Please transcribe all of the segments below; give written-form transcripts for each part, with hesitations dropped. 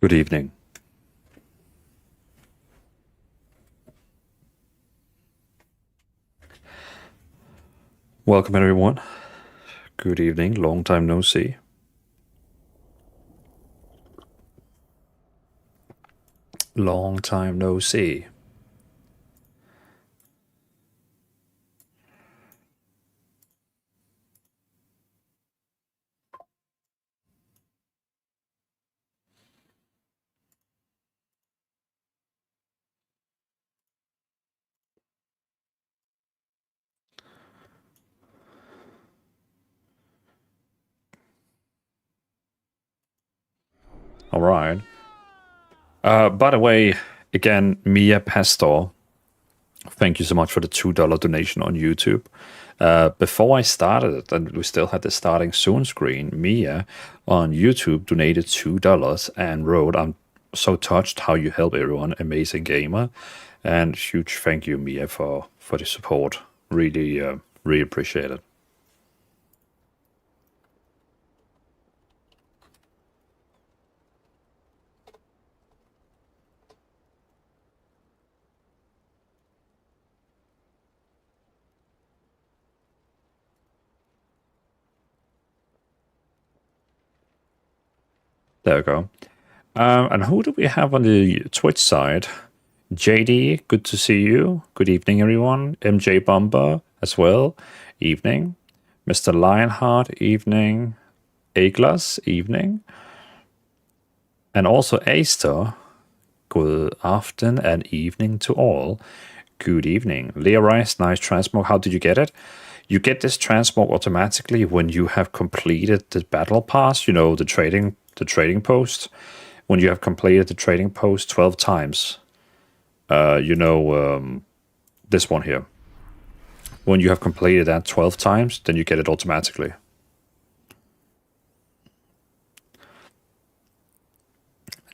Good evening. Welcome everyone. Good evening. Long time no see. Long time no see. All right. By the way, again, Mia Pastor, thank you so much for the $2 donation on YouTube. Before I started, and we still had the starting soon screen, Mia on YouTube donated $2 and wrote, "I'm so touched how you help everyone, amazing gamer." And huge thank you, Mia, for the support. Really, really appreciate it. There we go. And who do we have on the Twitch side? JD, good to see you. Good evening, everyone. MJ Bomber as well. Evening. Mr. Lionheart, evening. Aglas, evening. And also Aster, good afternoon and evening to all. Good evening. Lea Rice, nice transmog. How did you get it? You get this transmog automatically when you have completed the battle pass, you know, the trading post. When you have completed the trading post 12 times. This one here. When you have completed that 12 times, then you get it automatically.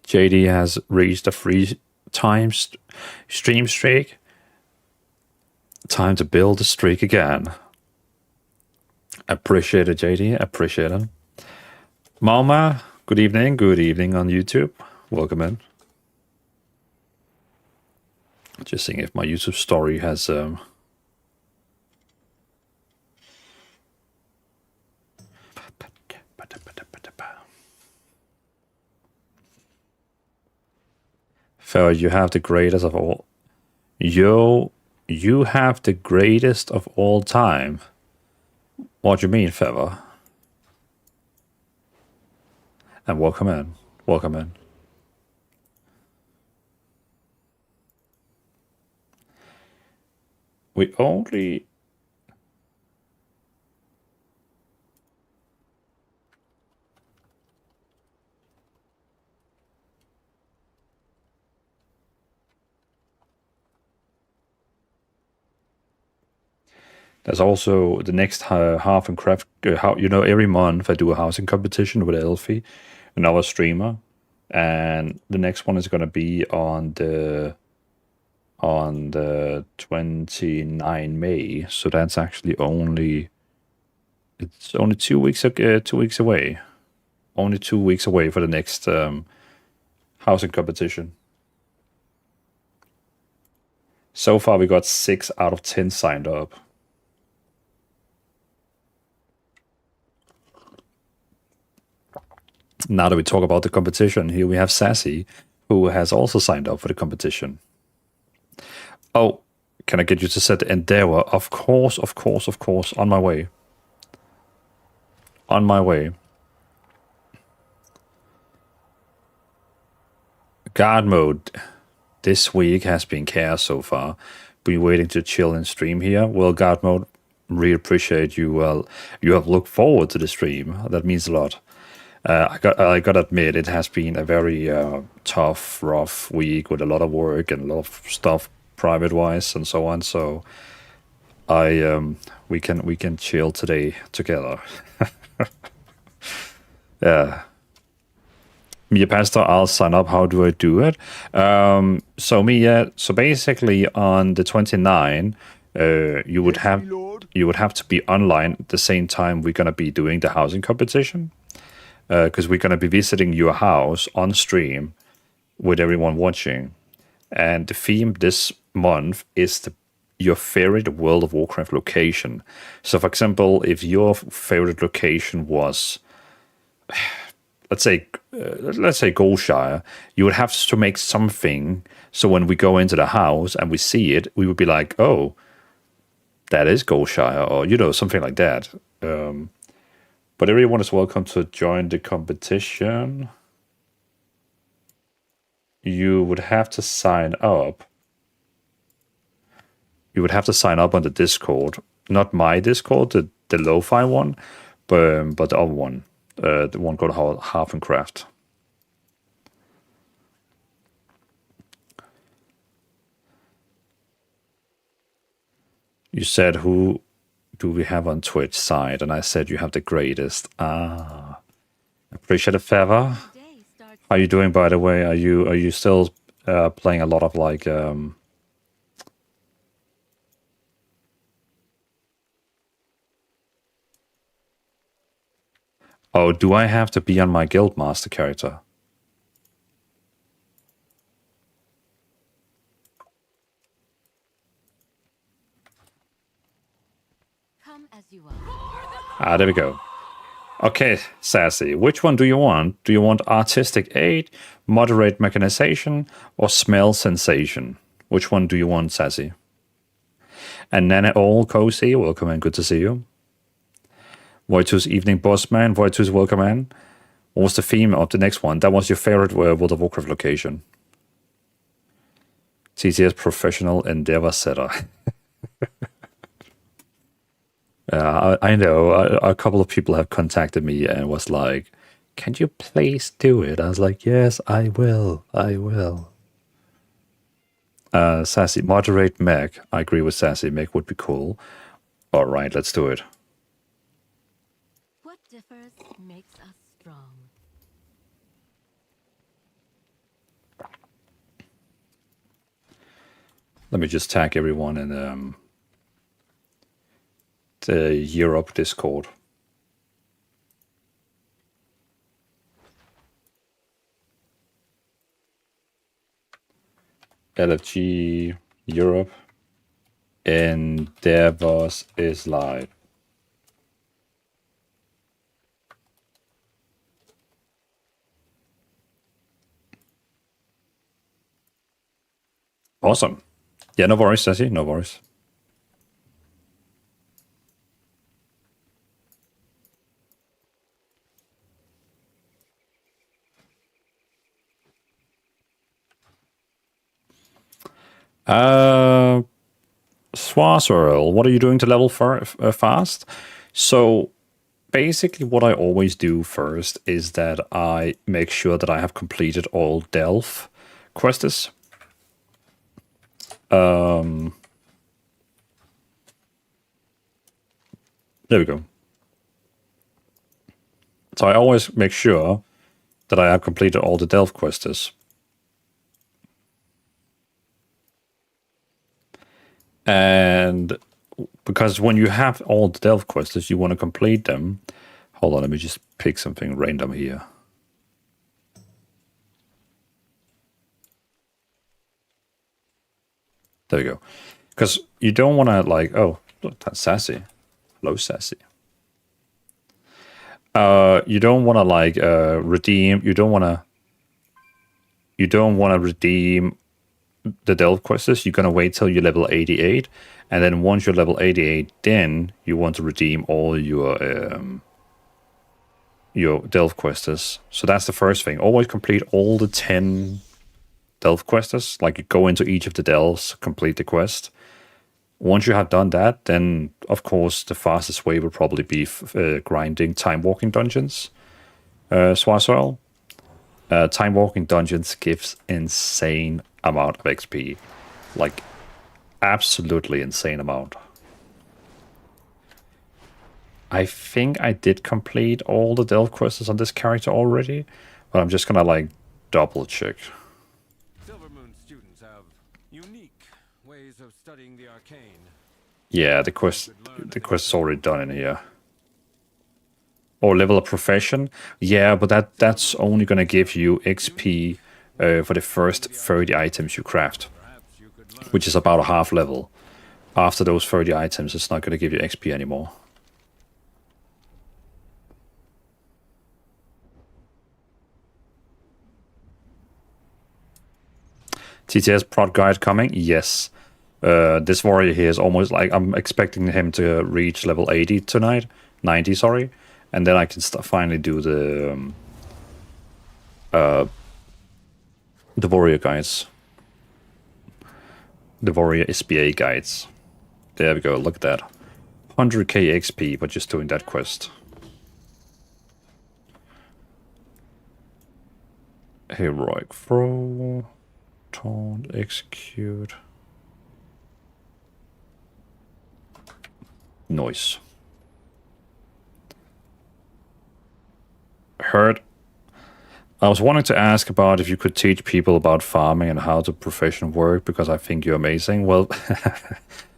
JD has reached a 3 times stream streak. Time to build the streak again. Appreciate it, JD. Appreciate it. Malma, good evening. Good evening on YouTube. Welcome in. Just seeing if my YouTube story has Farrah, you have the greatest of all. Yo, you have the greatest of all time. What do you mean, Farrah? And welcome in. Welcome in. We only... There's also the next half and craft. Every month I do a housing competition with Elfie, another streamer, and the next one is gonna be on the 29 May. So that's actually only 2 weeks 2 weeks away. Only 2 weeks away for the next housing competition. So far we got 6 out of 10 signed up. Now that we talk about the competition, here we have Sassy, who has also signed up for the competition. Oh, can I get you to set the Endeavor? Of course, of course, of course. On my way. On my way. Guard mode this week has been chaos so far. Been waiting to chill and stream here. Well, guard mode, really appreciate you. Well, you have looked forward to the stream. That means a lot. I gotta admit, it has been a very tough, rough week with a lot of work and a lot of stuff private wise and so on. So we can chill today together. Yeah. Mia Pastor, I'll sign up. How do I do it? So basically on the 29, you would have to be online at the same time we're gonna be doing the housing competition. Because we're gonna be visiting your house on stream with everyone watching. And the theme this month is your favorite World of Warcraft location. So for example, if your favorite location was let's say Goldshire, you would have to make something so when we go into the house and we see it, we would be like, oh, that is Goldshire, or something like that. But everyone is welcome to join the competition. You would have to sign up. You would have to sign up on the Discord, not my Discord, the lo-fi one, but the other one. The one called Half and Craft. You said, who do we have on Twitch side? And I said you have the greatest. Appreciate it, Feather. How are you doing, by the way? Are you still playing a lot of like Oh, do I have to be on my Guildmaster character? Come as you are. There we go. Okay, Sassy, which one do you want? Do you want artistic aid, moderate mechanization, or smell sensation? Which one do you want, Sassy? And Nana All Cozy, welcome and good to see you. Voitus Evening Bossman, Voitus, welcome in. What was the theme of the next one? That was your favorite World of Warcraft location. TTS Professional Endeavor Setter. I know. A couple of people have contacted me and was like, can you please do it? I was like, yes, I will. I will. Sassy, moderate mech. I agree with Sassy. Mech would be cool. All right, let's do it. What differs makes us strong. Let me just tag everyone in the Europe Discord. LFG Europe Endeavors is live. Awesome. Yeah, no worries, Sassy, no worries. Swazerl, what are you doing to level fast? So basically what I always do first is that I make sure that I have completed all Delph quests. There we go. So I always make sure that I have completed all the delve quests. And because when you have all the delve quests, you want to complete them. Hold on, let me just pick something random here. There you go. Because you don't want to like, oh, look, that's Sassy. Hello, Sassy. You don't want to like redeem. You don't want to redeem the delve quests. You're gonna wait till you're level 88, and then once you're level 88, then you want to redeem all your delve quests. So that's the first thing. Always complete all the 10 delve quests. Like you go into each of the delves, complete the quest. Once you have done that, then of course the fastest way will probably be grinding time walking dungeons. As well. Time walking dungeons gives insane amount of XP, like absolutely insane amount. I think I did complete all the delve quests on this character already, but I'm just gonna like double check. Silvermoon students have unique ways of studying the arcane. Yeah, the quest is already done in here. Or level of profession. Yeah, but that's only gonna give you XP for the first 30 items you craft, which is about a half level. After those 30 items, it's not gonna give you XP anymore. TTS prod guide coming? Yes. This warrior here is almost like I'm expecting him to reach level 80 tonight. 90, sorry. And then I can finally do the warrior guides. The warrior SBA guides. There we go, look at that. 100k XP for just doing that quest. Heroic throw. Taunt, execute. Noise. Heard. I was wanting to ask about if you could teach people about farming and how the profession work, because I think you're amazing. Well,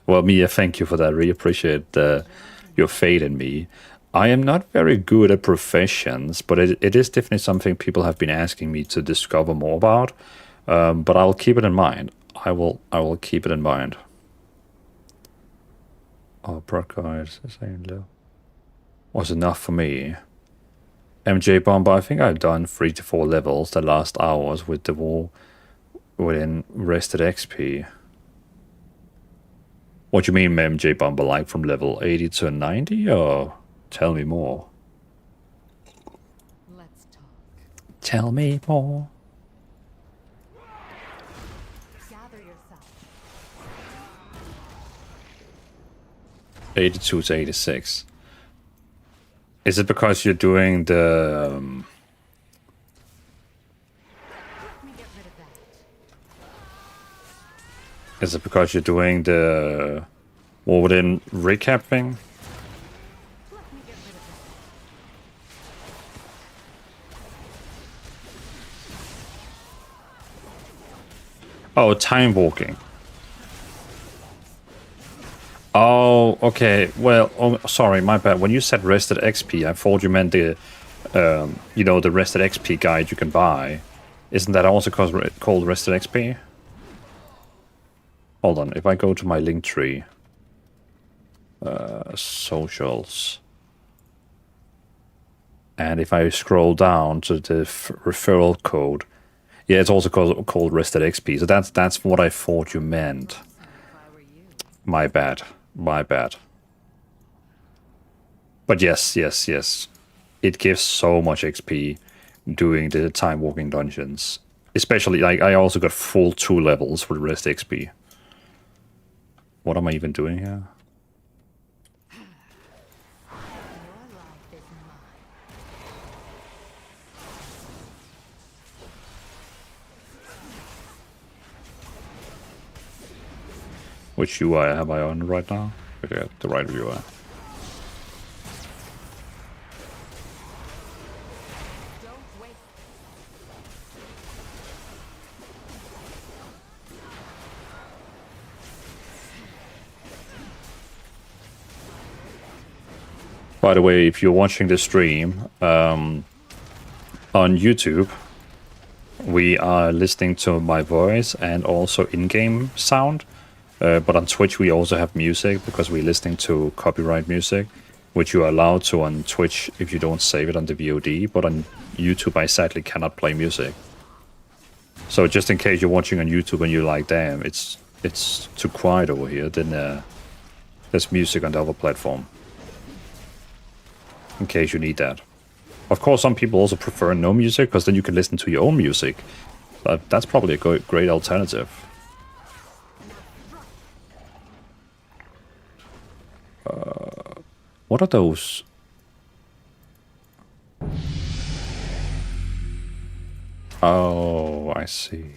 well, Mia, thank you for that. Really appreciate your faith in me. I am not very good at professions, but it is definitely something people have been asking me to discover more about. But I'll keep it in mind. I will keep it in mind. Oh, Brock guys, was enough for me. MJ Bomber, I think I've done 3 to 4 levels the last hours with the WoW within rested XP. What do you mean, MJ Bomber? Like from level 80 to 90? Or tell me more. Let's talk. Tell me more. Gather yourself. 82 to 86. Is it because you're doing the... Let me get rid of that. is it because you're doing the... War within recap thing? Let me get rid of that. Oh, time walking. Oh, okay. Well, oh, sorry, my bad. When you said rested XP, I thought you meant the, you know, the rested XP guide you can buy. Isn't that also called rested XP? Hold on. If I go to my link tree, socials, and if I scroll down to the referral code, yeah, it's also called rested XP. So that's what I thought you meant. If I were you. My bad. My bad. But yes. It gives so much XP doing the time walking dungeons. Especially, like, I also got full 2 levels for the rest XP. What am I even doing here? Your life is mine. Which UI am I on right now? Okay, the right UI. By the way, if you're watching the stream on YouTube, we are listening to my voice and also in-game sound. But on Twitch, we also have music because we're listening to copyright music, which you are allowed to on Twitch if you don't save it on the VOD. But on YouTube, I sadly cannot play music. So just in case you're watching on YouTube and you're like, damn, it's too quiet over here, then there's music on the other platform. In case you need that. Of course, some people also prefer no music, because then you can listen to your own music. But that's probably a great alternative. What are those? Oh, I see.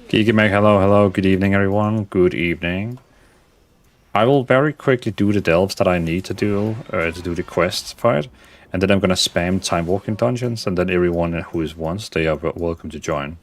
Geeky hello, good evening everyone, good evening. I will very quickly do the delves that I need to do the quest part, and then I'm gonna spam time walking dungeons, and then everyone who is wants, they are welcome to join.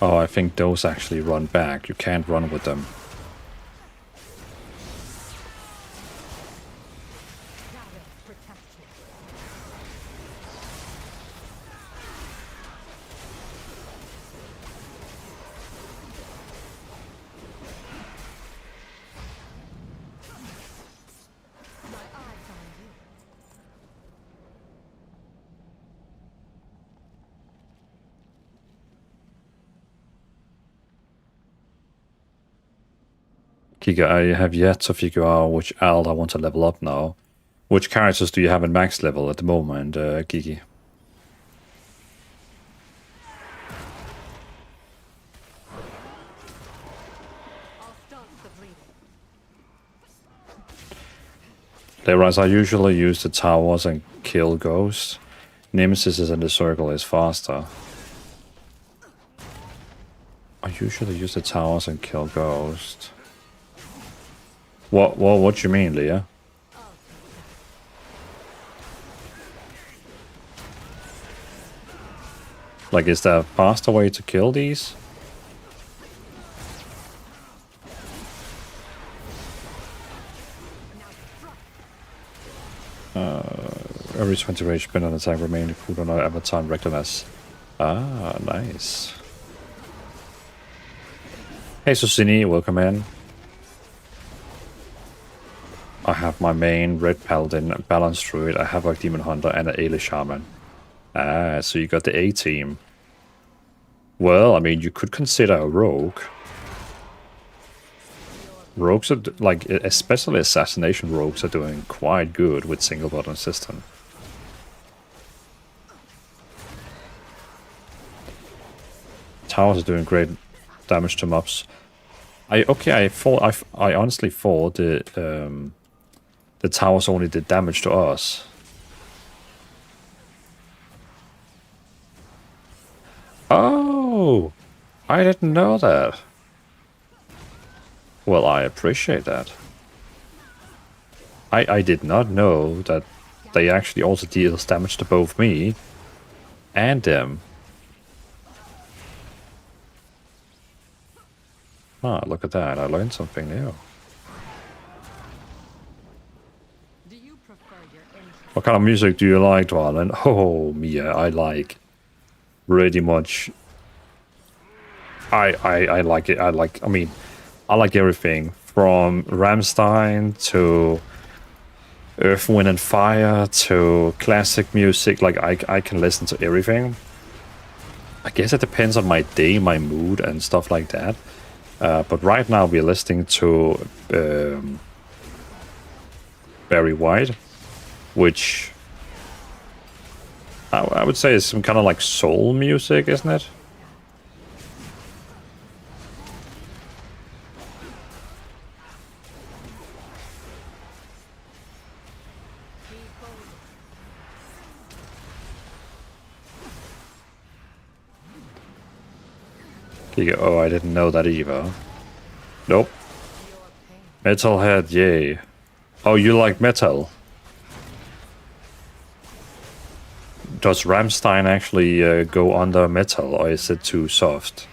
Oh, I think those actually run back. You can't run with them. Kika, I have yet to figure out which alt I want to level up now. Which characters do you have in max level at the moment, Kiki? Whereas I usually use the towers and kill ghosts. Nemesis in the circle is faster. I usually use the towers and kill ghosts. What you mean, Leah? Like, is there a faster way to kill these? Every 20 rage spin on attack remaining food on our avatar and reckless. Ah, nice. Hey Susini, welcome in. I have my main red paladin, balanced druid, a havoc demon hunter, and an Ailey shaman. Ah, so you got the A team. Well, I mean, you could consider a rogue. Rogues are, like, especially assassination rogues are doing quite good with single button system. Towers are doing great damage to mobs. I honestly thought the towers only did damage to us. Oh, I didn't know that. Well, I appreciate that. I did not know that they actually also deals damage to both me and them. Ah, look at that. I learned something new. What kind of music do you like, Dwalin? Oh, Mia, I like pretty much. I like it. I like everything from Rammstein to Earth, Wind and Fire to classic music. Like, I can listen to everything. I guess it depends on my day, my mood and stuff like that. But right now we're listening to Barry White, which I would say is some kind of like soul music, isn't it? Oh, I didn't know that either. Nope. Metalhead, yay. Oh, you like metal? Does Rammstein actually go under metal, or is it too soft?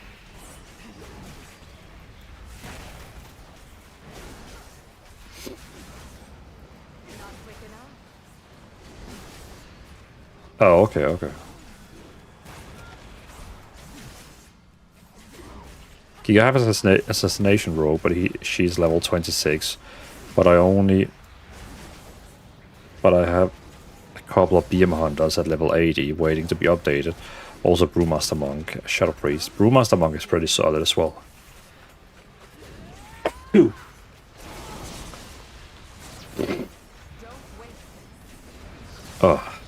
Not quick enough. Oh, okay, okay. You have assassination roll, but she's level 26. But I have a couple of BM hunters at level 80 waiting to be updated. Also Brewmaster Monk, Shadow Priest. Brewmaster Monk is pretty solid as well. Don't waste it. Oh.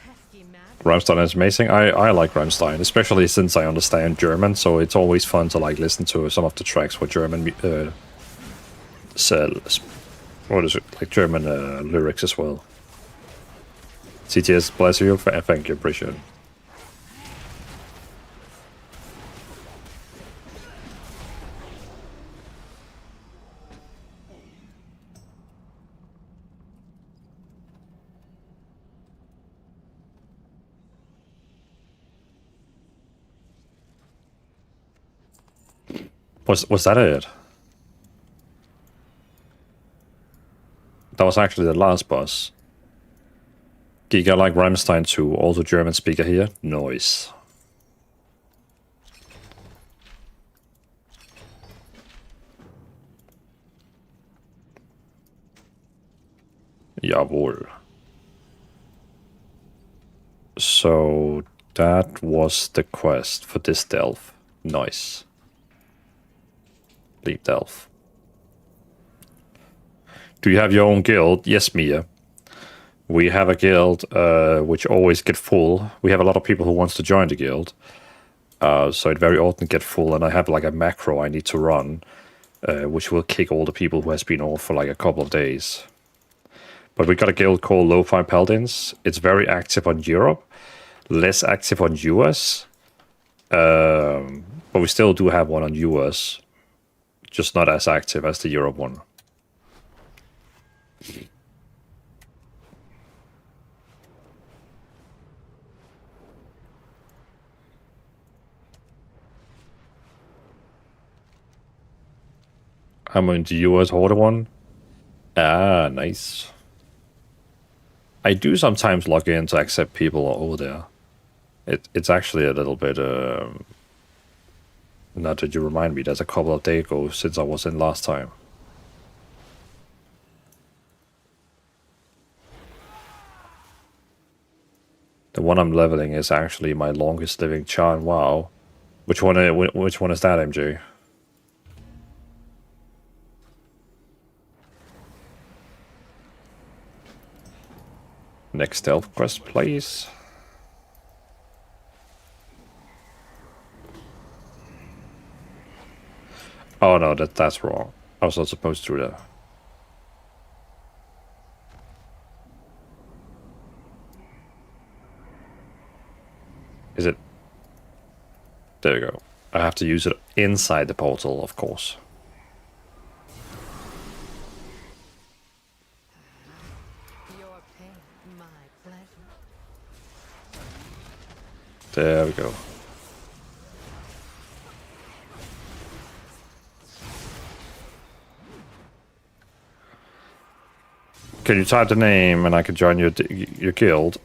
Pesky mad. Rammstein is amazing. I like Rammstein, especially since I understand German, so it's always fun to like listen to some of the tracks with German what is it, like German lyrics as well. CTS, bless you, thank you, appreciate it. Was that it? That was actually the last boss. Giga like Rammstein too, also German speaker here. Noise. Jawohl. So that was the quest for this delve. Nice. Leave delve. Do you have your own guild? Yes, Mia. We have a guild which always get full. We have a lot of people who wants to join the guild. So it very often get full, and I have like a macro I need to run, which will kick all the people who has been off for like a couple of days. But we got a guild called Lo-Fi Paladins. It's very active on Europe, less active on US. But we still do have one on US, just not as active as the Europe one. I'm in the US Horde one. Ah, nice. I do sometimes log in to accept people over there. It's actually a little bit... now that you remind me, there's a couple of days ago since I was in last time. The one I'm leveling is actually my longest living char in WoW. Which one is that, MJ? Next stealth quest, please. Oh no, that's wrong. I was not supposed to do that. Is it? There you go. I have to use it inside the portal, of course. Your pain, my pleasure. There we go. Can you type the name and I can join your guild?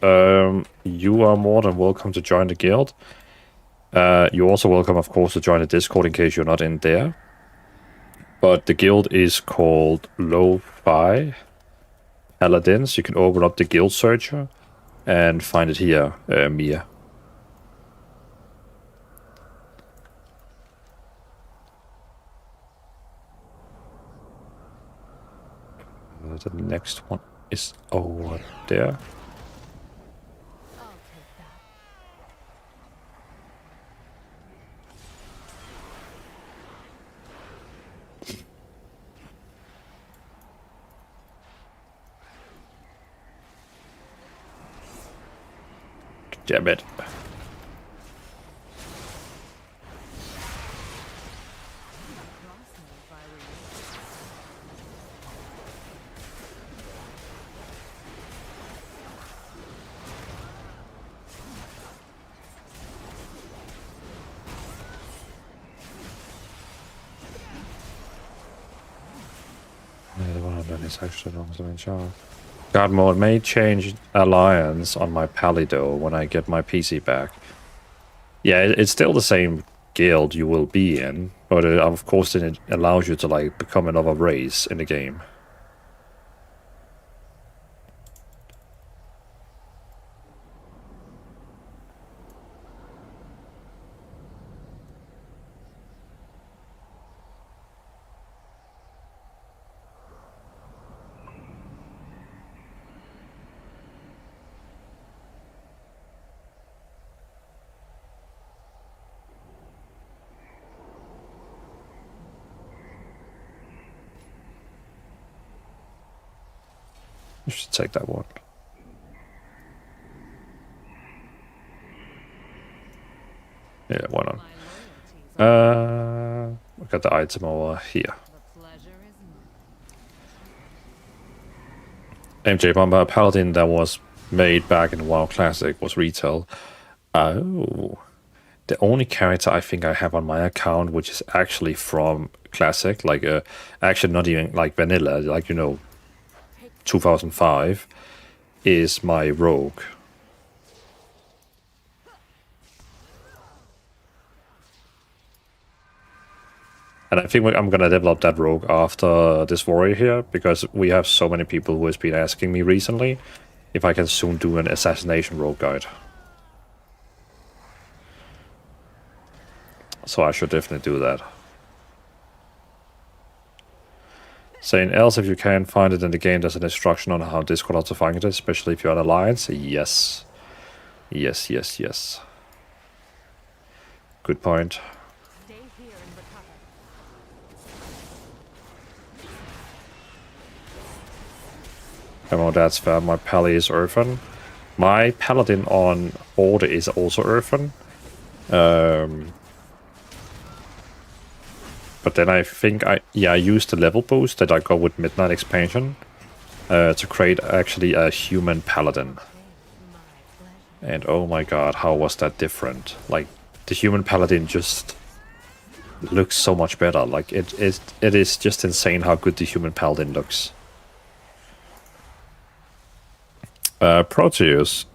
You are more than welcome to join the guild. You're also welcome, of course, to join the Discord in case you're not in there. But the guild is called Lo-Fi Paladins. You can open up the guild searcher and find it here, Mia. The next one is over there. I'll take that. Damn it. Yeah, the one of them is actually long as I'm in charge. God mode may change alliance on my Palido when I get my PC back. Yeah, it's still the same guild you will be in, but of course then it allows you to like become another race in the game. You should take that one. Yeah, why not? We got the item over here. The pleasure is mine. MJ Bomber Paladin that was made back in WoW Classic was retail. Oh. The only character I think I have on my account which is actually from Classic, like actually not even like vanilla, like 2005, is my rogue. And I think I'm gonna develop that rogue after this warrior here, because we have so many people who has been asking me recently if I can soon do an assassination rogue guide. So I should definitely do that. Saying else, if you can find it in the game, there's an instruction on how Discord how to find it, especially if you're an alliance. Yes. Yes, yes, yes. Good point. Stay here and recover. Oh, that's fair. My Pally is Earthen. My Paladin on Order is also Earthen. But then I think I used the level boost that I got with Midnight Expansion to create actually a human Paladin. And oh my god, how was that different? Like, the human Paladin just looks so much better. Like, it is just insane how good the human Paladin looks. Proteus.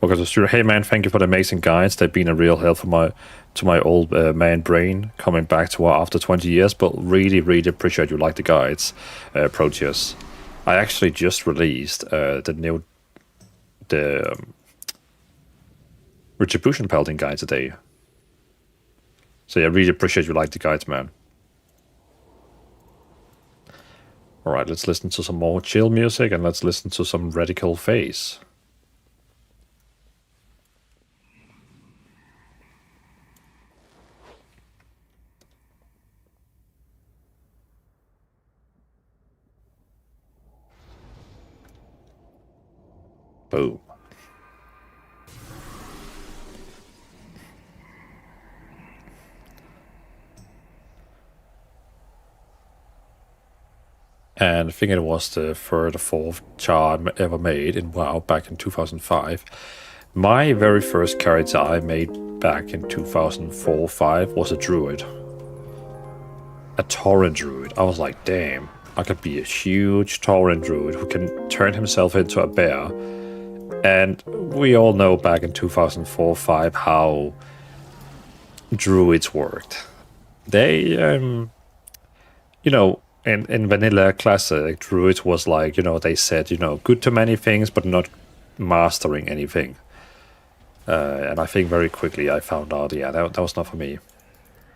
Okay, hey man, thank you for the amazing guides. They've been a real help for my old man brain coming back to after 20 years, but really, really appreciate you like the guides, Proteus. I actually just released the Retribution Paladin guide today. So yeah, really appreciate you like the guides, man. Alright, let's listen to some more chill music and let's listen to some Radical Phase. Boom. And I think it was the third or fourth char I ever made in WoW back in 2005. My very first character I made back in 2004-05 was a druid. A Tauren druid. I was like, damn, I could be a huge Tauren druid who can turn himself into a bear. And we all know back in 2004-05 how druids worked. They, in Vanilla Classic, druids was like, they said, good to many things, but not mastering anything. And I think very quickly I found out, yeah, that was not for me.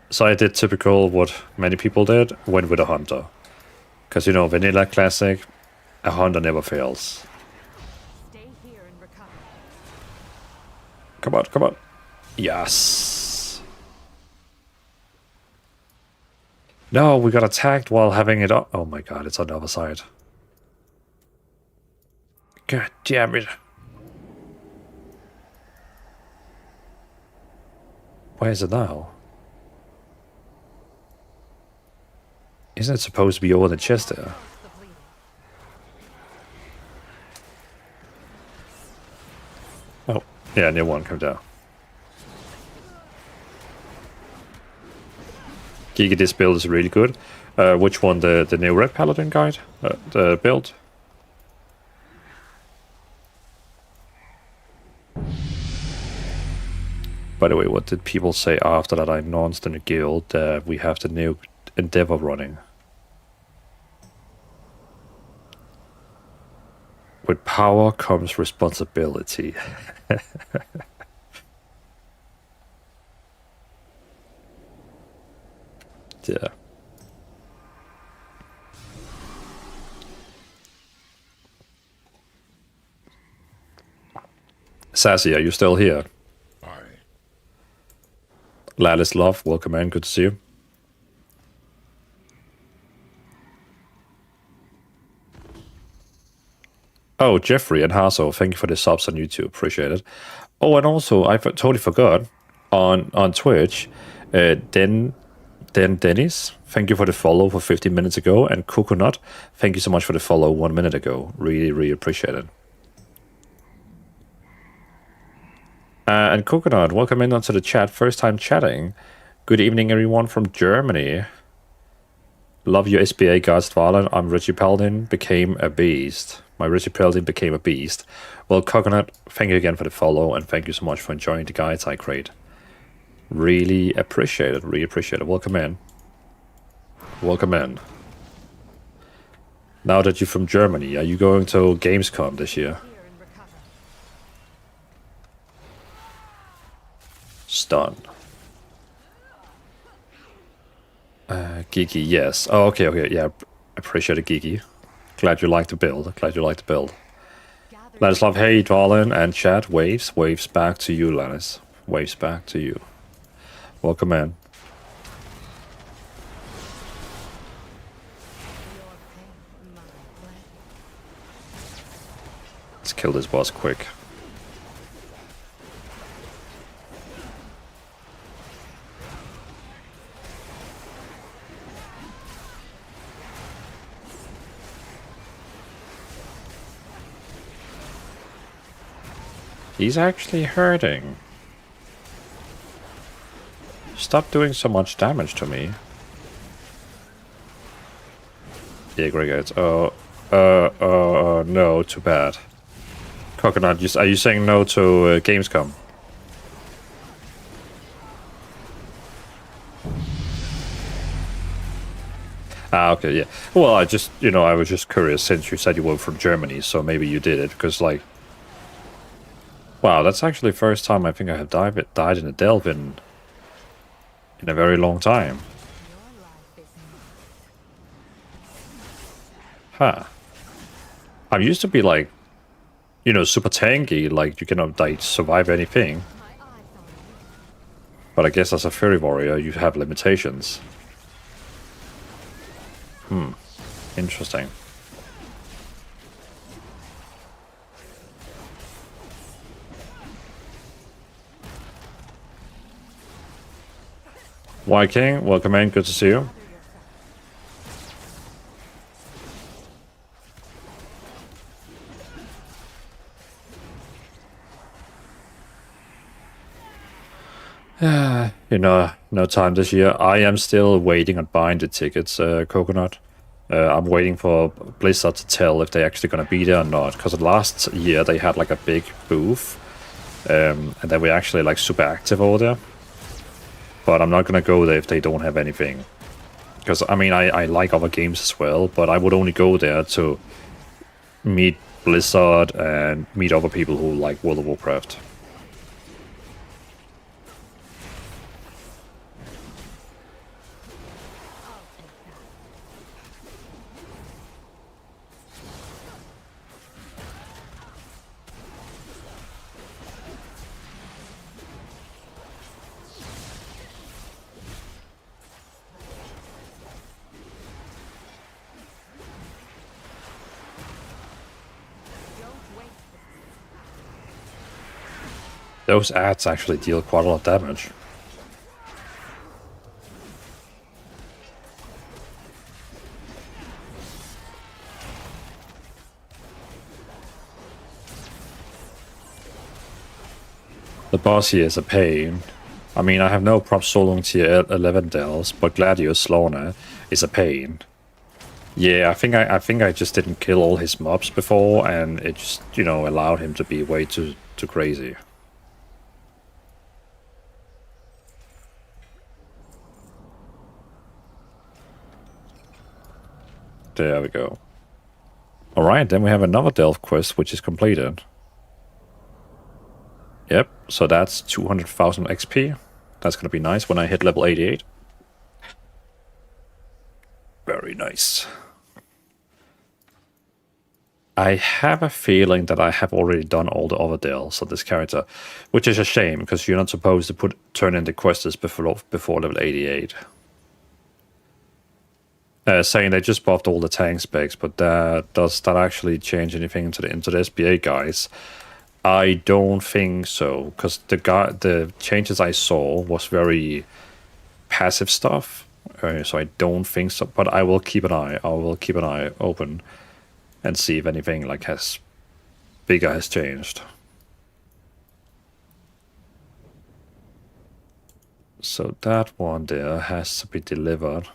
So I did typical what many people did, went with a hunter. Because, Vanilla Classic, a hunter never fails. Stay here and recover. Come on, come on. Yes. No, we got attacked while having it up. Oh my god, it's on the other side. God damn it. Where is it now? Isn't it supposed to be over the chest there? The bleeding. Oh, yeah, new one, come down. Giga, this build is really good. Which one? The new Red Paladin guide? The build? By the way, what did people say after that I announced in the guild that we have the new Endeavor running? With power comes responsibility. Yeah. Sassy, are you still here? Aye. Ladislav, welcome in. Good to see you. Oh, Jeffrey and Hasso, thank you for the subs on YouTube. Appreciate it. Oh, and also, I totally forgot, on Twitch, Dennis, thank you for the follow for 15 minutes ago. And Coconut, thank you so much for the follow 1 minute ago. Really, really appreciate it. And Coconut, welcome in onto the chat. First time chatting. Good evening, everyone from Germany. Love your SBA guys, Valen. I'm Richie Paladin, became a beast. My Richie Paladin became a beast. Well, Coconut, thank you again for the follow, and thank you so much for enjoying the guides I create. Really appreciate it, really appreciate it. Welcome in. Welcome in. Now that you're from Germany, are you going to Gamescom this year? Here and recover. Stun. Geeky, yes. Oh, okay, yeah. Appreciate it, Geeky. Glad you like the build. Glad you like the build. Gather Ladislav, hey, Darlin, and chat. Waves. Waves back to you, Lannis. Waves back to you. Welcome in. your pain, my blade. Let's kill this boss quick. He's actually hurting. Stop doing so much damage to me. Yeah, Gregate. No, too bad. Coconut, are you saying no to Gamescom? Ah, okay, yeah. Well, I just, I was just curious since you said you were from Germany, so maybe you did it, because, like, wow, that's actually the first time I think I have died in a delve in a very long time. Your life is Huh. I used to be like, super tanky, like you cannot like survive anything. my eyes on you. But I guess as a fairy warrior, you have limitations. Interesting. White King, welcome in, good to see you. No time this year. I am still waiting on buying the tickets, Coconut. I'm waiting for Blizzard to tell if they're actually going to be there or not. Because last year they had like a big booth. And they were actually like super active over there. But I'm not going to go there if they don't have anything. Because, I mean, I like other games as well. But I would only go there to meet Blizzard and meet other people who like World of Warcraft. Those ads actually deal quite a lot of damage. The boss here is a pain. I mean, I have no prob soloing tier 11 delves, but Gladius Lorna is a pain. Yeah, I think I just didn't kill all his mobs before, and it just, you know, allowed him to be way too crazy. There we go. Alright, then we have another delve quest, which is completed. Yep, so that's 200,000 XP. That's gonna be nice when I hit level 88. Very nice. I have a feeling that I have already done all the other delves on this character, which is a shame, because you're not supposed to turn in the quests before level 88. Saying they just buffed all the tank specs, but does that actually change anything into the SBA guys? I don't think so, because the changes I saw was very passive stuff, so I don't think so. But I will keep an eye. I will keep an eye open and see if anything like bigger has changed. So that one there has to be delivered.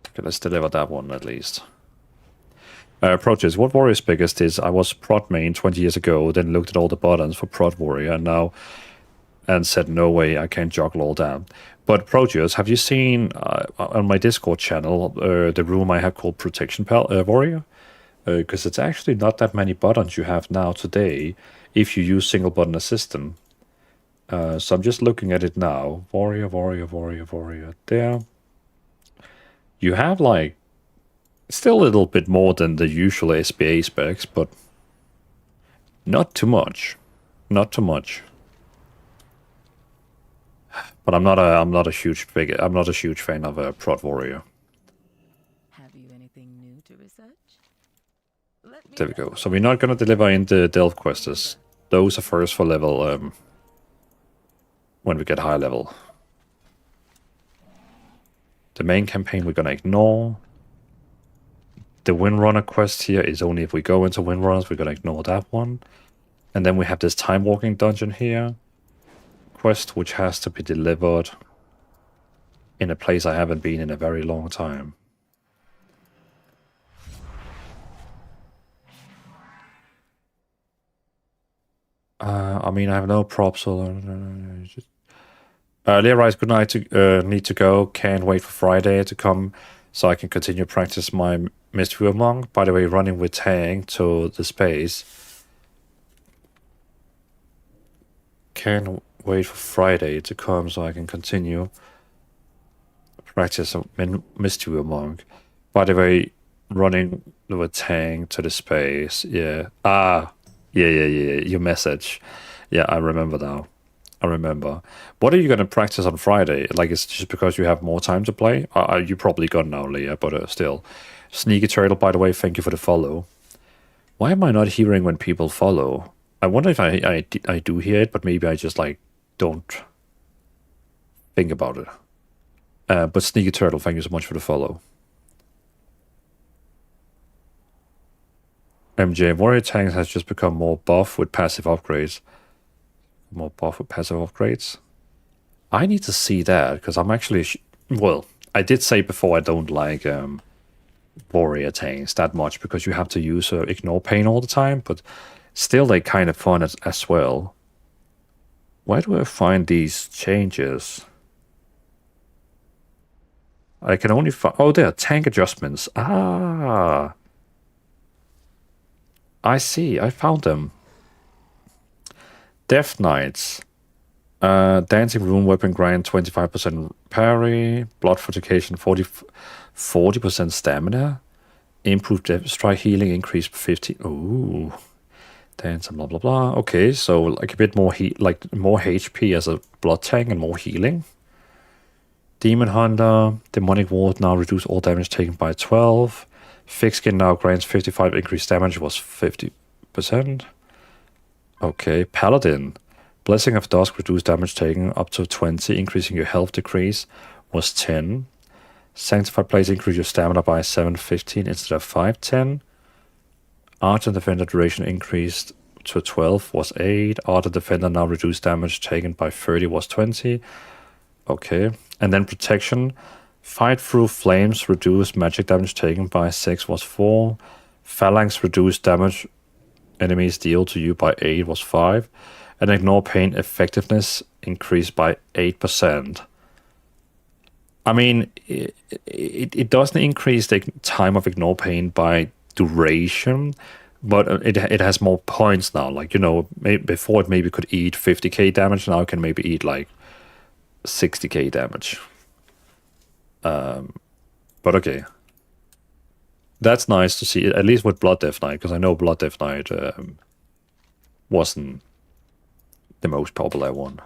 Okay, let's deliver that one at least. Approaches. What warrior's biggest is I was prod main 20 years ago, then looked at all the buttons for prod warrior and said no way I can't juggle all that. But Proteus, have you seen on my Discord channel the room I have called Protection Warrior? Because it's actually not that many buttons you have now today if you use single button assistant. So I'm just looking at it now. Warrior, warrior, warrior, warrior. There. You have like still a little bit more than the usual SBA specs, but not too much. Not too much. But I'm not a huge fan of a prod warrior. Have you anything new to research? There we go. So we're not gonna deliver in the delve quests. Those are first for level when we get high level. The main campaign we're gonna ignore. The Windrunner quest here is only if we go into Windrunners, we're gonna ignore that one. And then we have this time walking dungeon here. Quest which has to be delivered in a place I haven't been in a very long time. I mean, I have no props. Learize, good night. Need to go. Can't wait for Friday to come so I can continue practice my Mystery Monk. By the way, running with Tank to the space. Can't wait for Friday to come so I can continue practice Mystery Monk. By the way, running with Tank to the space. Yeah. Yeah. Your message. Yeah, I remember now. I remember. What are you going to practice on Friday? Like, it's just because you have more time to play? You probably gone now, Leah, but still. Sneaky Turtle, by the way, thank you for the follow. Why am I not hearing when people follow? I wonder if I do hear it, but maybe I just, like, don't think about it. But Sneaky Turtle, thank you so much for the follow. MJ, Warrior Tanks has just become more buff with passive upgrades. More buff with passive upgrades. I need to see that, because I'm actually... well, I did say before I don't like Warrior Tanks that much, because you have to use Ignore Pain all the time, but still they kind of fun as well. Where do I find these changes? I can only find... oh, there are tank adjustments. Ah! I see, I found them. Death Knights. Dancing Room Weapon Grind 25% parry. Blood Fortification 40% stamina. Improved Death Strike Healing increased 50. Ooh. Dance and blah blah blah. Okay, so like a bit more like more HP as a blood tank and more healing. Demon Hunter. Demonic Ward now reduce all damage taken by 12. Thick Skin now grants 55 increased damage, was 50%. Okay, Paladin. Blessing of Dusk reduced damage taken up to 20, increasing your health decrease was 10. Sanctified Place increase your stamina by 715 instead of 510. Arch and Defender duration increased to 12 was 8. Auto defender now reduced damage taken by 30 was 20. Okay. And then protection. Fight through flames reduced magic damage taken by 6 was 4. Phalanx reduced damage enemies deal to you by 8 was 5. And ignore pain effectiveness increased by 8%. I mean, it doesn't increase the time of ignore pain by duration, but it has more points now. Like, you know, before it maybe could eat 50k damage, now it can maybe eat like 60k damage. But okay. That's nice to see, at least with Blood Death Knight, because I know Blood Death Knight wasn't the most popular one.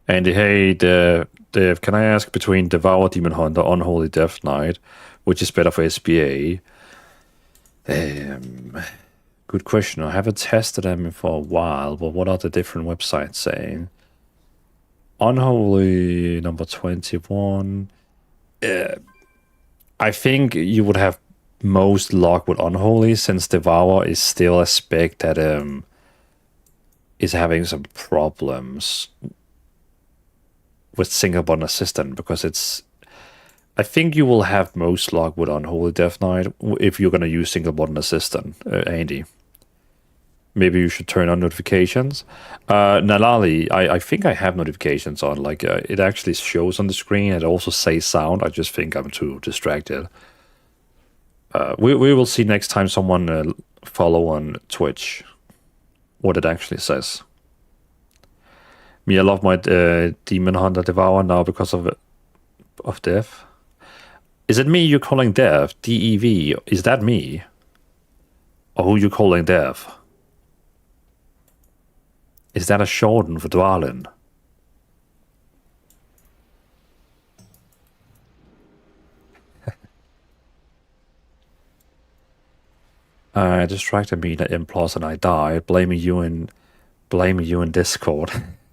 Andy, hey, Dave, can I ask between Devour Demon Hunter, Unholy Death Knight, which is better for SBA? Good question. I haven't tested them for a while, but what are the different websites saying? Unholy number 21. I think you would have most luck with Unholy, since Devour is still a spec that is having some problems with single button assistant, because it's, I think you will have most luck with Unholy Death Knight if you're going to use single button assistant, Andy. Maybe you should turn on notifications. Nalali, I think I have notifications on, like it actually shows on the screen. It also says sound. I just think I'm too distracted. We will see next time someone follow on Twitch what it actually says. Me, I love my Demon Hunter Devour now because of Death. Is it me you're calling Death? DEV? Is that me? Or who you calling Death? Is that a shorten for Dwalin? I distracted me the M+ and I died. Blaming you in Discord.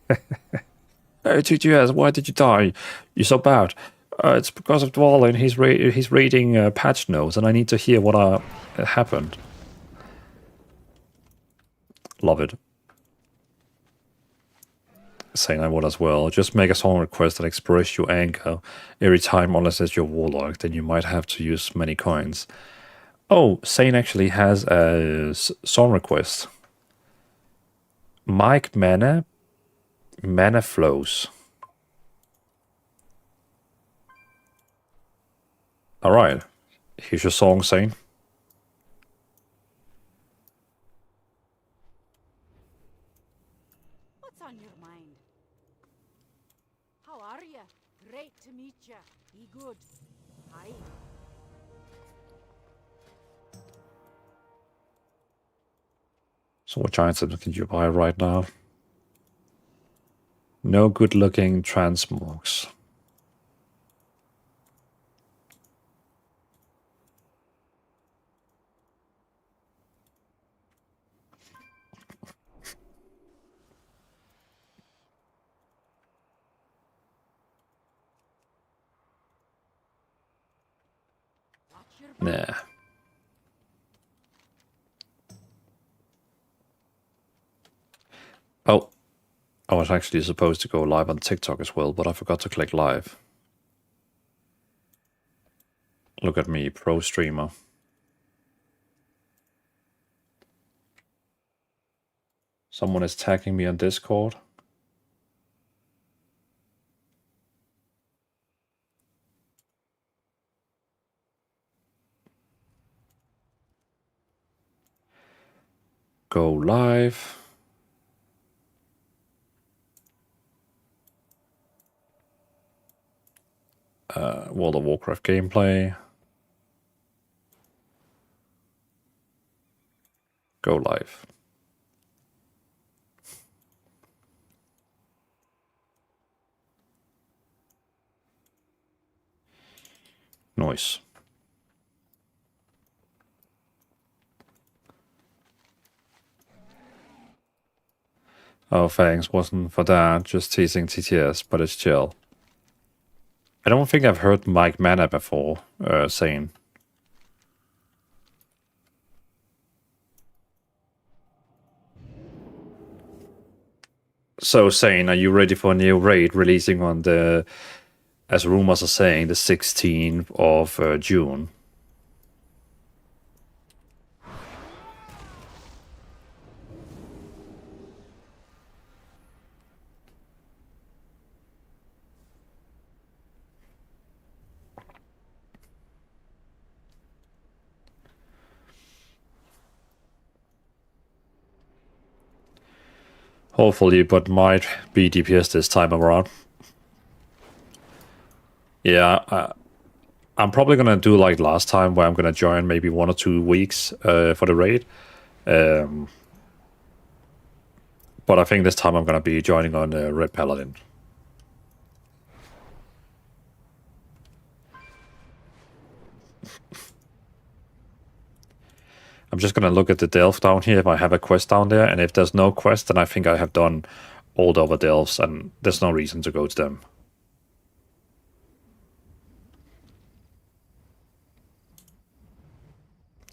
Hey, TGS, why did you die? You're so bad. It's because of Dwalin. He's reading patch notes, and I need to hear what happened. Love it. Saying I would as well. Just make a song request that express your anger every time, unless it's your warlock. Then you might have to use many coins. Oh, Sane actually has a song request. Mike Mana Flows. Alright. Here's your song, Sane. What's on your mind? How are you? Great to meet you. Be good. Hi. So what giant items can you buy right now? No good looking transmogs. Nah. Oh, I was actually supposed to go live on TikTok as well, but I forgot to click live. Look at me, pro streamer. Someone is tagging me on Discord. Go live. World of Warcraft gameplay. Go live. Nice. Oh, thanks. Wasn't for that. Just teasing TTS, but it's chill. I don't think I've heard Mike Mana before saying. So, Zane, are you ready for a new raid releasing on the, as rumors are saying, the 16th of June? Hopefully, but might be DPS this time around. Yeah, I'm probably gonna do like last time, where I'm gonna join maybe 1 or 2 weeks for the raid. But I think this time I'm gonna be joining on Red Paladin. I'm just gonna look at the delve down here if I have a quest down there, and if there's no quest, then I think I have done all the other delves, and there's no reason to go to them.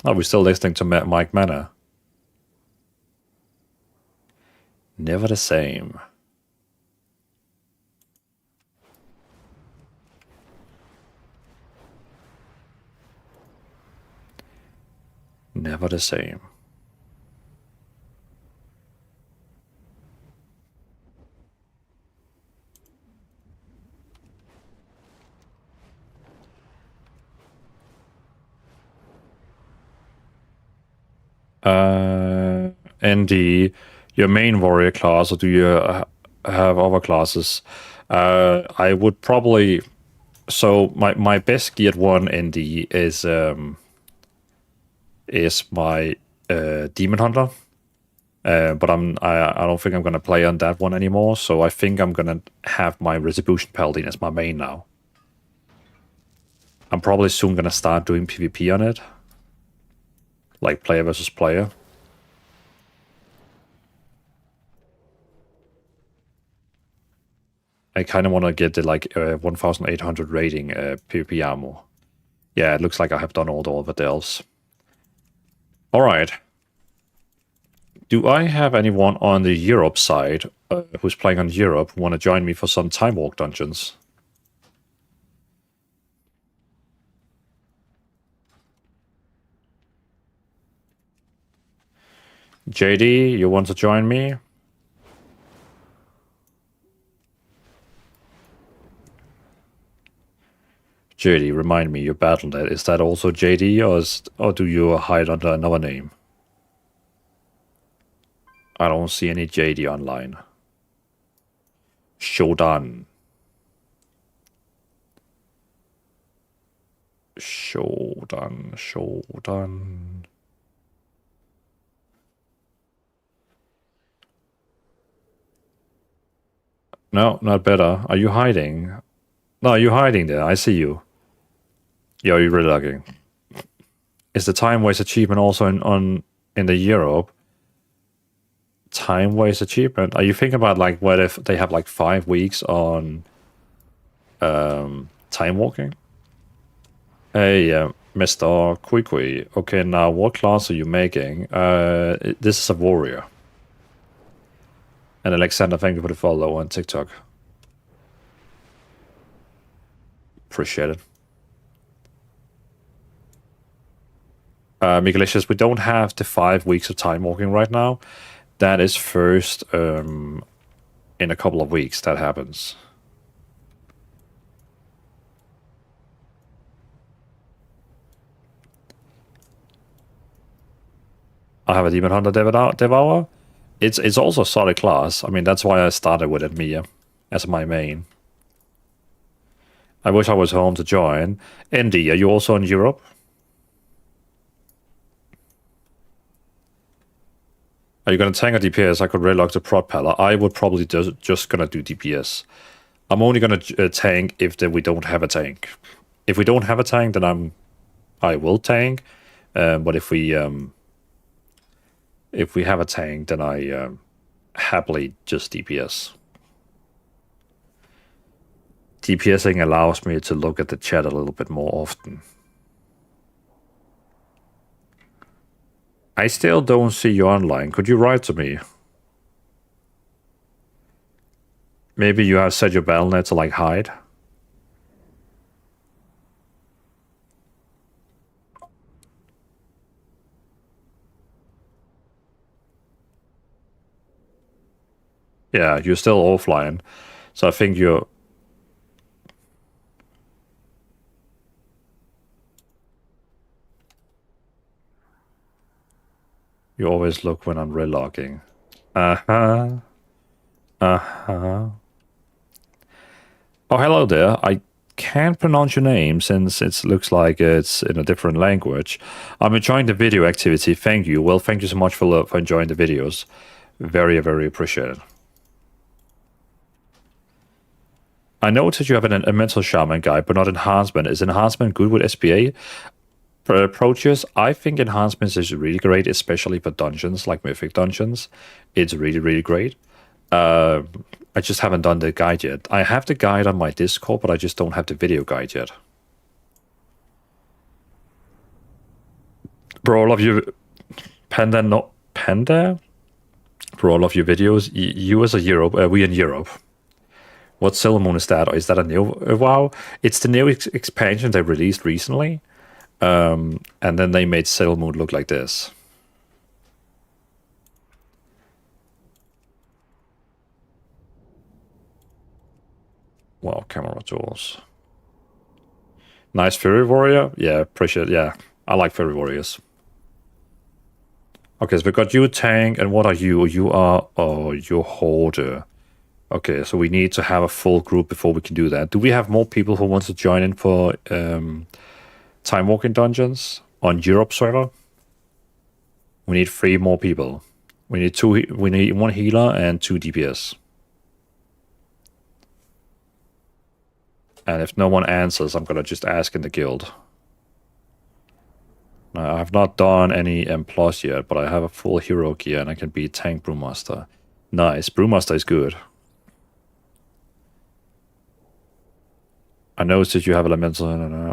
Are we still listening to Mike Manor? Never the same. Never the same. ND, your main warrior class, or do you have other classes? I would probably. So my best geared one ND is my Demon Hunter. But I don't think I'm gonna play on that one anymore. So I think I'm gonna have my Retribution Paladin as my main now. I'm probably soon gonna start doing PvP on it, like player versus player. I kind of want to get the like 1,800 rating PvP armor. Yeah, it looks like I have done all the other delves. All right. Do I have anyone on the Europe side who's playing on Europe who want to join me for some Time Walk dungeons? JD, you want to join me? JD, remind me, your Battle.net, is that also JD, or do you hide under another name? I don't see any JD online. Shodan. Shodan. No, not better. Are you hiding? No, you're hiding there. I see you. Yeah, you're really lagging. Is the time waste achievement also in the Europe? Time waste achievement? Are you thinking about like what if they have like 5 weeks on time walking? Hey, Mr. Quiqui. Okay, now what class are you making? This is a warrior. And Alexander, thank you for the follow on TikTok. Appreciate it. Miguelicious, we don't have the 5 weeks of time walking right now. That is first in a couple of weeks that happens. I have a Demon Hunter Devour. It's also a solid class. I mean, that's why I started with it, Mia, as my main. I wish I was home to join. Andy, are you also in Europe? Are you going to tank or DPS? I could really like the prod pala. I would probably just going to do DPS. I'm only going to tank if we don't have a tank. If we don't have a tank, then I will tank. But if we have a tank, then I happily just DPS. DPSing allows me to look at the chat a little bit more often. I still don't see you online. Could you write to me? Maybe you have set your battle.net to like hide. Yeah, you're still offline. So I think you're... You always look when I'm relogging. Uh-huh. Uh-huh. Oh, hello there. I can't pronounce your name since it looks like it's in a different language. I'm enjoying the video activity. Thank you. Well, thank you so much for enjoying the videos. Very, very appreciated. I noticed you have a mental shaman guide, but not enhancement. Is enhancement good with SBA approaches? I think enhancements is really great, especially for dungeons, like mythic dungeons. It's really, really great. I just haven't done the guide yet. I have the guide on my Discord, but I just don't have the video guide yet. For all of you, Panda? For all of your videos, US or Europe? We in Europe. What Silver Moon is that? Or is that a new WoW? It's the new expansion they released recently. And then they made Silver Moon look like this. Wow, camera tools. Nice Fairy Warrior. Yeah, appreciate it. Yeah, I like Fairy Warriors. Okay, so we got you tank, and what are you? You are... Oh, you're Hoarder. Okay, so we need to have a full group before we can do that. Do we have more people who want to join in for Time Walking Dungeons on Europe server? We need 3 more people. We need 2. We need 1 healer and 2 DPS. And if no one answers, I'm gonna just ask in the guild. Now, I've not done any M+ yet, but I have a full hero gear and I can be tank Brewmaster. Nice, Brewmaster is good. I noticed that you have elemental.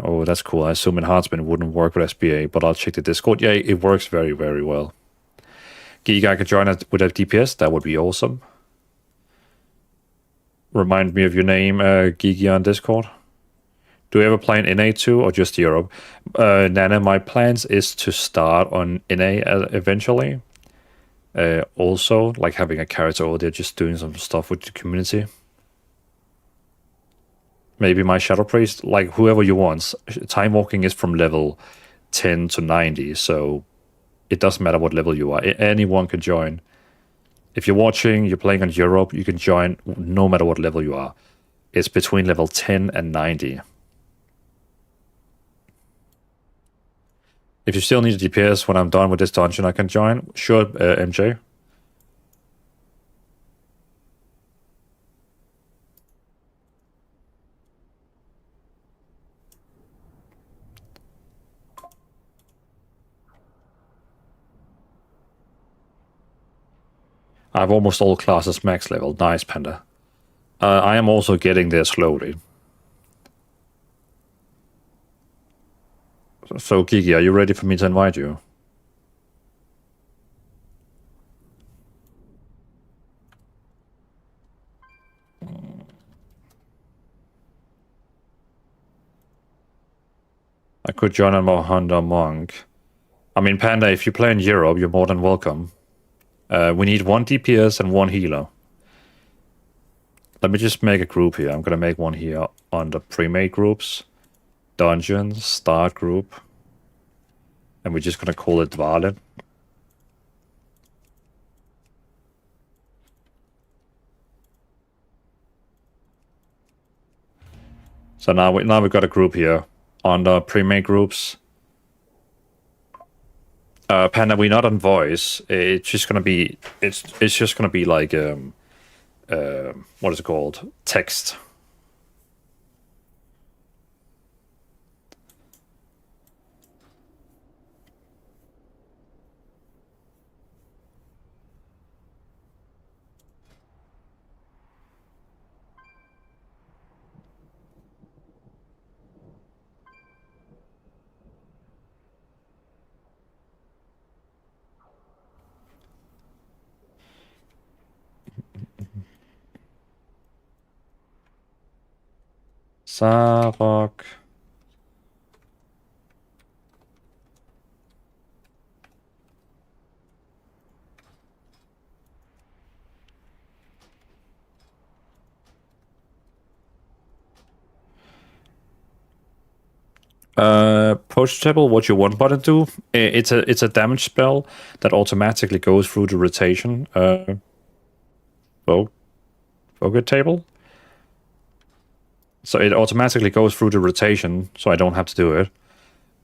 Oh, that's cool. I assume enhancement wouldn't work with SBA, but I'll check the Discord. Yeah, it works very, very well. Giga could join us with a DPS. That would be awesome. Remind me of your name, Gigi, on Discord. Do you ever play in NA too, or just Europe? Nana, my plans is to start on NA eventually. Also, like having a character over there, just doing some stuff with the community. Maybe my Shadow Priest, like whoever you want. Time Walking is from level 10 to 90, so it doesn't matter what level you are. Anyone can join. If you're watching, you're playing on Europe, you can join no matter what level you are. It's between level 10 and 90. If you still need a DPS when I'm done with this dungeon, I can join. Sure, MJ. I have almost all classes max level. Nice, Panda. I am also getting there slowly. So, Kiki, are you ready for me to invite you? I could join a Mohanda Monk. I mean, Panda, if you play in Europe, you're more than welcome. We need 1 DPS and 1 healer. Let me just make a group here. I'm going to make one here on the pre-made groups. Dungeons, start group. And we're just going to call it Dvalin. So now we've got a group here on the pre-made groups. Panda, we're not on voice. It's just gonna be it's just gonna be like what is it called? Text. Sarok. Potion table, what you want button do? It's a damage spell that automatically goes through the rotation. Focus table. So it automatically goes through the rotation, so I don't have to do it.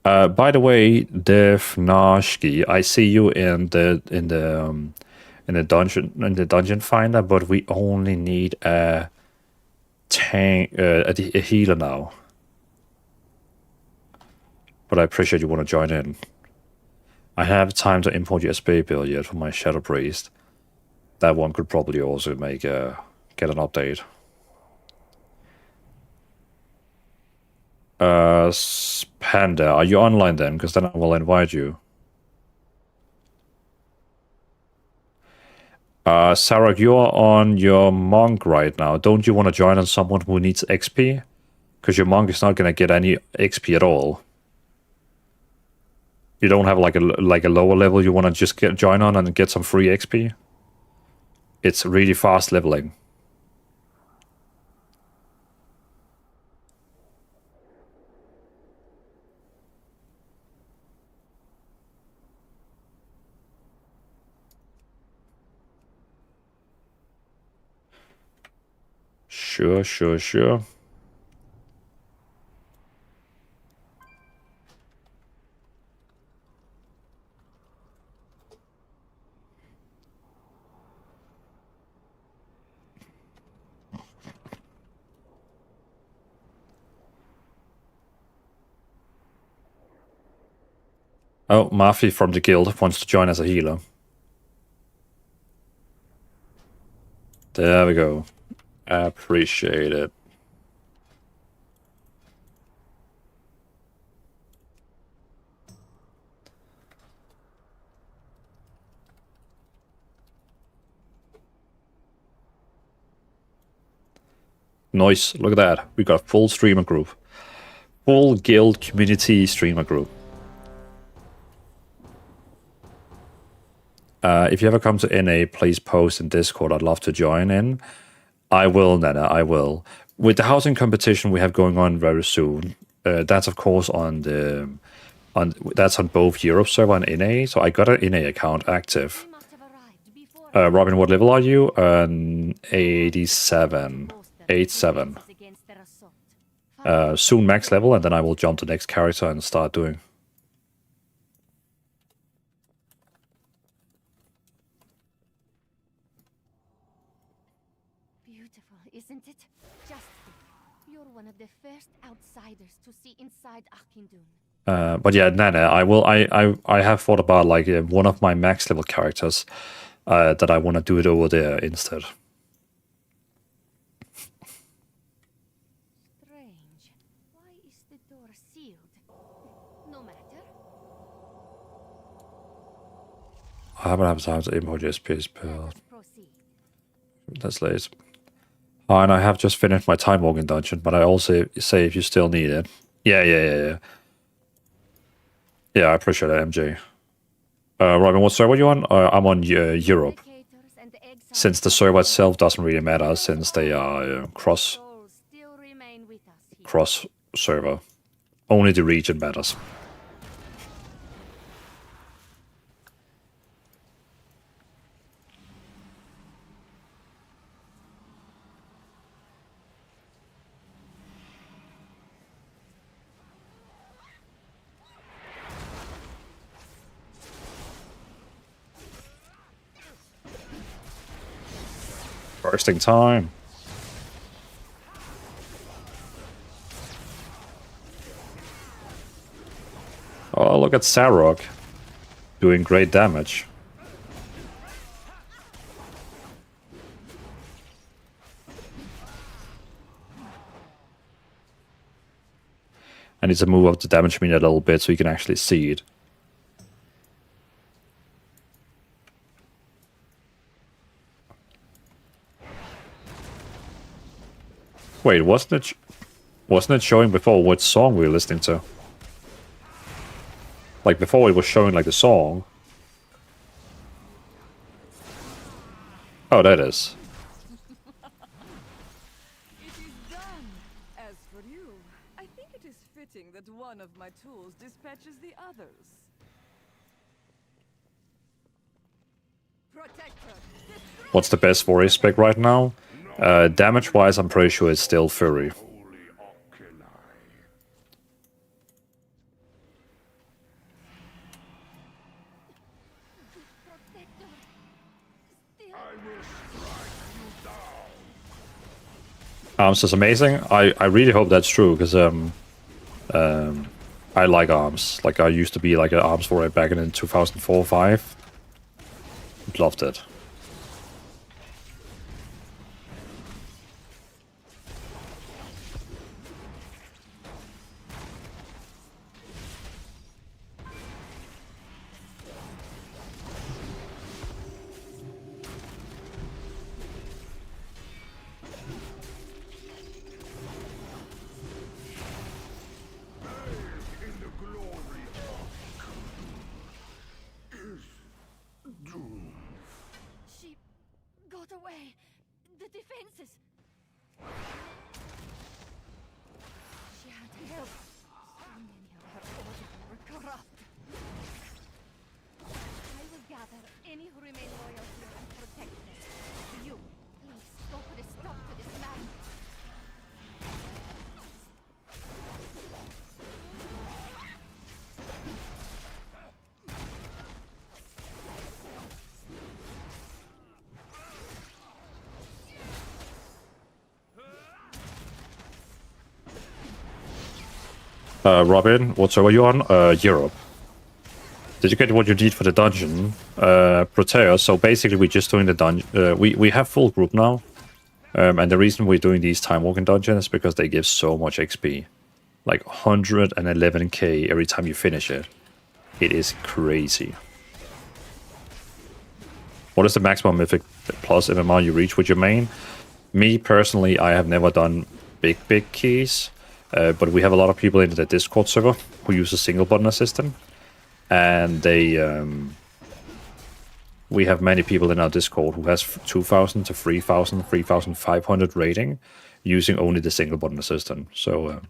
By the way, Devnashki, I see you in the dungeon finder, but we only need a tank, a healer now. But I appreciate you want to join in. I have time to import your SBA build yet for my Shadow Priest. That one could probably also make get an update. Panda, are you online then? Because then I will invite you. Sarah, you are on your monk right now. Don't you want to join on someone who needs XP? Because your monk is not going to get any XP at all. You don't have like a lower level you want to just join on and get some free XP? It's really fast leveling. Sure. Oh, Mafi from the guild wants to join as a healer. There we go. Appreciate it. Nice. Look at that. We got a full streamer group. Full guild community streamer group. If you ever come to NA, please post in Discord. I'd love to join in. I will, Nana, I will. With the housing competition we have going on very soon, that's of course on the that's on both Europe server and NA. So I got an NA account active. Robin, what level are you? 87. 87. Soon max level, and then I will jump to the next character and start doing. Beautiful, isn't it? Just think. You're one of the first outsiders to see inside Akindun. But yeah, Nana, I have thought about like one of my max level characters that I want to do it over there instead. Strange. Why is the door sealed? No matter. I haven't had time to import your space build. Let's proceed. That's late. And I have just finished my time walking dungeon, but I also say if you still need it. Yeah. Yeah, I appreciate it, MJ. Robin, what server are you on? I'm on Europe. Since the server itself doesn't really matter, since they are cross server. Only the region matters. Bursting time. Oh, look at Sarok doing great damage. I need to move up the damage meter a little bit so you can actually see it. Wait, wasn't it? Wasn't it showing before what song we were listening to? Like before it was showing like the song. Oh, that is. It is done. As for you, I think it is fitting that one of my tools dispatches the others. Protector, What's the best warrior spec right now? Damage-wise, I'm pretty sure it's still Fury. Protector. Still. Arms is amazing. I really hope that's true, because I like arms. Like, I used to be like an arms warrior back in 2004-5. Loved it. She got away. The defenses. She had help. So many of her orders were corrupt. I will gather any who remain loyal here and protect them. You, please go put a stop to this madness. Robin, what server are you on? Europe. Did you get what you need for the dungeon? Proteus. So basically we're just doing the dungeon. We have full group now. And the reason we're doing these time walking dungeons is because they give so much XP. Like 111k every time you finish it. It is crazy. What is the maximum mythic plus MMR you reach with your main? Me personally, I have never done big keys. But we have a lot of people in the Discord server who use a single button assistant. And they... we have many people in our Discord who has 2,000 to 3,000, 3,500 rating using only the single button assistant. So...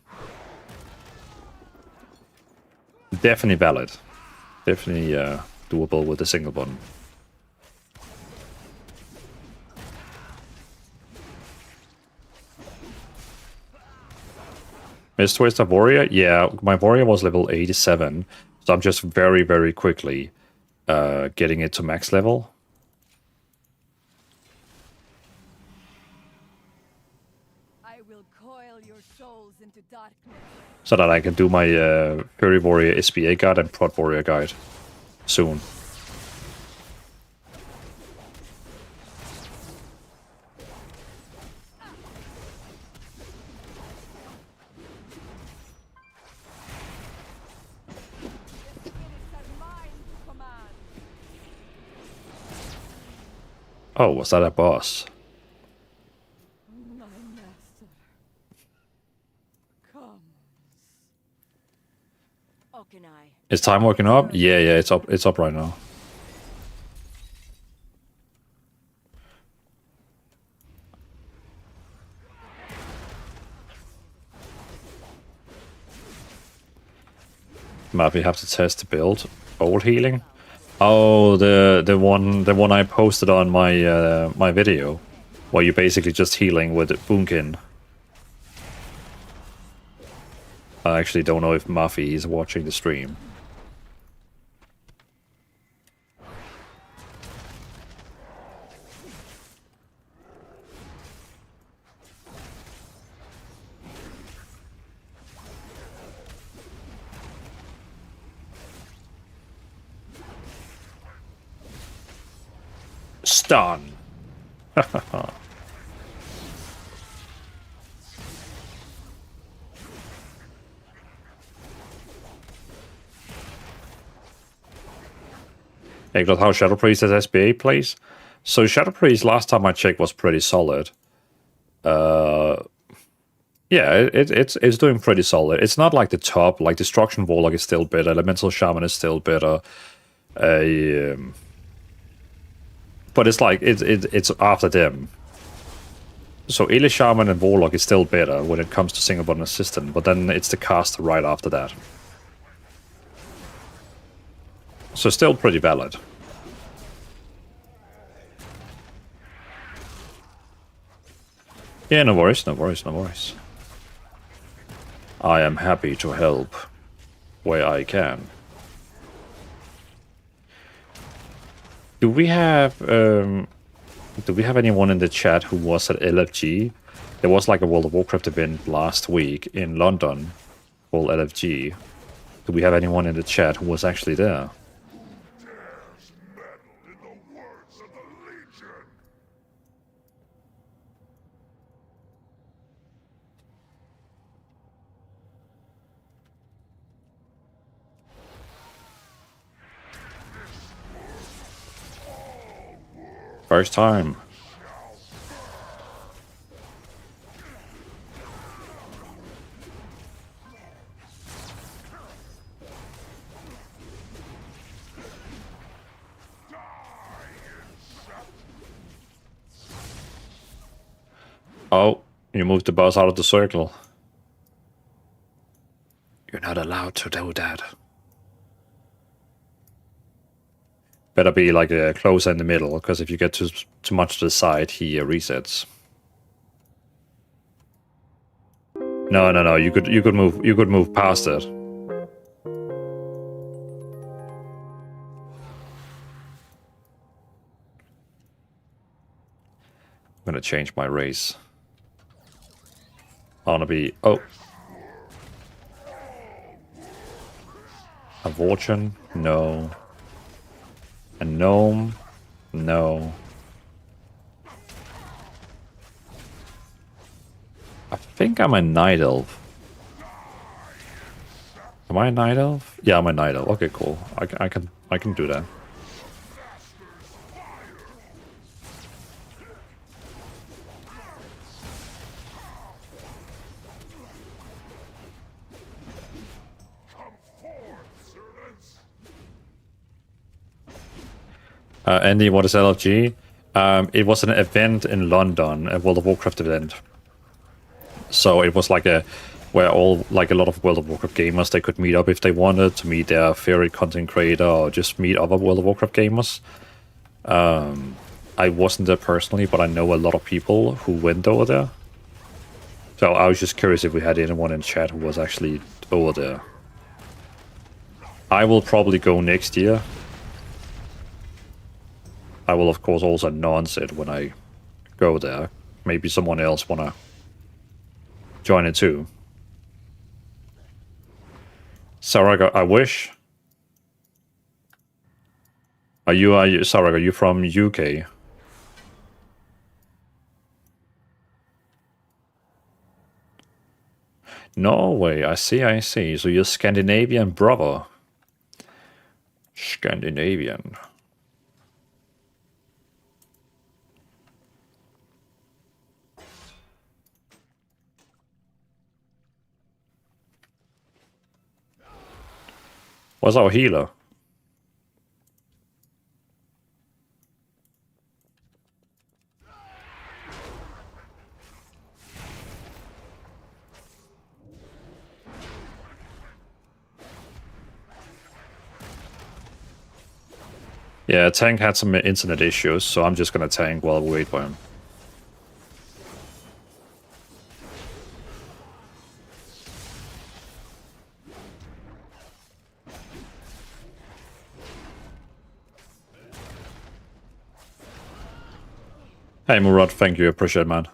definitely valid. Definitely doable with the single button. Miss Twister Warrior? Yeah, my Warrior was level 87, so I'm just very quickly getting it to max level. I will coil your souls into darkness. So that I can do my Fairy Warrior SBA guide and Prot Warrior guide soon. Oh, was that a boss? My master comes. Okanai. Is time working up? Yeah, it's up. It's up right now. Might we have to test the build? Old healing? Oh, the one I posted on my my video, where you're basically just healing with Boonkin. I actually don't know if Muffy is watching the stream. Stun. Egglot, how Shadow Priest as SBA plays? So Shadow Priest, last time I checked, was pretty solid. Yeah, Yeah, it's doing pretty solid. It's not like the top, like Destruction Warlock is still better, Elemental Shaman is still better. But it's like it's after them. So Ele Shaman and Warlock is still better when it comes to single button assistant, but then it's the caster right after that. So still pretty valid. Yeah, no worries, no worries, no worries. I am happy to help where I can. Do we have anyone in the chat who was at LFG? There was like a World of Warcraft event last week in London called LFG. Do we have anyone in the chat who was actually there? First time. Oh, you moved the boss out of the circle. You're not allowed to do that. Better be like closer in the middle, because if you get too much to the side, he resets. No. You could move past it. I'm gonna change my race. I wanna be a Vorchan? No. A gnome? No. I think I'm a night elf. Am I a night elf? Yeah, I'm a night elf. Okay, cool. I can do that. Andy, what is LFG? It was an event in London, a World of Warcraft event. So it was like where a lot of World of Warcraft gamers, they could meet up if they wanted to meet their favorite content creator or just meet other World of Warcraft gamers. I wasn't there personally, but I know a lot of people who went over there. So I was just curious if we had anyone in chat who was actually over there. I will probably go next year. I will, of course, also announce it when I go there. Maybe someone else wanna join it too. Sarag, I wish. Sarag, are you from UK? Norway, I see. So you're Scandinavian brother. Scandinavian. What's our healer? Yeah, tank had some internet issues, so I'm just gonna tank while we wait for him. Hey Murad, thank you, appreciate it, man.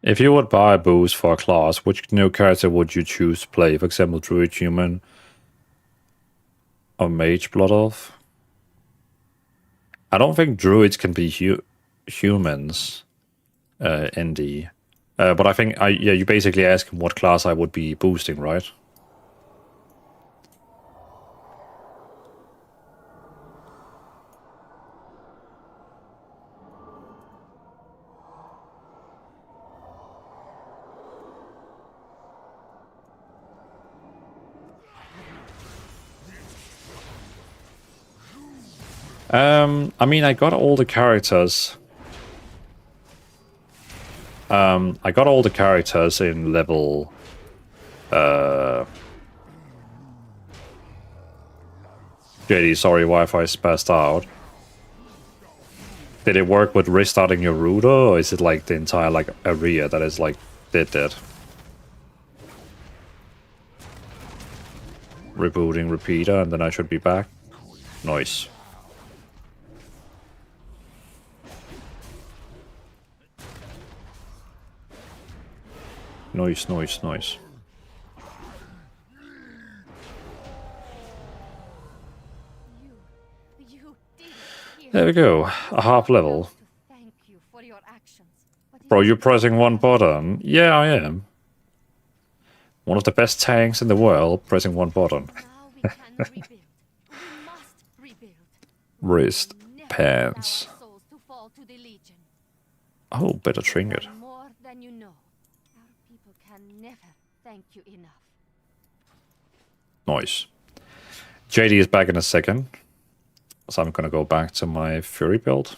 If you would buy a boost for a class, which new character would you choose to play? For example, Druid, Human, or Mage, Blood Elf? I don't think Druids can be humans in D. But I think, yeah, you basically ask him what class I would be boosting, right? I mean, I got all the characters. I got all the characters in level... JD, sorry, Wi-Fi spazzed out. Did it work with restarting your router, or is it like the entire like area that is like dead? Rebooting repeater, and then I should be back. Nice. Nice. You did it. There we go. A half level. Thank you for your actions. But Bro, it you're is pressing one button? Yeah, I am. One of the best tanks in the world, pressing one button. now we can rebuild. We must rebuild. Wrist Never pants. allow our souls to fall to the Legion. Oh, better trinket. You are more than you know. Our people can never thank you enough. Nice. JD is back in a second. So I'm gonna go back to my Fury build.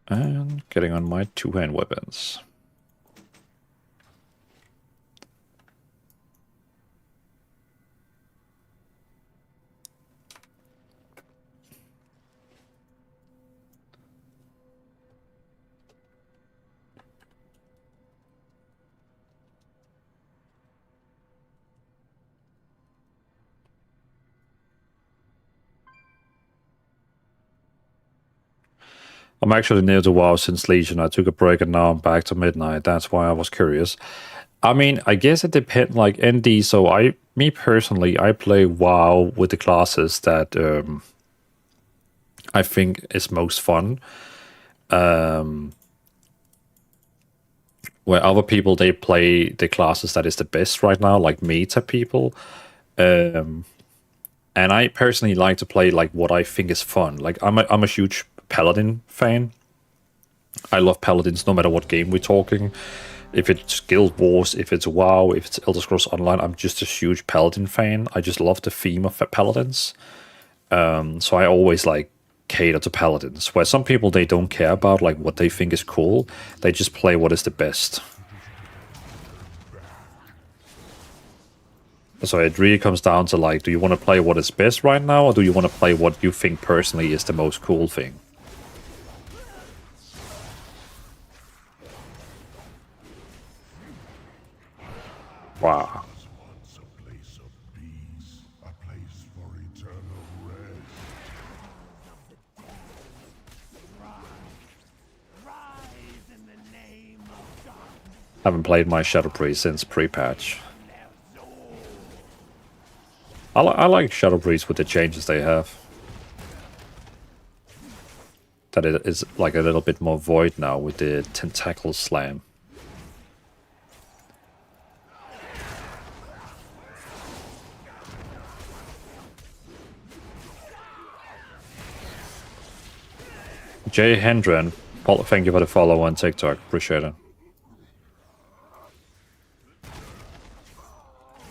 And getting on my two-hand weapons. I'm actually new to WoW since Legion. I took a break and now I'm back to Midnight. That's why I was curious. I mean, I guess it depends, like ND. So me personally, I play WoW with the classes that I think is most fun. Where other people, they play the classes that is the best right now, like meta people. And I personally like to play like what I think is fun. Like I'm a huge Paladin fan. I love Paladins no matter what game we're talking. If it's Guild Wars, if it's WoW, if it's Elder Scrolls Online, I'm just a huge Paladin fan. I just love the theme of Paladins. So I always like cater to Paladins, where some people, they don't care about like what they think is cool. They just play what is the best. So it really comes down to like, do you want to play what is best right now, or do you want to play what you think personally is the most cool thing? Wow. Haven't played my Shadow Priest since pre-patch. I like Shadow Priest with the changes they have. That it is like a little bit more void now with the Tentacle Slam. Jay Hendren, thank you for the follow on TikTok. Appreciate it.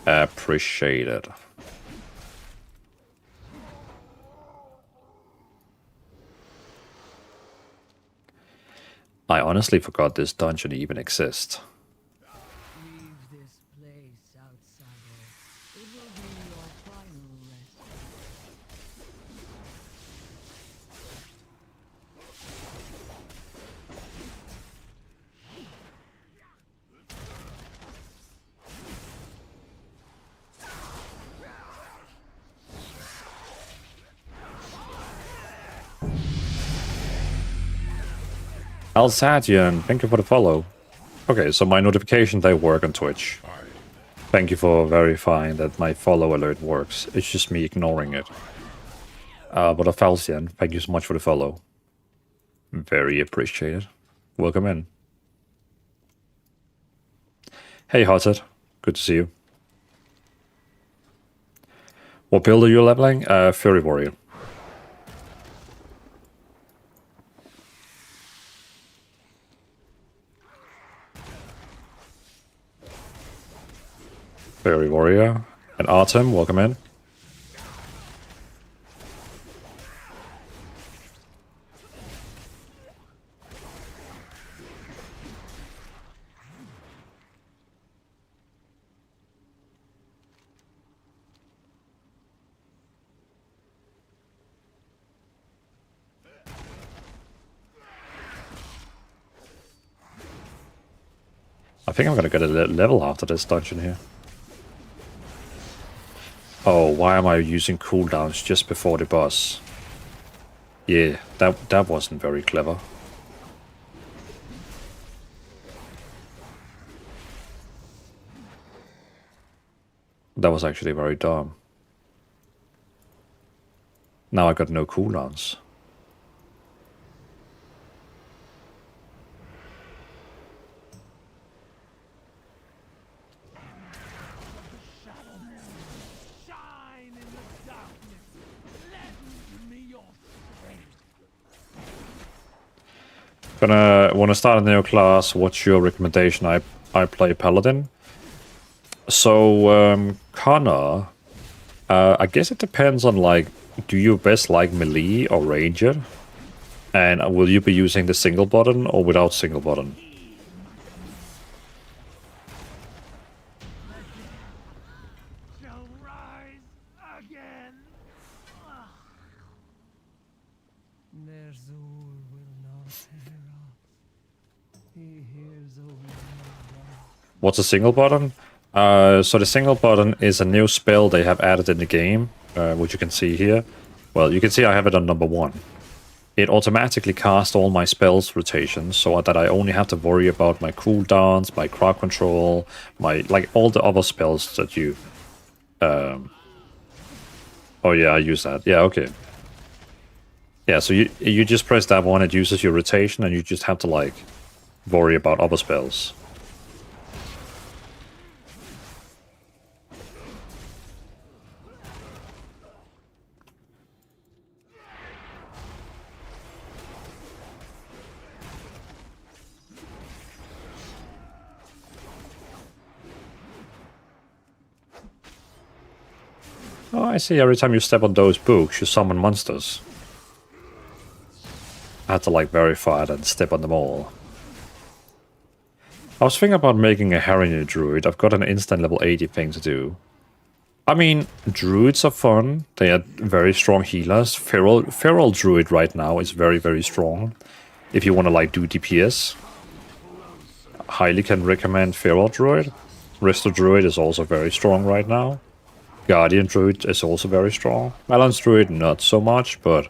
Appreciate it. I honestly forgot this dungeon even exists. Leave this place, outsider. It will be your final rest. Alsatian, thank you for the follow. Okay, so my notification, they work on Twitch. Thank you for verifying that my follow alert works. It's just me ignoring it. But Alsatian, thank you so much for the follow. Very appreciated. Welcome in. Hey, Hothead. Good to see you. What build are you leveling? Fury Warrior. Fury Warrior. And Artem, welcome in. I think I'm gonna get a level after this dungeon here. Oh, why am I using cooldowns just before the boss? Yeah, that wasn't very clever. That was actually very dumb. Now I got no cooldowns. Wanna start a new class? What's your recommendation? I play Paladin. So Connor, I guess it depends on like, do you best like melee or ranger? And will you be using the single button or without single button? Their soul will not perish. He hears only What's a single button? So the single button is a new spell they have added in the game, which you can see here. Well, you can see I have it on number 1. It automatically casts all my spells rotations, so that I only have to worry about my cooldowns, my crowd control, my like all the other spells that you. Oh yeah, I use that. Yeah, okay. Yeah, so you just press that one, it uses your rotation, and you just have to like worry about other spells. Oh, I see. Every time you step on those books, you summon monsters. I had to like verify it and step on them all. I was thinking about making a Harrier Druid. I've got an instant level 80 thing to do. I mean, Druids are fun. They are very strong healers. Feral Druid right now is very, very strong. If you want to like do DPS. Highly can recommend Feral Druid. Resto Druid is also very strong right now. Guardian Druid is also very strong. Balance Druid, not so much, but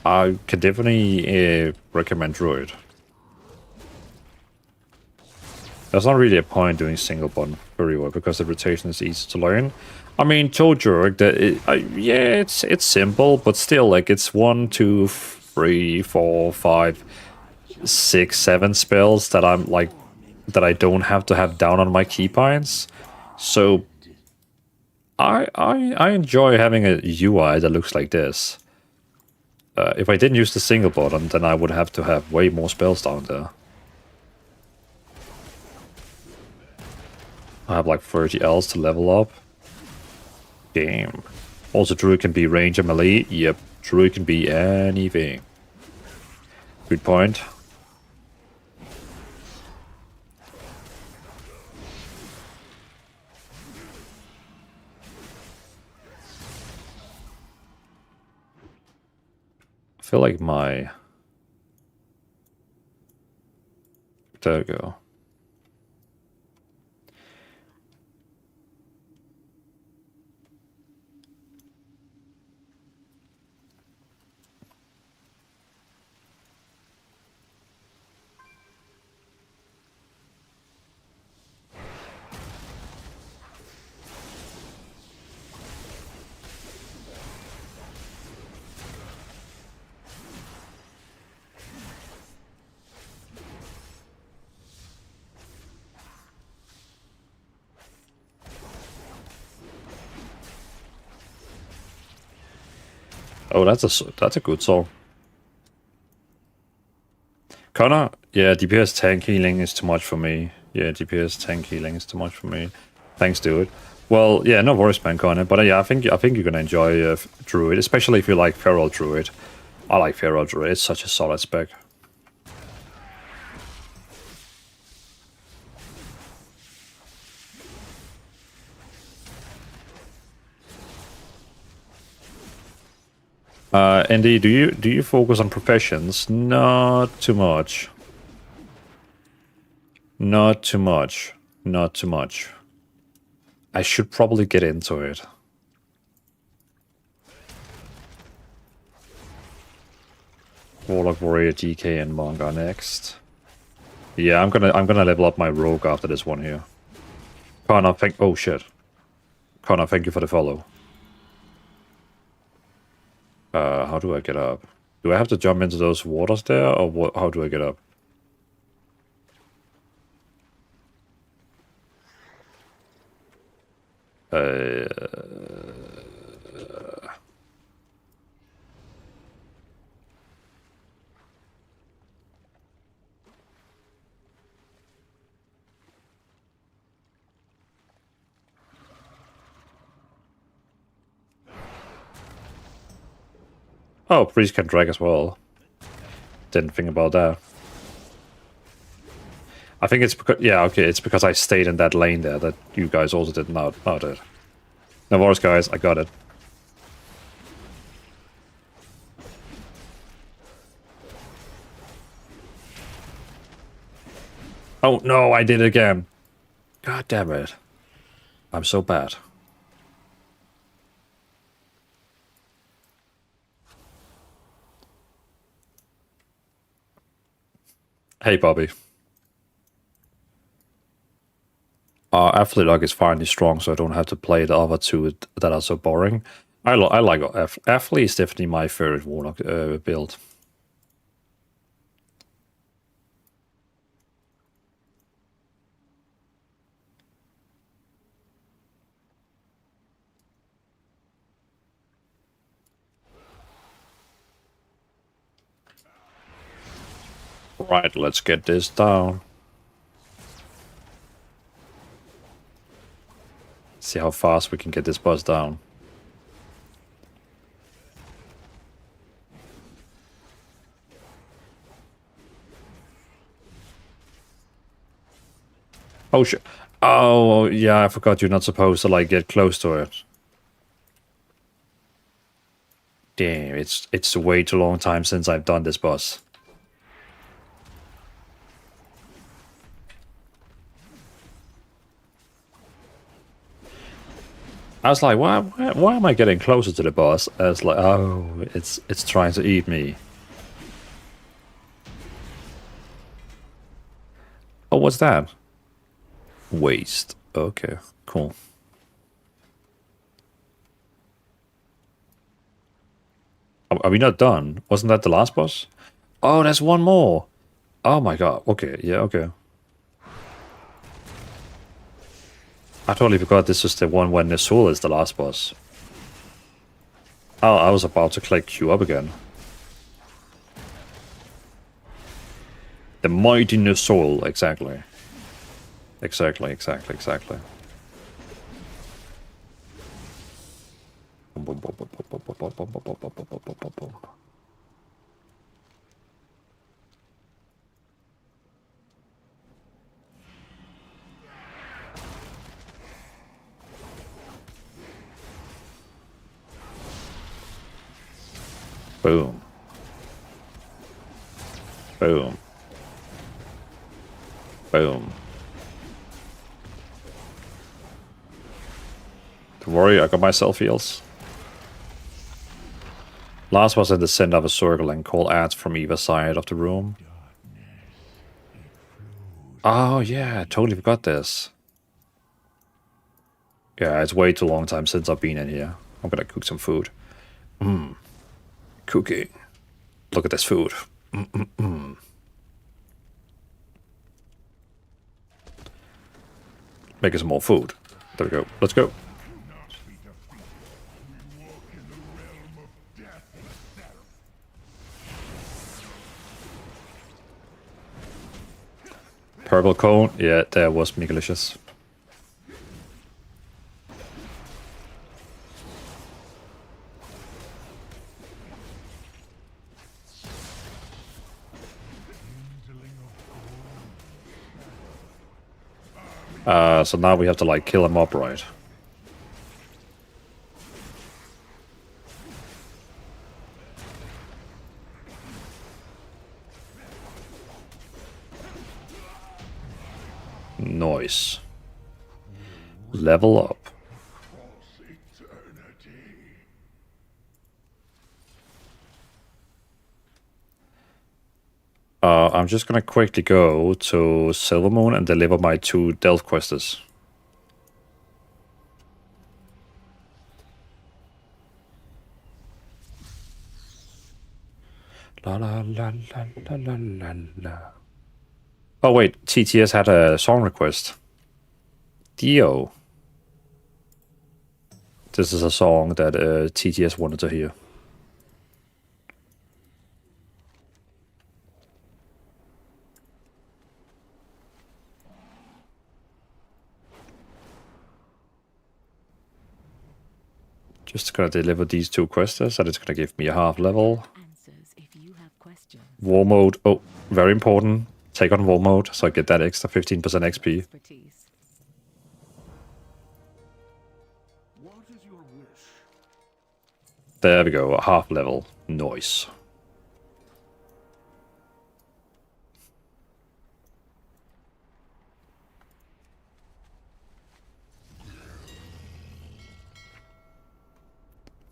I can definitely recommend Druid. There's not really a point doing single button very well because the rotation is easy to learn. I mean, Toadjurg, yeah, it's simple, but still, like, it's 1, 2, 3, 4, 5, 6, 7 spells that I'm like that I don't have to have down on my keybinds. So I enjoy having a UI that looks like this. If I didn't use the single button, then I would have to have way more spells down there. I have like 30 Ls to level up. Damn. Also, Druid can be range and melee. Yep, Druid can be anything. Good point. I feel like my... There we go. Oh, that's a good soul. Connor, yeah, DPS tank healing is too much for me. Yeah, DPS tank healing is too much for me. Thanks, dude. Well, yeah, no worries, man, Connor. But yeah, I think you're gonna enjoy Druid, especially if you like Feral Druid. I like Feral Druid. It's such a solid spec. Andy, do you focus on professions? Not too much. Not too much. Not too much. I should probably get into it. Warlock, Warrior, DK, and Monk are next. Yeah, I'm gonna level up my rogue after this one here. Connor, oh shit. Connor, thank you for the follow. How do I get up? Do I have to jump into those waters there, or what? How do I get up? Oh, priest can drag as well. Didn't think about that. I think it's because, yeah, okay, it's because I stayed in that lane there that you guys also did not it. No worries, guys, I got it. Oh no, I did it again. God damn it. I'm so bad. Hey, Bobby. Athlete Log is finally strong, so I don't have to play the other two that are so boring. I like Athlete is definitely my favorite Warlock build. Right, let's get this down. See how fast we can get this boss down. Oh shit. Oh yeah, I forgot you're not supposed to like get close to it. Damn, it's a way too long time since I've done this boss. I was like, why am I getting closer to the boss? I was like, oh, it's trying to eat me. Oh, what's that? Waste. Okay, cool. Are we not done? Wasn't that the last boss? Oh, there's one more. Oh my god. Okay, yeah, okay. I totally forgot this was the one when Nesul is the last boss. Oh, I was about to click Q up again. The mighty Nesul, exactly. Exactly. Boom. Boom. Boom. Don't worry, I got myself heals. Last was in the center of a circle and call ads from either side of the room. Oh yeah, I totally forgot this. Yeah, it's way too long time since I've been in here. I'm gonna cook some food. Cooking. Look at this food. Making some more food. There we go. Let's go. Purple cone. Yeah, there was Mikalicious. So now we have to like kill him upright. Nice. Level up. I'm just gonna quickly go to Silvermoon and deliver my 2 Delve quests. La la la la la la la la. Oh wait, TTS had a song request. Dio. This is a song that TTS wanted to hear. Just gonna deliver these 2 quests, and it's gonna give me a half level. Answers if you have questions. War mode. Oh, very important. Take on war mode, so I get that extra 15% XP. Expertise. What is your wish? There we go, a half level. Nice.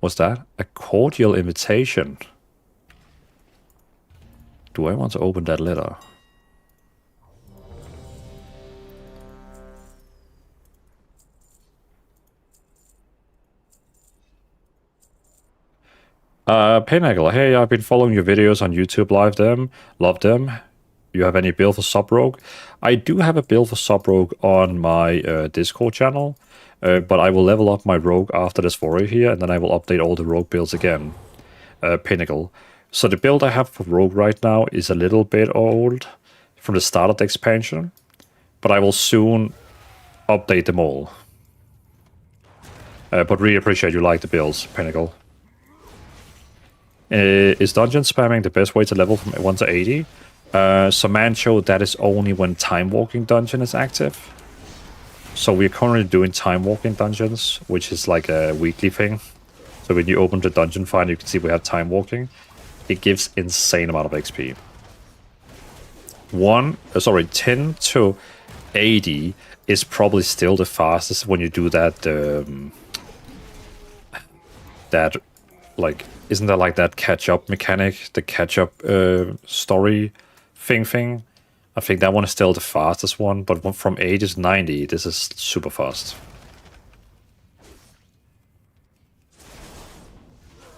What's that? A cordial invitation. Do I want to open that letter? Pinnacle, hey, I've been following your videos on YouTube Live them. Love them. You have any build for Sub Rogue? I do have a build for Sub Rogue on my Discord channel, but I will level up my Rogue after this warrior here, and then I will update all the Rogue builds again. Pinnacle. So the build I have for Rogue right now is a little bit old from the start of the expansion, but I will soon update them all. But really appreciate you like the builds, Pinnacle. Is dungeon spamming the best way to level from 1 to 80? So Mancho, that is only when time walking dungeon is active. So we're currently doing time walking dungeons, which is like a weekly thing. So when you open the dungeon finder, you can see we have time walking. It gives insane amount of XP. 10 to 80 is probably still the fastest when you do that. That like, isn't there like that catch-up mechanic, the catch-up story thing? I think that one is still the fastest one, but from 80 to 90, this is super fast.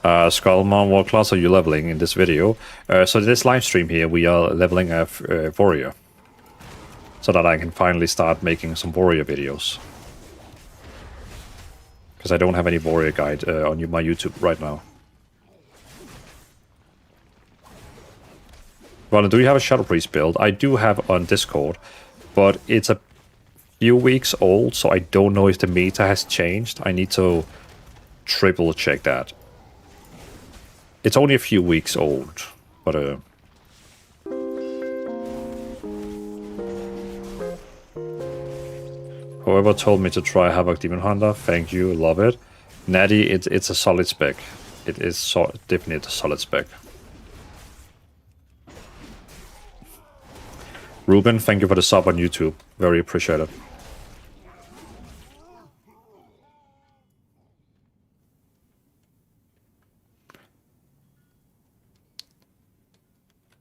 Skullmon, what class are you leveling in this video? So this live stream here, we are leveling a warrior. So that I can finally start making some warrior videos. Because I don't have any warrior guide on my YouTube right now. Ron, do you have a Shadow Priest build? I do have on Discord, but it's a few weeks old, so I don't know if the meta has changed. I need to triple check that. It's only a few weeks old, but whoever told me to try Havoc Demon Hunter, thank you, love it. Natty, it's a solid spec. It is definitely a solid spec. Ruben, thank you for the sub on YouTube. Very appreciated.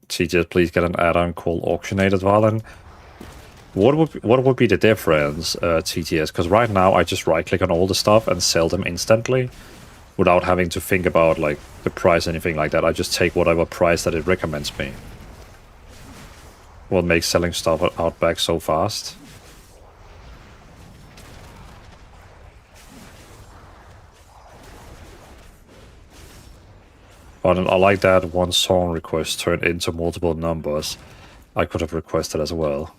TJ, please get an add-on called Auctionated Valen. What would be the difference, TTS? Because right now I just right-click on all the stuff and sell them instantly, without having to think about like the price or anything like that. I just take whatever price that it recommends me. What makes selling stuff at Outback so fast? But I like that one song request turned into multiple numbers. I could have requested as well.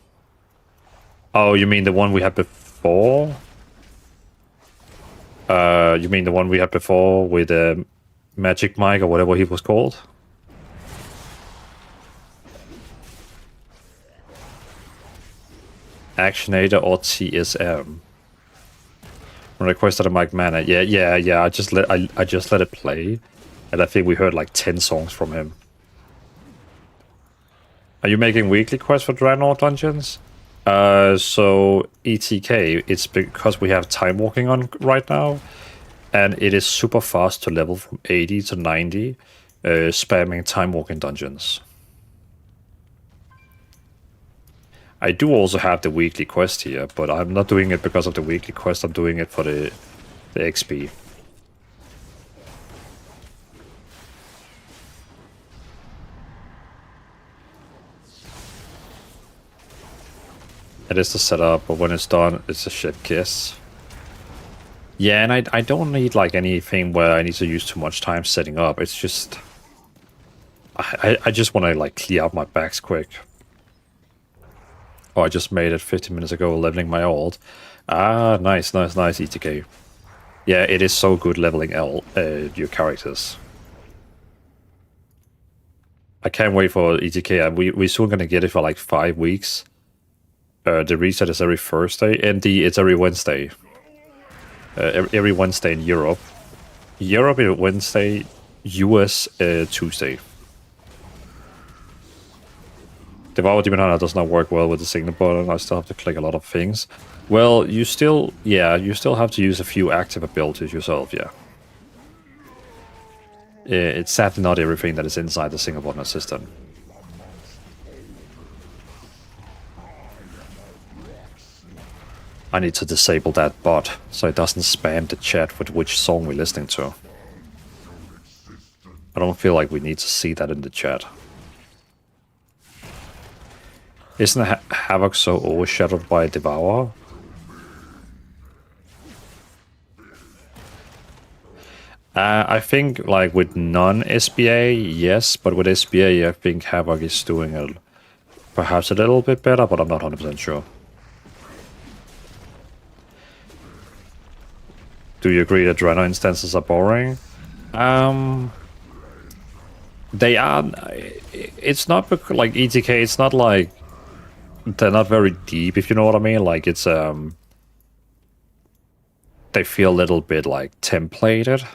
Oh, you mean the one we had before? You mean the one we had before with Magic Mike or whatever he was called? Actionator or TSM? Requested a Mike Mana. Yeah. I just let it play, and I think we heard like 10 songs from him. Are you making weekly quests for Draenor dungeons? So ETK, it's because we have time walking on right now, and it is super fast to level from 80 to 90, spamming time walking dungeons. I do also have the weekly quest here, but I'm not doing it because of the weekly quest, I'm doing it for the XP. It is the setup, but when it's done, it's a shit kiss. Yeah, and I don't need like anything where I need to use too much time setting up. It's just... I just want to like clear out my backs quick. Oh, I just made it 15 minutes ago, leveling my ult. Ah, nice, ETK. Yeah, it is so good leveling your characters. I can't wait for ETK. We're soon gonna get it for like 5 weeks. The reset is every Thursday, and it's every Wednesday. Every Wednesday in Europe. Europe is Wednesday, US Tuesday. Devour Demon Hunter does not work well with the signal button. I still have to click a lot of things. Well, you still have to use a few active abilities yourself, yeah. It's sadly not everything that is inside the single button assistant. I need to disable that bot so it doesn't spam the chat with which song we're listening to. I don't feel like we need to see that in the chat. Isn't Havoc so overshadowed by Devour? I think like with non-SBA, yes, but with SBA I think Havoc is doing perhaps a little bit better, but I'm not 100% sure. Do you agree that Draenor instances are boring? They are. It's not like ETK. It's not like they're not very deep, if you know what I mean. Like it's they feel a little bit like templated.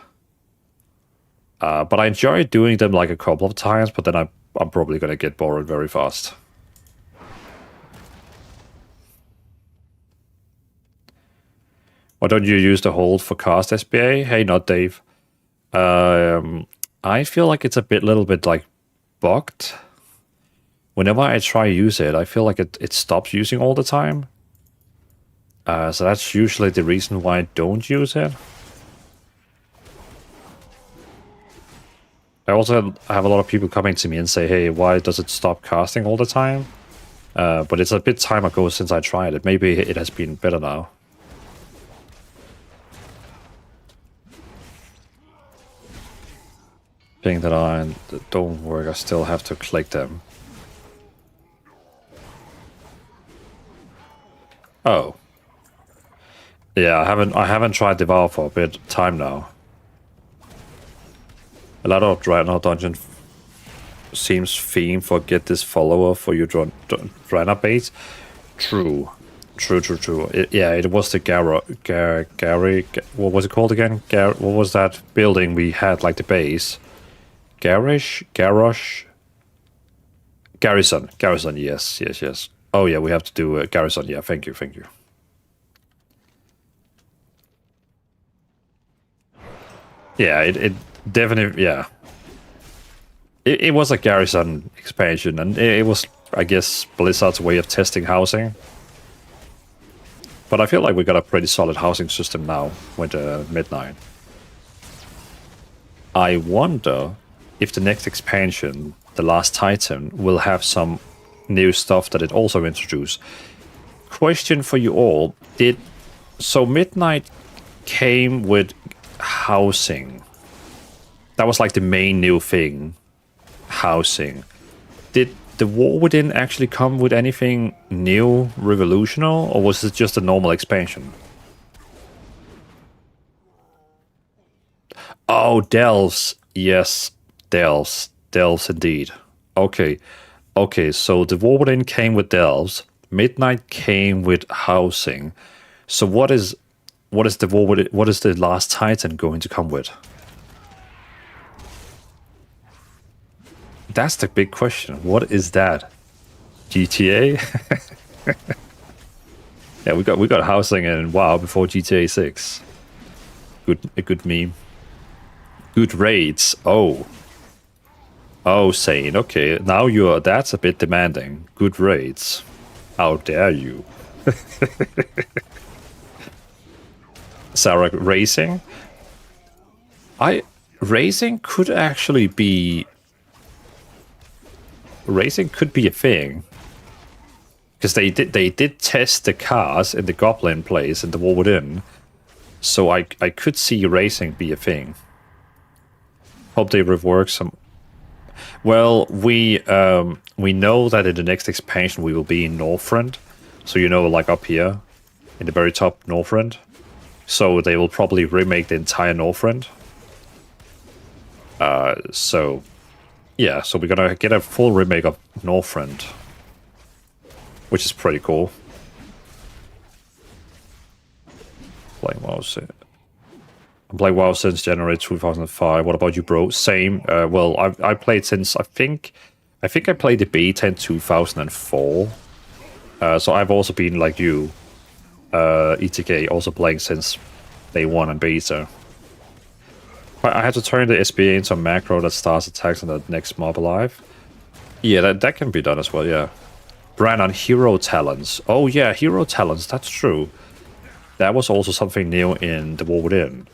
But I enjoy doing them like a couple of times. But then I'm probably gonna get bored very fast. Why don't you use the hold for cast SBA? Hey, not Dave. I feel like it's little bit like bugged. Whenever I try to use it, I feel like it stops using all the time. So that's usually the reason why I don't use it. I also have a lot of people coming to me and say, hey, why does it stop casting all the time? But it's a bit time ago since I tried it. Maybe it has been better now. Thing that don't work, I still have to click them. Oh. Yeah, I haven't tried Devour for a bit time now. A lot of Draenor dungeon seems themed for get this follower for your Draenor base. True. Yeah, it was the Gary. What was it called again? What was that building we had like the base? Garrison, yes. Oh yeah, we have to do Garrison, yeah, thank you. Yeah, it definitely, yeah. It was a Garrison expansion, and it was, I guess, Blizzard's way of testing housing. But I feel like we got a pretty solid housing system now with Midnight. I wonder if the next expansion, The Last Titan, will have some new stuff that it also introduced. Question for you all. So Midnight came with housing. That was like the main new thing. Housing. Did the War Within actually come with anything new, revolutionary, or was it just a normal expansion? Oh, delves. Yes, delves. Delves indeed. Okay. Okay, so the War Within came with delves. Midnight came with housing. So what is the War Within, what is the Last Titan going to come with? That's the big question. What is that? GTA? Yeah, we got housing in WoW before GTA 6. A good meme. Good raids. Oh. Oh, Sane. Okay, now that's a bit demanding. Good raids. How dare you? Sarah, racing? Racing could actually be... Racing could be a thing. Because they did test the cars in the Goblin place in the War Within. So I could see racing be a thing. Hope they rework some... Well, we know that in the next expansion we will be in Northrend. So you know, like up here, in the very top Northrend. So they will probably remake the entire Northrend. So yeah, so we're gonna get a full remake of Northrend, which is pretty cool. Playing WoW I'm playing WoW since January 2005. What about you, bro? Same. Well, I played since I think I played the beta in 2004. So I've also been like you, ETK, also playing since day one and beta. I had to turn the SBA into a macro that starts attacks on the next mob alive. Yeah, that can be done as well, yeah. Brand on hero talents. Oh yeah, hero talents, that's true. That was also something new in the War Within.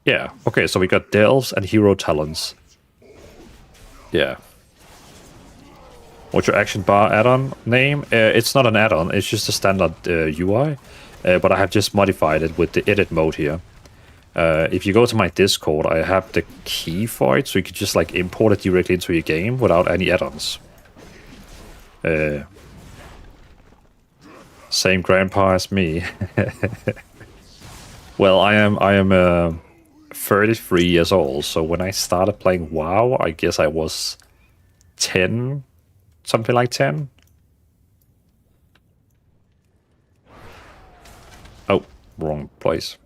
Yeah, okay, so we got delves and hero talents. Yeah. What's your action bar add-on name? It's not an add-on, it's just a standard UI. But I have just modified it with the edit mode here. If you go to my Discord, I have the key for it, so you can just like import it directly into your game without any add-ons. Same grandpa as me. Well, I am 33 years old, so when I started playing WoW, I guess I was 10, something like 10. Oh, wrong place.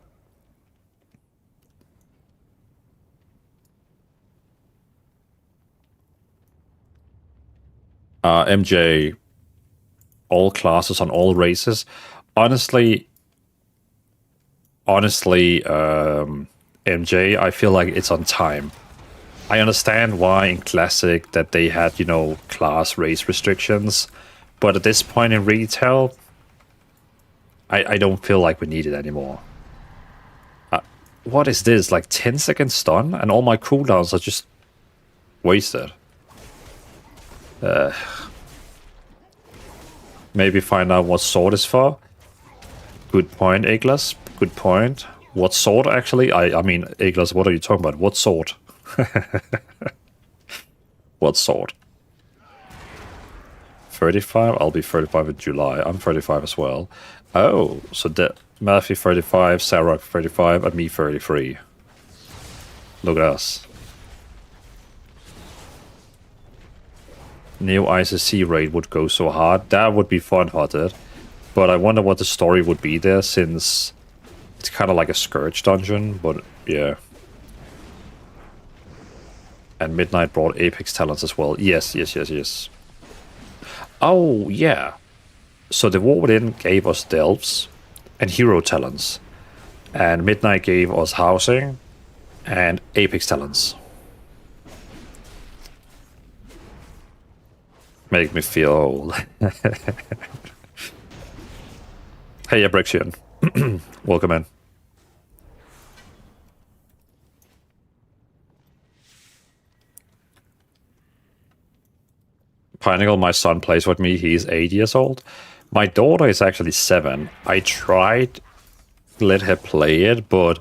MJ, all classes on all races. Honestly, MJ, I feel like it's on time. I understand why in Classic that they had, you know, class race restrictions, but at this point in retail, I don't feel like we need it anymore. What is this? Like 10-second stun, and all my cooldowns are just wasted. Maybe find out what sword is for. Good point, Iglas. Good point. What sword, actually? I mean, Iglas, what are you talking about? What sword? What sword? 35? I'll be 35 in July. I'm 35 as well. Oh, so that Murphy 35, Sarah 35, and me 33. Look at us. New ICC raid would go so hard. That would be fun, Hotted. But I wonder what the story would be there, since it's kind of like a Scourge dungeon, but yeah. And Midnight brought Apex talents as well. Yes. Oh, yeah. So the War Within gave us delves and hero talents. And Midnight gave us housing and Apex talents. Make me feel old. Hey, Abraxian. Welcome in. Pineapple, my son plays with me. He's 8 years old. My daughter is actually 7. I tried to let her play it, but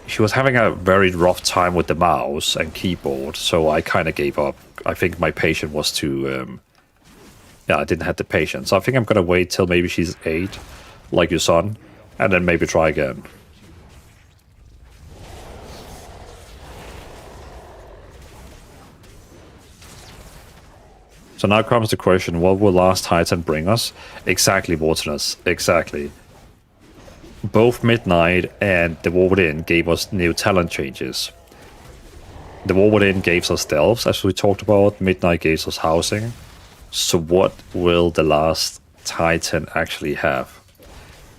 she was having a very rough time with the mouse and keyboard, so I kind of gave up. I think my patience was too... I didn't have the patience. So I think I'm gonna wait till maybe she's 8, like your son, and then maybe try again. So now comes the question, what will Last Titan bring us? Exactly, Waterness, exactly. Both Midnight and the War Within gave us new talent changes. The War Within gave us delves, as we talked about. Midnight gave us housing. So what will the Last Titan actually have?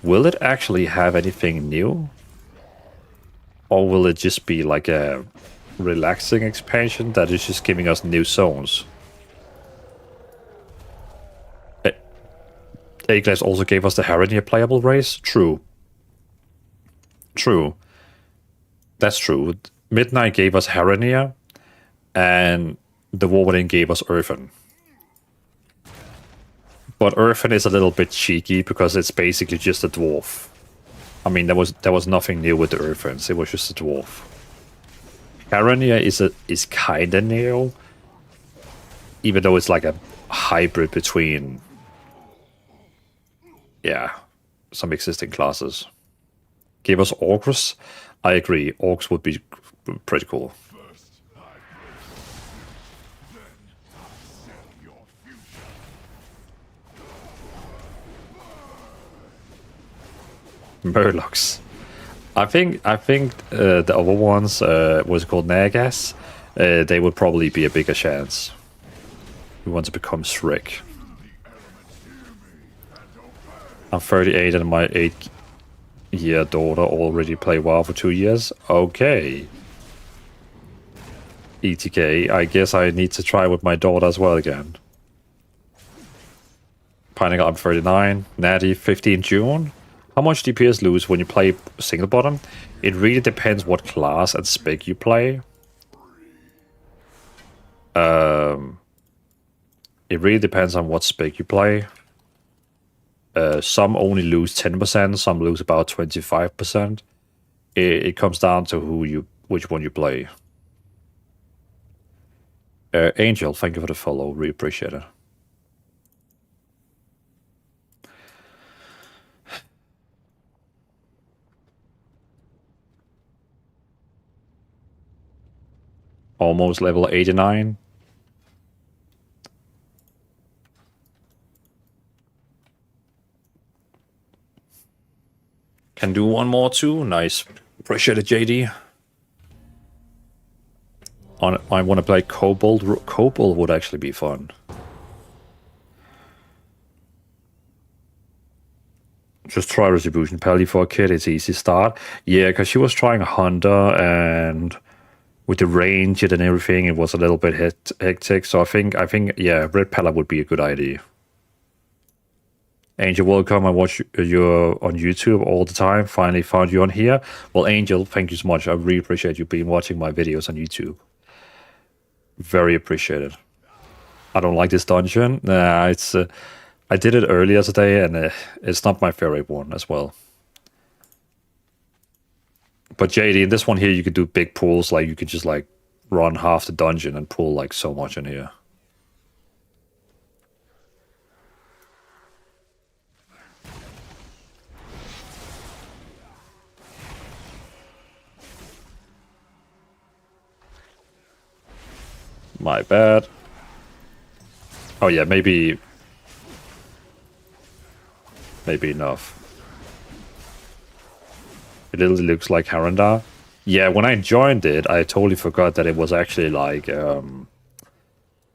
Will it actually have anything new? Or will it just be like a relaxing expansion that is just giving us new zones? A-Class also gave us the Harania playable race? True. True. That's true. Midnight gave us Harania, and the War Within gave us Earthen. But Earthen is a little bit cheeky because it's basically just a dwarf. I mean, there was nothing new with the Earthens. It was just a dwarf. Harania is kind of new, even though it's like a hybrid between, yeah, some existing classes. Give us Orcs. I agree. Orcs would be pretty cool. Murlocs. I think the other ones was called Nagas. They would probably be a bigger chance. We want to become Shriek. I'm 38 and my 8-year daughter already play WoW for 2 years. Okay. ETK, I guess I need to try with my daughter as well again. Pineapple, I'm 39. Natty, 15 June. How much DPS lose when you play single bottom? It really depends what class and spec you play. It really depends on what spec you play. Some only lose 10%, some lose about 25%. It comes down to which one you play. Angel, thank you for the follow. Really appreciate it. Almost level 89. Can do one more too. Nice. Appreciate it, JD. I want to play Kobold. Kobold would actually be fun. Just try Retribution Pally for a kid. It's easy start. Yeah, because she was trying Hunter, and with the range and everything, it was a little bit hectic. So I think yeah, Red Pella would be a good idea. Angel, welcome. I watch you on YouTube all the time. Finally found you on here. Well, Angel, thank you so much. I really appreciate you being watching my videos on YouTube. Very appreciated. I don't like this dungeon. Nah, it's I did it earlier today, and it's not my favorite one as well. But JD, in this one here, you can do big pulls. Like you could just like run half the dungeon and pull like so much in here. My bad. Oh yeah, maybe enough. It literally looks like Harandar. Yeah, when I joined it, I totally forgot that it was actually like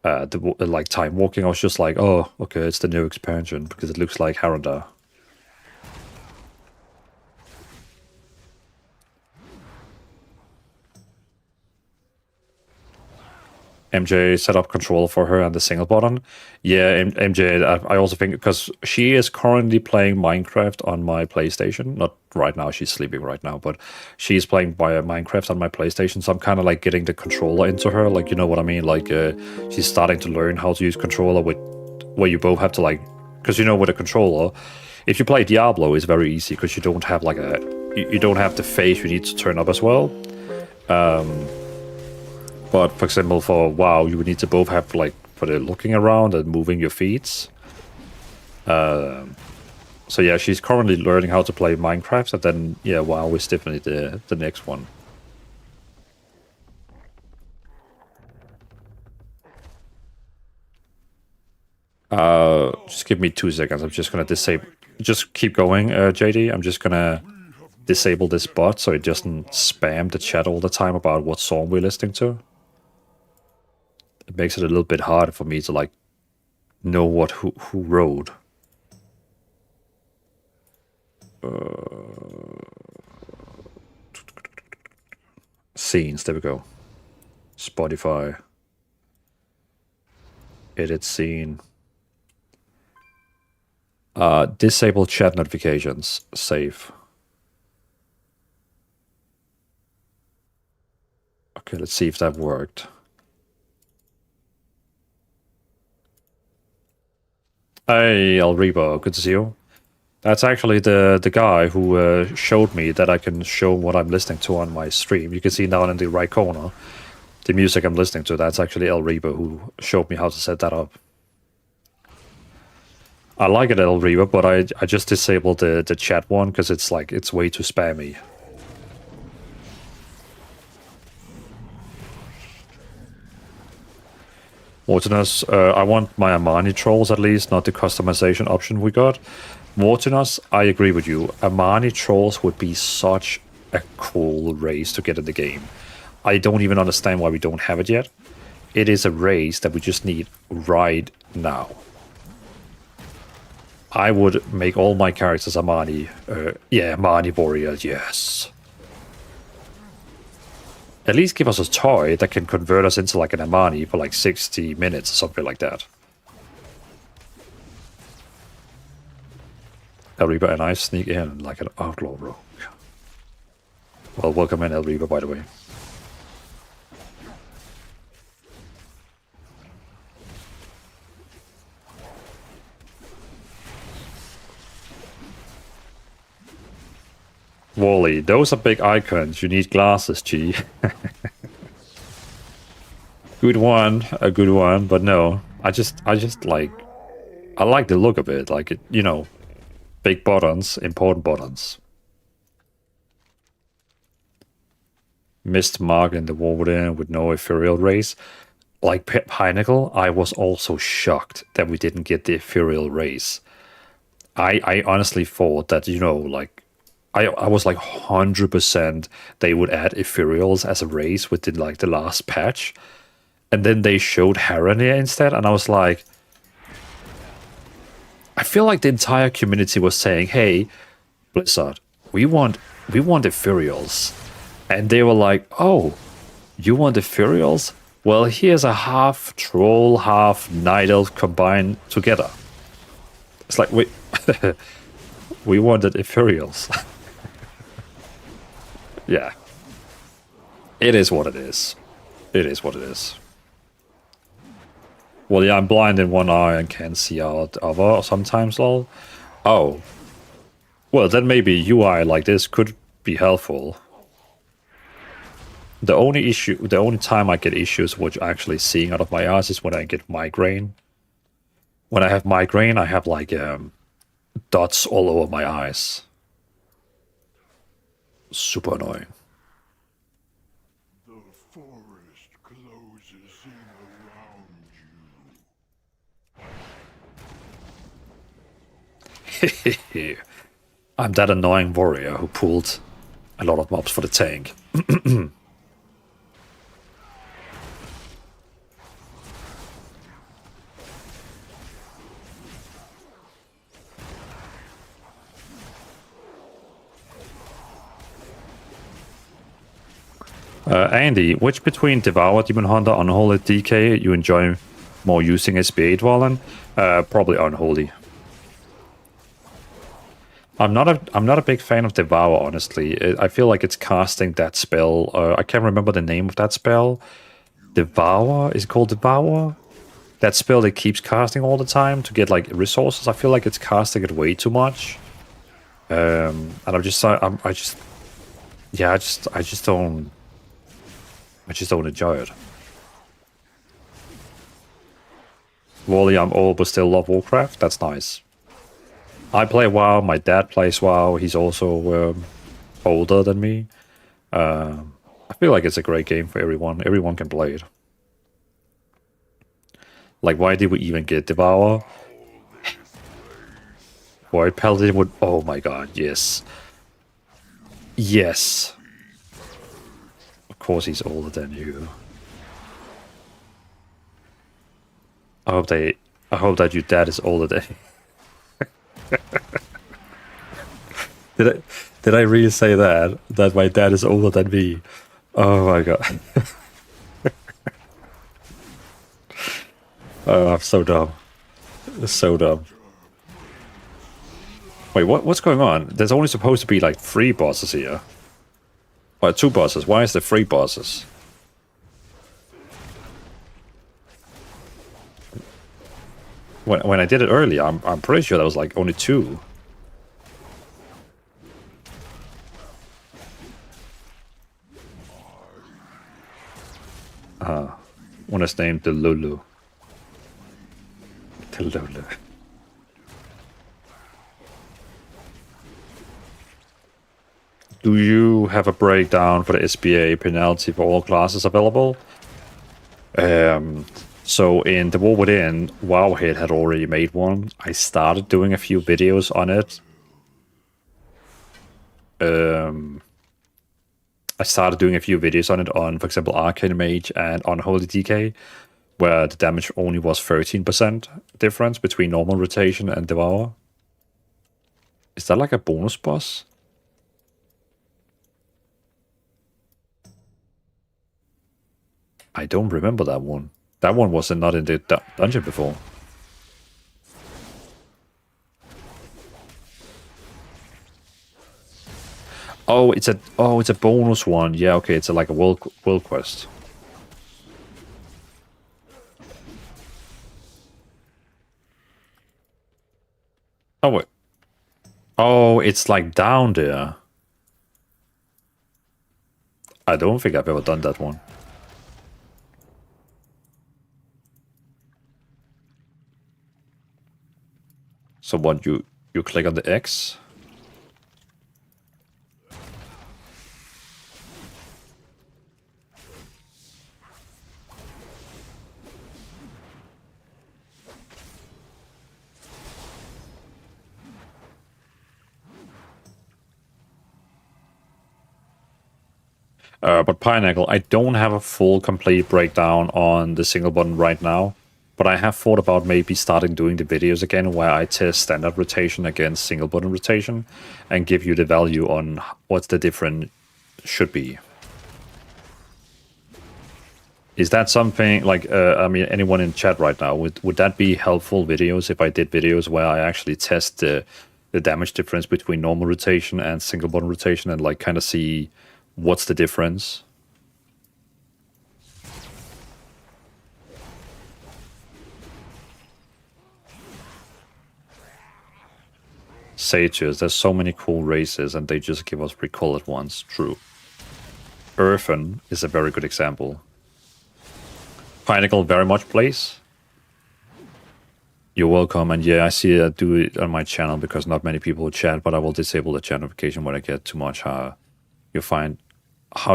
like time walking. I was just like, oh, okay, it's the new expansion because it looks like Harandar. MJ set up control for her and the single button. Yeah, MJ, I also think because she is currently playing Minecraft on my PlayStation. Not right now, she's sleeping right now, but she's playing Minecraft on my PlayStation. So I'm kind of like getting the controller into her. Like, you know what I mean? Like she's starting to learn how to use controller with where you both have to like, because you know with a controller, if you play Diablo, it's very easy because you don't have like a you don't have the face you need to turn up as well. But for example, for WoW, you would need to both have like for the looking around and moving your feet. So yeah, she's currently learning how to play Minecraft, and then yeah, WoW is definitely the next one. Just give me 2 seconds. I'm just gonna disable. Just keep going, JD. I'm just gonna disable this bot so it doesn't spam the chat all the time about what song we're listening to. It makes it a little bit harder for me to like know what who wrote. Scenes. There we go. Spotify. Edit scene. Disable chat notifications. Save. Okay, let's see if that worked. Hey, Elrebo, good to see you. That's actually the guy who showed me that I can show what I'm listening to on my stream. You can see down in the right corner the music I'm listening to. That's actually Elrebo who showed me how to set that up. I like it, Elrebo, but I just disabled the chat one because it's like it's way too spammy. Mortinus, I want my Amani trolls at least, not the customization option we got. Mortinus, I agree with you. Amani trolls would be such a cool race to get in the game. I don't even understand why we don't have it yet. It is a race that we just need right now. I would make all my characters Amani. Yeah, Amani warrior, yes. At least give us a toy that can convert us into like an Amani for like 60 minutes or something like that. Elreba and I sneak in like an outlaw rogue. Well, welcome in, Elreba, by the way. Wally, those are big icons. You need glasses, G. Good one, a good one, but no. I just like, I like the look of it. Like, it, you know, big buttons, important buttons. Missed mark in the Warden with no ethereal race. Like Pinnacle, I was also shocked that we didn't get the ethereal race. I honestly thought that, you know, like, I was like 100% they would add ethereals as a race within like the last patch. And then they showed Haranir instead, and I was like, I feel like the entire community was saying, hey, Blizzard, we want ethereals. And they were like, oh, you want ethereals? Well, here's a half troll, half night elf combined together. It's like, we we wanted ethereals. Yeah. It is what it is. It is what it is. Well, yeah, I'm blind in one eye and can't see out the other sometimes, lol. Oh. Well, then maybe UI like this could be helpful. The only time I get issues with actually seeing out of my eyes is when I get migraine. When I have migraine, I have like dots all over my eyes. Super annoying. The forest closes in around you. I'm that annoying warrior who pulled a lot of mobs for the tank. Andy, which between Devour, Demon Hunter, Unholy, DK you enjoy more using SBA Dwalin? Probably Unholy. I'm not a big fan of Devour, honestly. I feel like it's casting that spell. I can't remember the name of that spell. Devour? Is it called Devour? That spell that keeps casting all the time to get like resources. I feel like it's casting it way too much. And I'm just I just yeah I just don't enjoy it. Wally, I'm old but still love Warcraft. That's nice. I play WoW. My dad plays WoW. He's also older than me. I feel like it's a great game for everyone. Everyone can play it. Like, why did we even get Devour? Why Paladin would... Oh my god, yes. Yes. Of course he's older than you. I hope that your dad is older than... Did I really say that? That my dad is older than me? Oh my god. Oh, I'm so dumb. So dumb. Wait, what's going on? There's only supposed to be like 3 bosses here. Or 2 bosses. Why is there 3 bosses? When I did it earlier, I'm pretty sure there was like only 2. One is named the Lulu. The Lulu. Do you have a breakdown for the SBA penalty for all classes available? So in the War Within, Wowhead had already made one. I started doing a few videos on it. I started doing a few videos on it on, for example, Arcane Mage and Unholy DK, where the damage only was 13% difference between normal rotation and Devour. Is that like a bonus boss? I don't remember that one. That one was not in the dungeon before. Oh, it's a bonus one. Yeah, okay, it's like a world quest. Oh wait. Oh, it's like down there. I don't think I've ever done that one. So what, you click on the X? But Pineapple, I don't have a full complete breakdown on the single button right now, but I have thought about maybe starting doing the videos again where I test standard rotation against single button rotation and give you the value on what the difference should be. Is that something like, I mean, anyone in chat right now, would that be helpful videos if I did videos where I actually test the damage difference between normal rotation and single button rotation and like kind of see what's the difference? Sages, there's so many cool races and they just give us recall at once. True. Earthen is a very good example. Pinnacle very much plays. You're welcome, and yeah, I see I do it on my channel because not many people chat, but I will disable the chat notification when I get too much. How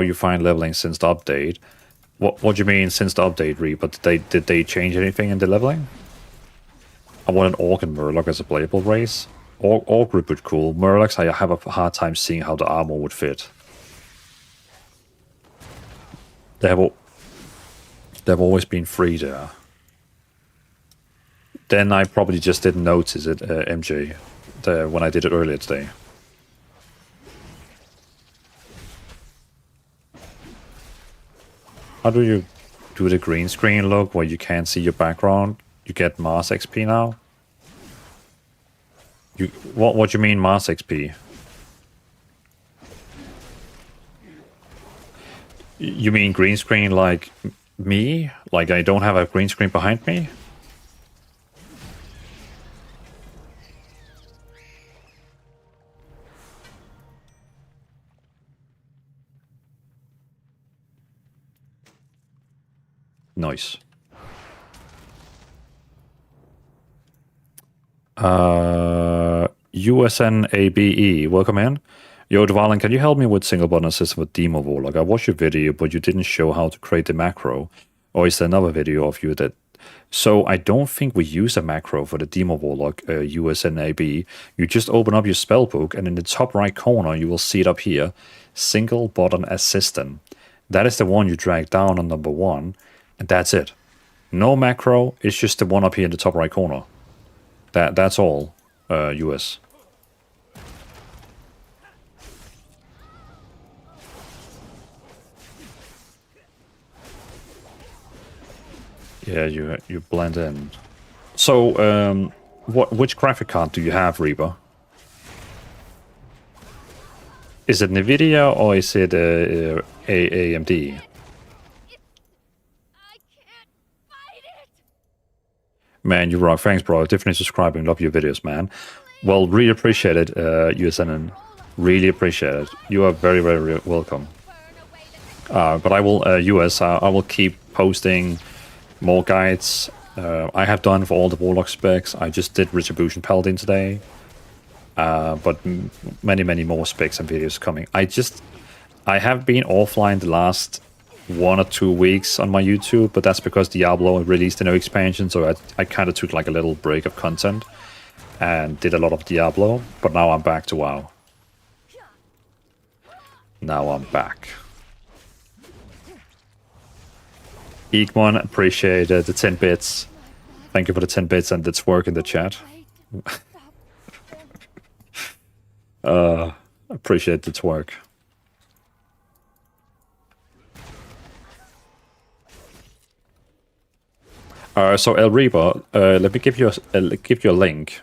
you find leveling since the update? What do you mean since the update, Reap? But did they change anything in the leveling? I want an Orc and Murloc as a playable race. Orc would be cool. Murlocs, I have a hard time seeing how the armor would fit. They've always been free there. Then I probably just didn't notice it, MJ, when I did it earlier today. How do you do the green screen look where you can't see your background? You get Mars XP now? What do you mean Mars XP? You mean green screen like me? Like I don't have a green screen behind me? Nice. USNABE, welcome in. Yo, Dvalin, can you help me with single button assist with Demo Warlock? I watched your video, but you didn't show how to create the macro. Or is there another video of you that... So I don't think we use a macro for the Demo Warlock USNAB. You just open up your spellbook, and in the top right corner, you will see it up here. Single button assistant. That is the one you drag down on number 1, and that's it. No macro, it's just the one up here in the top right corner. That's all, US. Yeah, you blend in. So, which graphic card do you have, Reaper? Is it NVIDIA or is it AMD? I can't fight it. Man, you rock. Thanks, bro. Definitely subscribing. Love your videos, man. Well, really appreciate it, USNN. Really appreciate it. You are very, very welcome. But I will, US, I will keep posting more guides. I have done for all the Warlock specs. I just did Retribution Paladin today. But many, many more specs and videos coming. I have been offline the last 1 or 2 weeks on my YouTube, but that's because Diablo released a new expansion, so I kind of took like a little break of content and did a lot of Diablo, but now I'm back to WoW. Now I'm back. Eekmon, appreciate the 10 bits. Thank you for the 10 bits and the twerk in the chat. Appreciate the twerk. So El Reba, let me give you a link.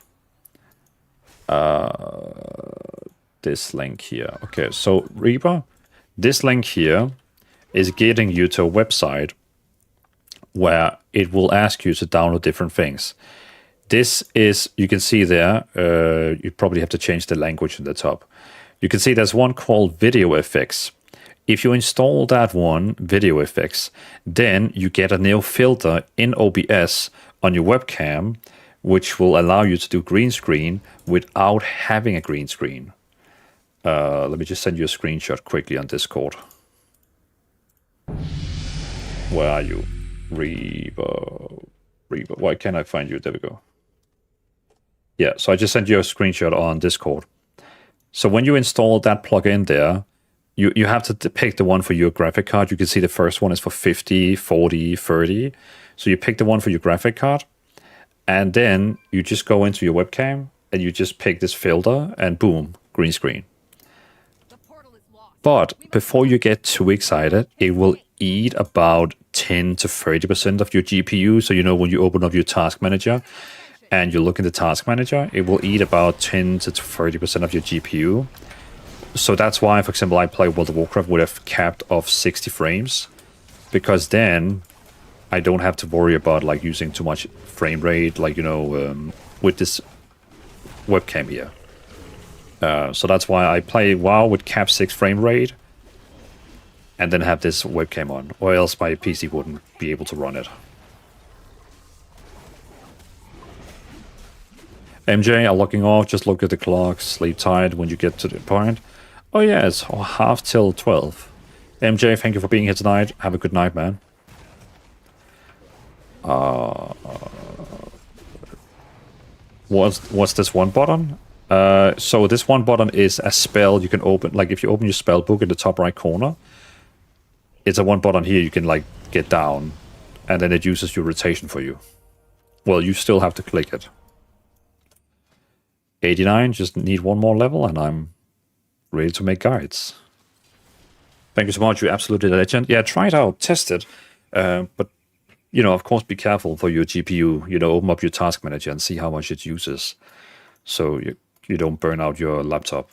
This link here. Okay, so Reba, this link here is getting you to a website where it will ask you to download different things. This is, you can see there, you probably have to change the language in the top. You can see there's one called Video Effects. If you install that one, Video Effects, then you get a new filter in OBS on your webcam, which will allow you to do green screen without having a green screen. Let me just send you a screenshot quickly on Discord. Where are you? Reba. Why can't I find you? There we go. Yeah, so I just sent you a screenshot on Discord. So when you install that plugin there, you have to pick the one for your graphic card. You can see the first one is for 50, 40, 30. So you pick the one for your graphic card, and then you just go into your webcam, and you just pick this filter, and boom, green screen. But before you get too excited, it will eat about 10 to 30% of your GPU. So, you know, when you open up your task manager and you look in the task manager, it will eat about 10 to 30% of your GPU. So that's why, for example, I play World of Warcraft with a cap of 60 frames, because then I don't have to worry about like using too much frame rate, like, you know, with this webcam here. So that's why I play WoW with cap 6 frame rate and then have this webcam on, or else my PC wouldn't be able to run it. MJ, I'm logging off, just look at the clock, sleep tight when you get to the point. Oh yeah, it's half till 12. MJ, thank you for being here tonight. Have a good night, man. What's this one button? So this one button is a spell you can open. Like if you open your spell book in the top right corner, it's a one button here you can like get down, and then it uses your rotation for you. Well, you still have to click it. 89, just need one more level and I'm ready to make guides. Thank you so much, you're absolutely a legend. Yeah, try it out, test it. But, you know, of course, be careful for your GPU. You know, open up your task manager and see how much it uses, so you don't burn out your laptop.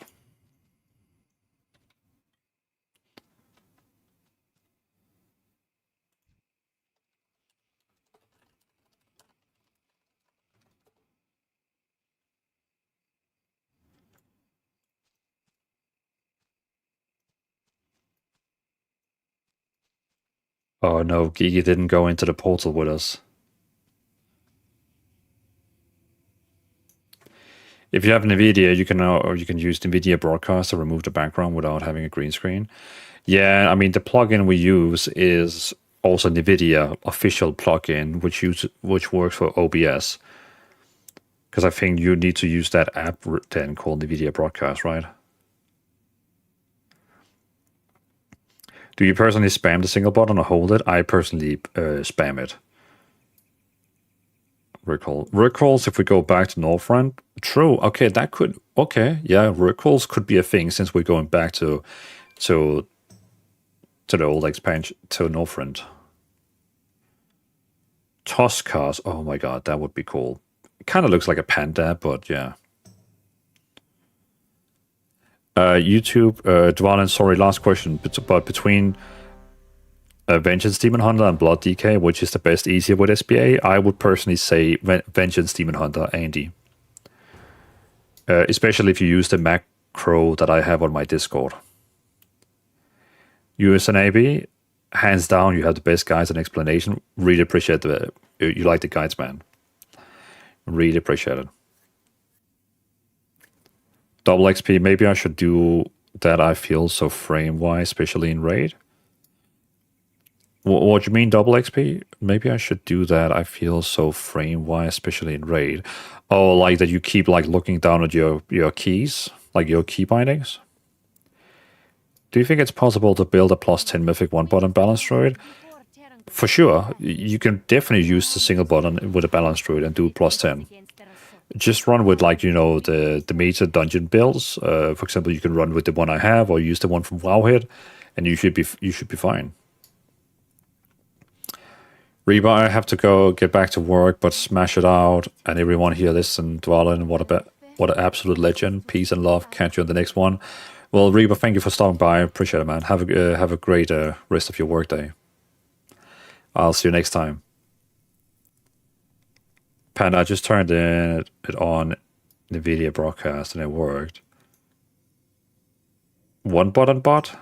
Oh no, Gigi didn't go into the portal with us. If you have NVIDIA, you can use NVIDIA Broadcast to remove the background without having a green screen. Yeah, I mean the plugin we use is also NVIDIA official plugin, which works for OBS. Because I think you need to use that app then called NVIDIA Broadcast, right? Do you personally spam the single button or hold it? I personally spam it. Recalls, if we go back to Northrend. True. Okay, that could... Okay, yeah, recalls could be a thing since we're going back to the old expansion, to Northrend. Toscas. Oh my god, that would be cool. It kind of looks like a panda, but yeah. YouTube, Dwalin, sorry, last question. But between Vengeance Demon Hunter and Blood DK, which is the best easier with SBA? I would personally say Vengeance Demon Hunter, Andy. Especially if you use the macro that I have on my Discord. USNAB, hands down, you have the best guides and explanation. Really appreciate you like the guides, man. Really appreciate it. Double XP, maybe I should do that. I feel so frame-wise, especially in Raid. What do you mean, double XP? Maybe I should do that. I feel so frame-wise, especially in Raid. Oh, like that you keep like looking down at your keys, like your key bindings? Do you think it's possible to build a +10 Mythic 1-button balance droid? For sure. You can definitely use the single button with a balance droid and do +10. Just run with, like, you know, the meta dungeon builds. For example, you can run with the one I have or use the one from Wowhead, and you should be fine. Reba, I have to go get back to work, but smash it out. And everyone here, listen, Dwalin, what an absolute legend. Peace and love. Catch you on the next one. Well, Reba, thank you for stopping by. I appreciate it, man. Have a great rest of your workday. I'll see you next time. Panda, I just turned it on NVIDIA Broadcast and it worked. 1-button bot?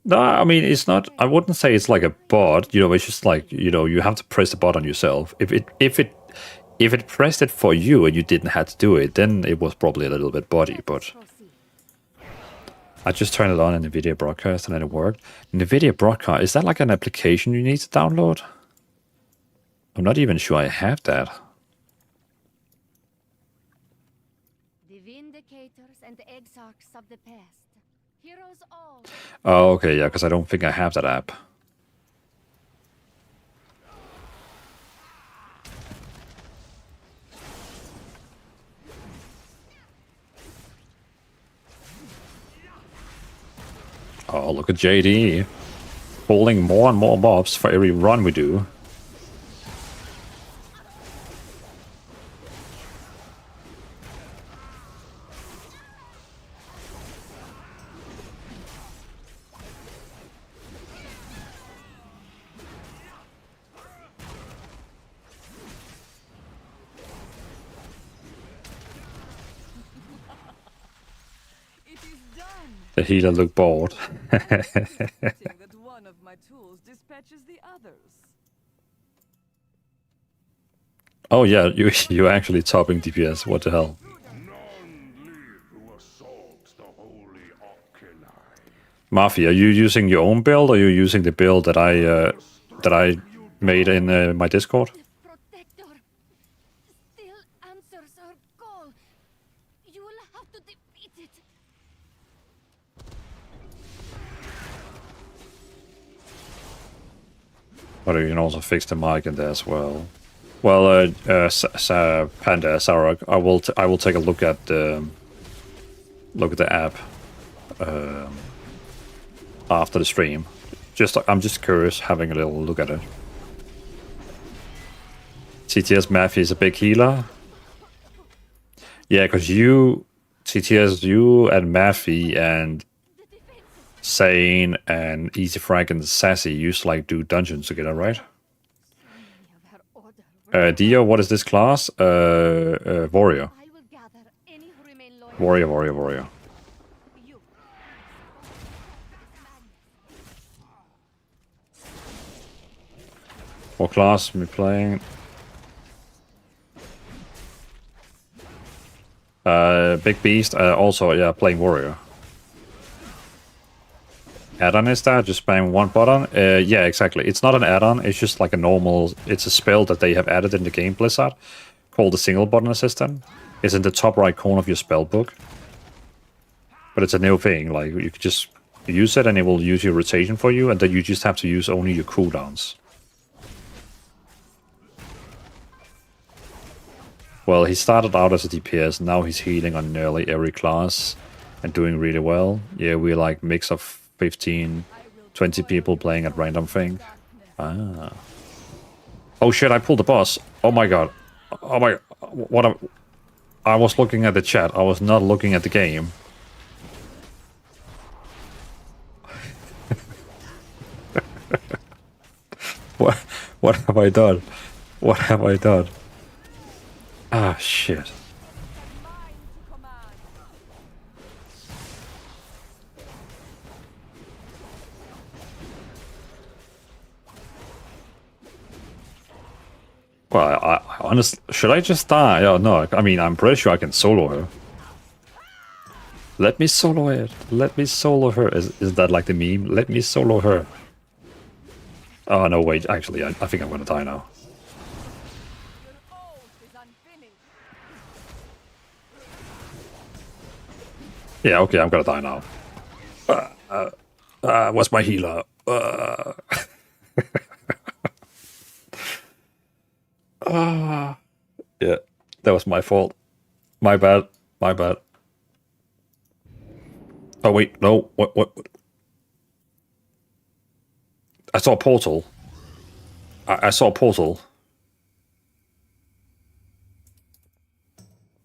No, I mean, it's not, I wouldn't say it's like a bot, you know, it's just like, you know, you have to press the button yourself. If it pressed it for you and you didn't have to do it, then it was probably a little bit body, but I just turned it on in NVIDIA Broadcast and then it worked. NVIDIA Broadcast, is that like an application you need to download? I'm not even sure I have that. The Vindicators and the Exarchs of the past. Heroes all. Oh, okay, yeah, because I don't think I have that app. Oh, look at JD. Pulling more and more mobs for every run we do. The healer looked bored. That one of my tools dispatches the others. Oh yeah, you actually topping DPS. What the hell? Mafia, are you using your own build or are you using the build that I made in my Discord? Protector still answers her call. You will have to defeat it. But you can also fix the mic in there as well. Well, Panda, Sarah, I will take a look at the app after the stream. I'm just curious, having a little look at it. TTS Mafia is a big healer. Yeah, because TTS, you and Mafia and Sane and Easy Frank and Sassy used to like do dungeons together, right? Dio, what is this class? Warrior. Warrior. What class am I playing? Big Beast. Also, yeah, playing Warrior. Add-on is that? Just spam one button? Yeah, exactly. It's not an add-on. It's just like a normal... It's a spell that they have added in the game, Blizzard, called the single button assistant. It's in the top right corner of your spell book. But it's a new thing. Like, you could just use it and it will use your rotation for you, and then you just have to use only your cooldowns. Well, he started out as a DPS, now he's healing on nearly every class and doing really well. Yeah, we're like mix of 15, 20 people playing at random thing. Ah. Oh shit, I pulled the boss. Oh my god. Oh my... What I was looking at the chat, I was not looking at the game. What have I done? What have I done? Ah, shit. Well, I honestly... Should I just die? Oh, no. I mean, I'm pretty sure I can solo her. Let me solo it. Let me solo her. Is that like the meme? Let me solo her. Oh, no, wait. Actually, I think I'm gonna die now. Yeah, okay, I'm gonna die now. What's my healer? Yeah, that was my fault. My bad. My bad. Oh, wait, no. What? I saw a portal. I saw a portal.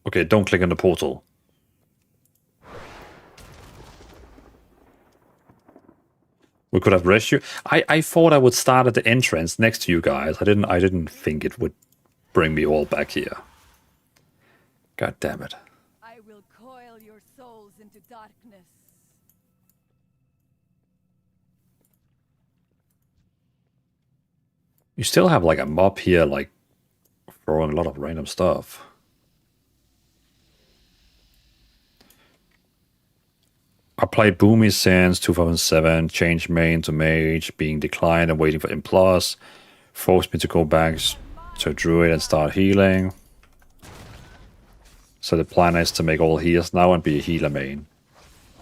Okay, don't click on the portal. We could have rescue. I thought I would start at the entrance next to you guys. I didn't think it would bring me all back here. God damn it. I will coil your souls into darkness. You still have like a mob here, like throwing a lot of random stuff. I played Boomy since 2007, changed main to mage, being declined and waiting for M+, forced me to go back to druid and start healing. So the plan is to make all healers now and be a healer main.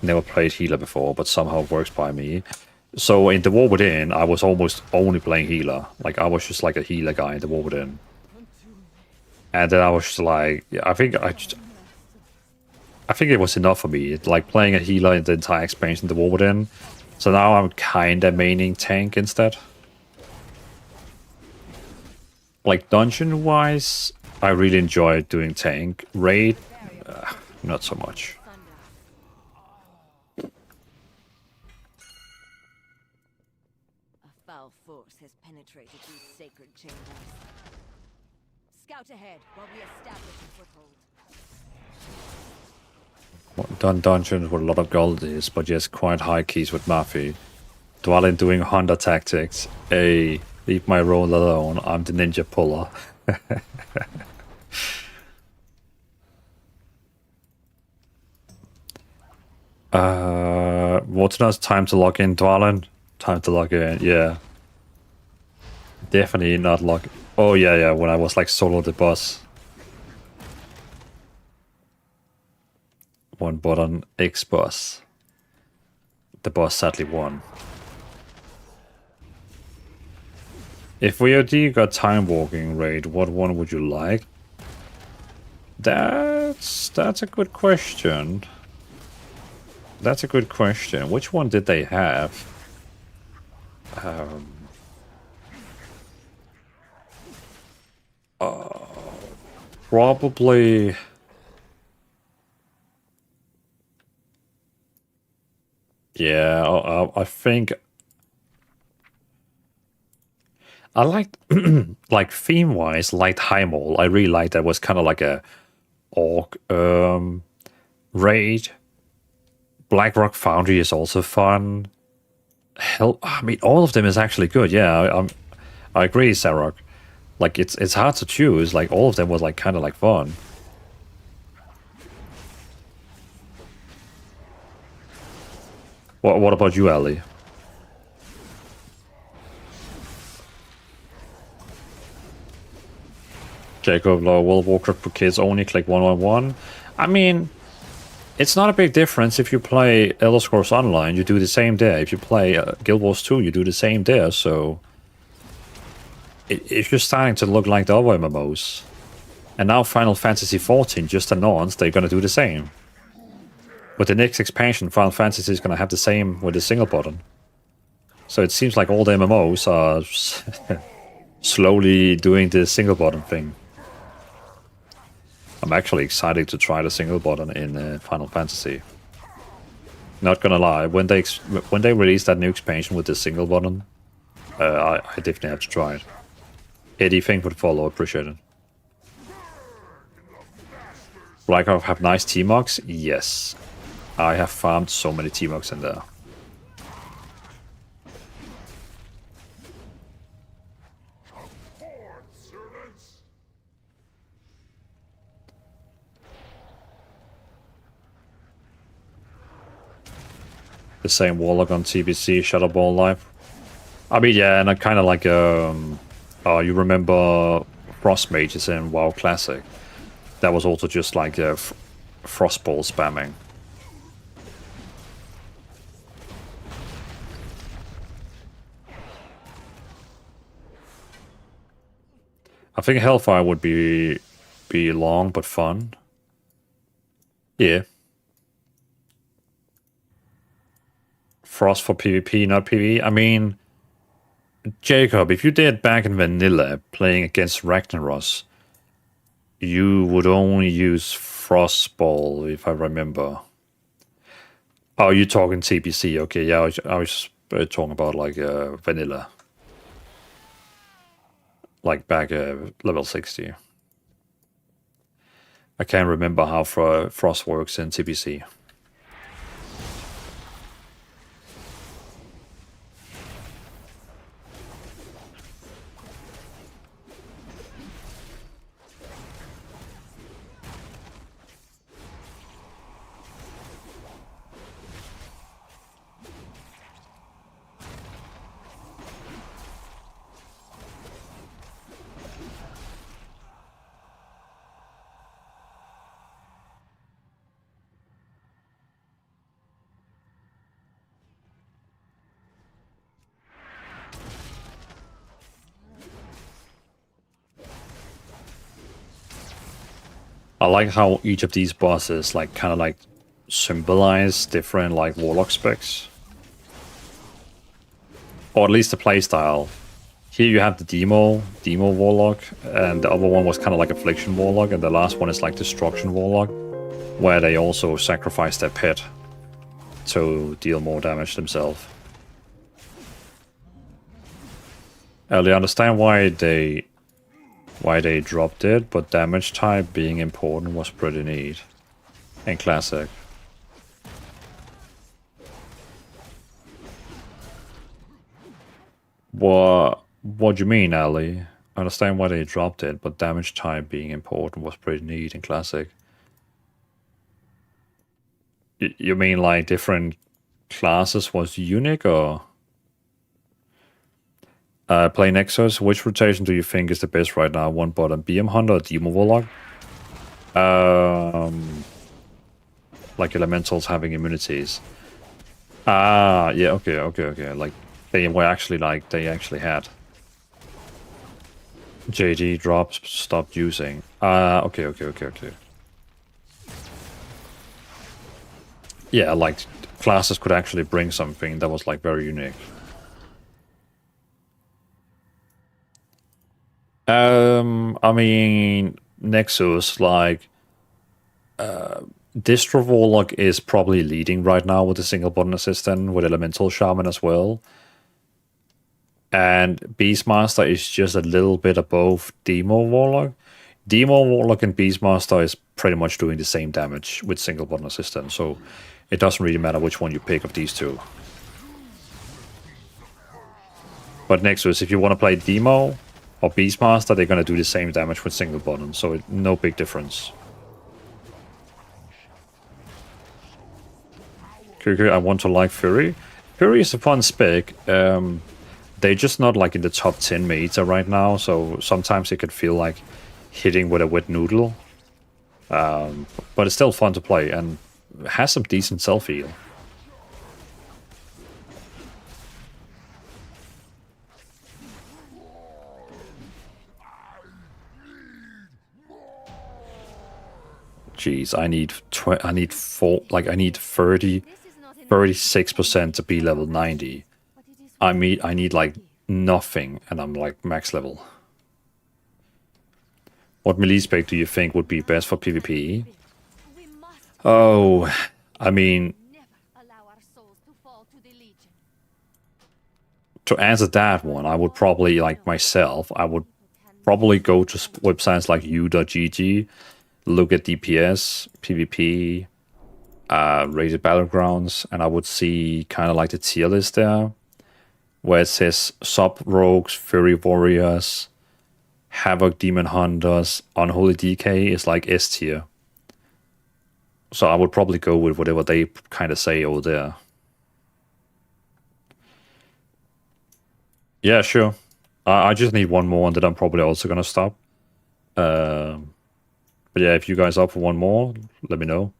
Never played healer before, but somehow it works by me. So in the War Within, I was almost only playing healer. Like, I was just like a healer guy in the War Within. And then I was just like, yeah, I think it was enough for me. Like, playing a healer in the entire expansion, the War Within. So now I'm kinda maining tank instead. Like, dungeon-wise, I really enjoy doing tank. Raid, not so much. A foul force has penetrated these sacred chambers. Scout ahead while we establish a foothold. Done dungeons with a lot of goldies, but yes, quite high keys with Murphy. Dwellin doing Hunter tactics. Hey, leave my role alone. I'm the ninja puller. What's now? Time to log in, Dwellin? Time to log in, yeah. Definitely not log... Oh, yeah, when I was like solo the boss. One button, X boss. The boss sadly won. If VOD got time walking raid, what one would you like? That's a good question. That's a good question. Which one did they have? Probably... Yeah, I think... I liked, like, theme-wise, liked Highmall. I really liked that. It was kind of like a orc raid. Blackrock Foundry is also fun. Hell, I mean, all of them is actually good. Yeah, I agree, Sarok. Like it's hard to choose. Like all of them was like kind of like fun. What about you, Ali? Jacob, World of Warcraft for kids only, click 111. I mean, it's not a big difference if you play Elder Scrolls Online, you do the same there. If you play Guild Wars 2, you do the same there, so... It's just starting to look like the other MMOs. And now Final Fantasy XIV just announced they're gonna do the same. With the next expansion, Final Fantasy is gonna have the same with the single button. So it seems like all the MMOs are slowly doing the single button thing. I'm actually excited to try the single button in Final Fantasy. Not gonna lie, when they release that new expansion with the single button, I definitely have to try it. Anything would follow, appreciate it. Like I have nice T-Mogs? Yes. I have farmed so many T-Mogs in there. The same Warlock on TBC, Shadowball Live. I mean, yeah, and I kind of like, you remember Frost Mages in WoW Classic? That was also just like Frostball spamming. I think Hellfire would be long but fun. Yeah. Frost for PvP, not PvE. I mean, Jacob, if you did back in vanilla playing against Ragnaros, you would only use Frostball, if I remember. Oh, you're talking TBC. Okay, yeah, I was talking about like vanilla. Like back level 60. I can't remember how Frost works in TBC. I like how each of these bosses like kind of like symbolize different like warlock specs. Or at least the playstyle. Here you have the Demo Warlock, and the other one was kind of like Affliction Warlock, and the last one is like Destruction Warlock, where they also sacrifice their pet to deal more damage themselves. I understand why they dropped it, but damage type being important was pretty neat in Classic. What do you mean, Ali? I understand why they dropped it, but damage type being important was pretty neat in Classic. You mean like different classes was unique, or? Play Nexus, which rotation do you think is the best right now? One bottom, BM Hunter or Demo Warlock? Like elementals having immunities. Ah, yeah, okay. Like they were actually they actually had. JD drops stopped using. Okay. Yeah, like classes could actually bring something that was like very unique. I mean, Nexus, like, Distro Warlock is probably leading right now with the single button assistant, with Elemental Shaman as well. And Beastmaster is just a little bit above Demo Warlock. Demo Warlock and Beastmaster is pretty much doing the same damage with single button assistant, so it doesn't really matter which one you pick of these two. But Nexus, if you want to play Demo or Beastmaster, they're going to do the same damage with single button, so no big difference. I want to like Fury. Fury is a fun spec. They're just not like in the top 10 meta right now, so sometimes it could feel like hitting with a wet noodle. But it's still fun to play and has some decent self-heal. Jeez, I need 36% to be level 90. I need like nothing, and I'm like max level. What melee spec do you think would be best for PvP? We must Oh, I mean, never allow our souls to fall to the Legion. to answer that one, I would probably, like myself, I would probably go to websites like u.gg, look at DPS, PvP, rated battlegrounds, and I would see kind of like the tier list there, where it says sub rogues, fury warriors, havoc demon hunters, unholy DK is like S tier. So I would probably go with whatever they kind of say over there. Yeah, sure. I just need one more, and then I'm probably also gonna stop. But yeah, if you guys are up for one more, let me know.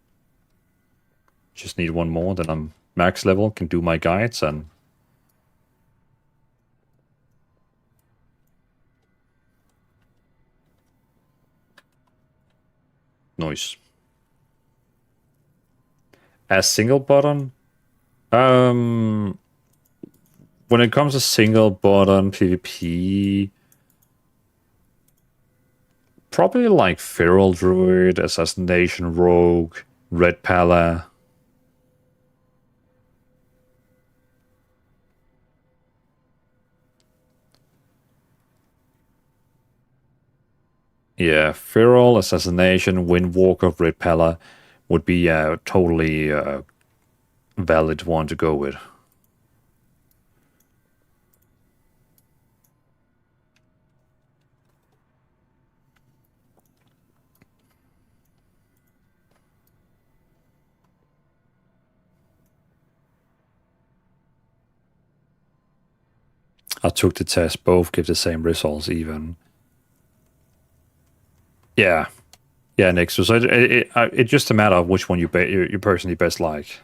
Just need one more, then I'm max level, can do my guides, and nice. As single button, when it comes to single button PvP, probably like Feral Druid, Assassination Rogue, Red Pala. Yeah, Feral, Assassination, Windwalker, Red Pala would be a totally valid one to go with. I took the test, both give the same results even. Yeah. Yeah, Nick, so it's just a matter of which one you personally best like.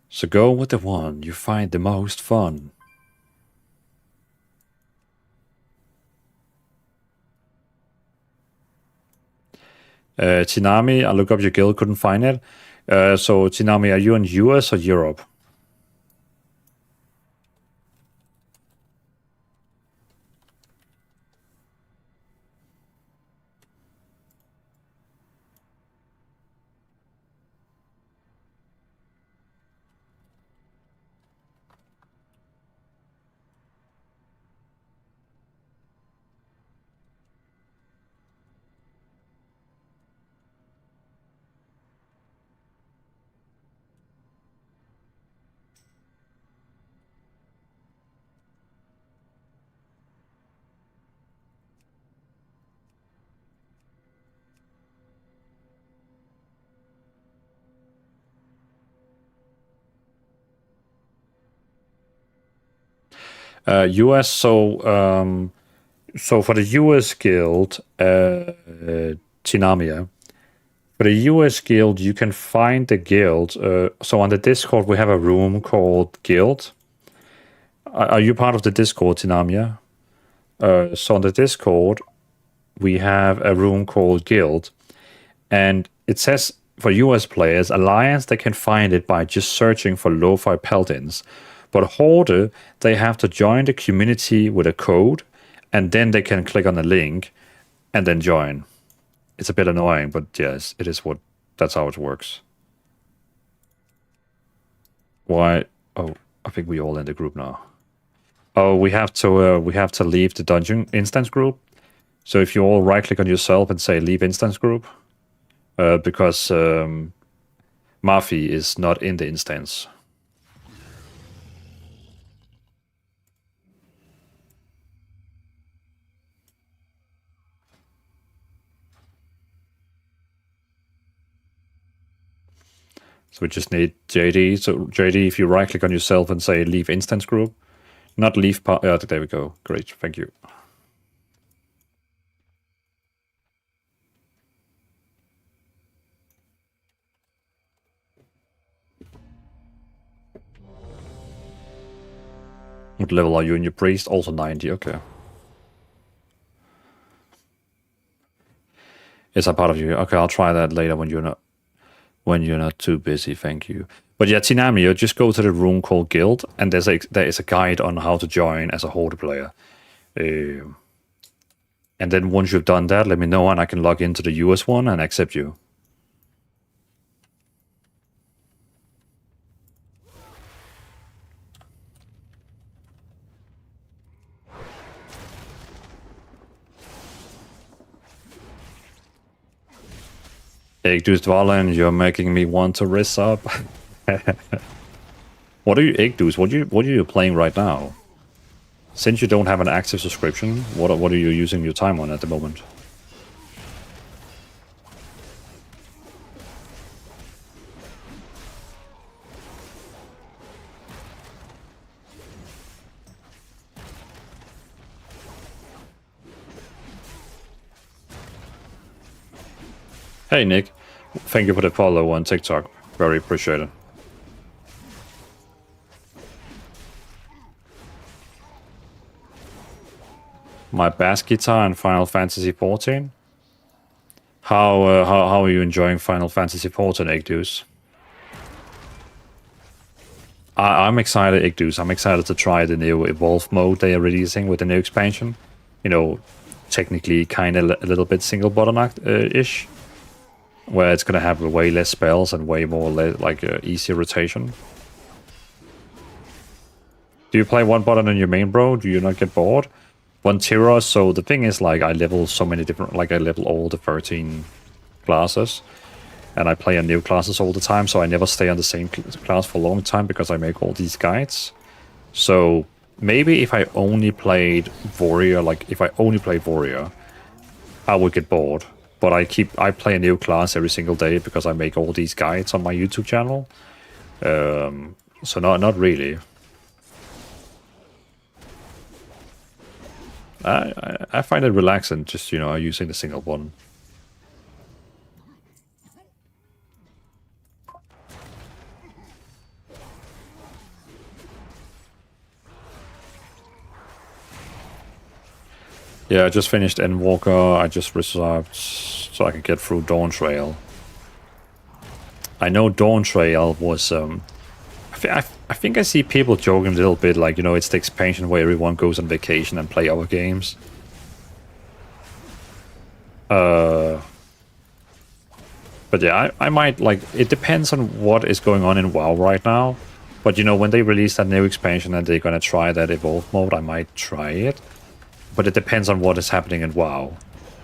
So go with the one you find the most fun. Tinami, I look up your guild, couldn't find it. So Tinami, are you in US or Europe? US, so for the US guild, Tinamia, for the US guild, you can find the guild. So on the Discord, we have a room called Guild. Are you part of the Discord, Tinamia? So on the Discord, we have a room called Guild, and it says for US players, Alliance, they can find it by just searching for Lo-Fi Paladins. But Horde, they have to join the community with a code, and then they can click on the link and then join. It's a bit annoying, but yes, it is that's how it works. Why? Oh, I think we all in the group now. Oh, we have to leave the dungeon instance group. So if you all right click on yourself and say leave instance group, because Mafi is not in the instance. So we just need JD. So JD, if you right click on yourself and say leave instance group, not leave part. Yeah, there we go. Great, thank you. What level are you in your priest? Also 90. Okay. Is that part of you? Okay, I'll try that later when you're not too busy. Thank you. But yeah, Tinamio, just go to the room called Guild, and there is a guide on how to join as a Horde player. And then once you've done that, let me know, and I can log into the US one and accept you. Igdus Dwalen, you're making me want to ris up. What are you, Igdus? What are you playing right now? Since you don't have an active subscription, what are you using your time on at the moment? Hey Nick, thank you for the follow on TikTok. Very appreciated. My bass guitar in Final Fantasy XIV. How are you enjoying Final Fantasy XIV, Igdus? I'm excited, Igdus. I'm excited to try the new Evolve mode they are releasing with the new expansion. You know, technically kind of a little bit single bottleneck-ish. Where it's going to have way less spells and way more easier rotation. Do you play one button on your main, bro? Do you not get bored? One Tira, so the thing is, like, I level so many different, like, I level all the 13 classes. And I play on new classes all the time, so I never stay on the same class for a long time because I make all these guides. So maybe if I only played Warrior, I would get bored. But I play a new class every single day because I make all these guides on my YouTube channel. So not really. I find it relaxing just, using the single one. Yeah, I just finished Endwalker. I just reserved so I can get through Dawn Trail. I know Dawn Trail was... I think I see people joking a little bit, like, it's the expansion where everyone goes on vacation and play other games. But yeah, I might, it depends on what is going on in WoW right now. But, when they release that new expansion and they're gonna try that Evolve mode, I might try it. But it depends on what is happening in WoW.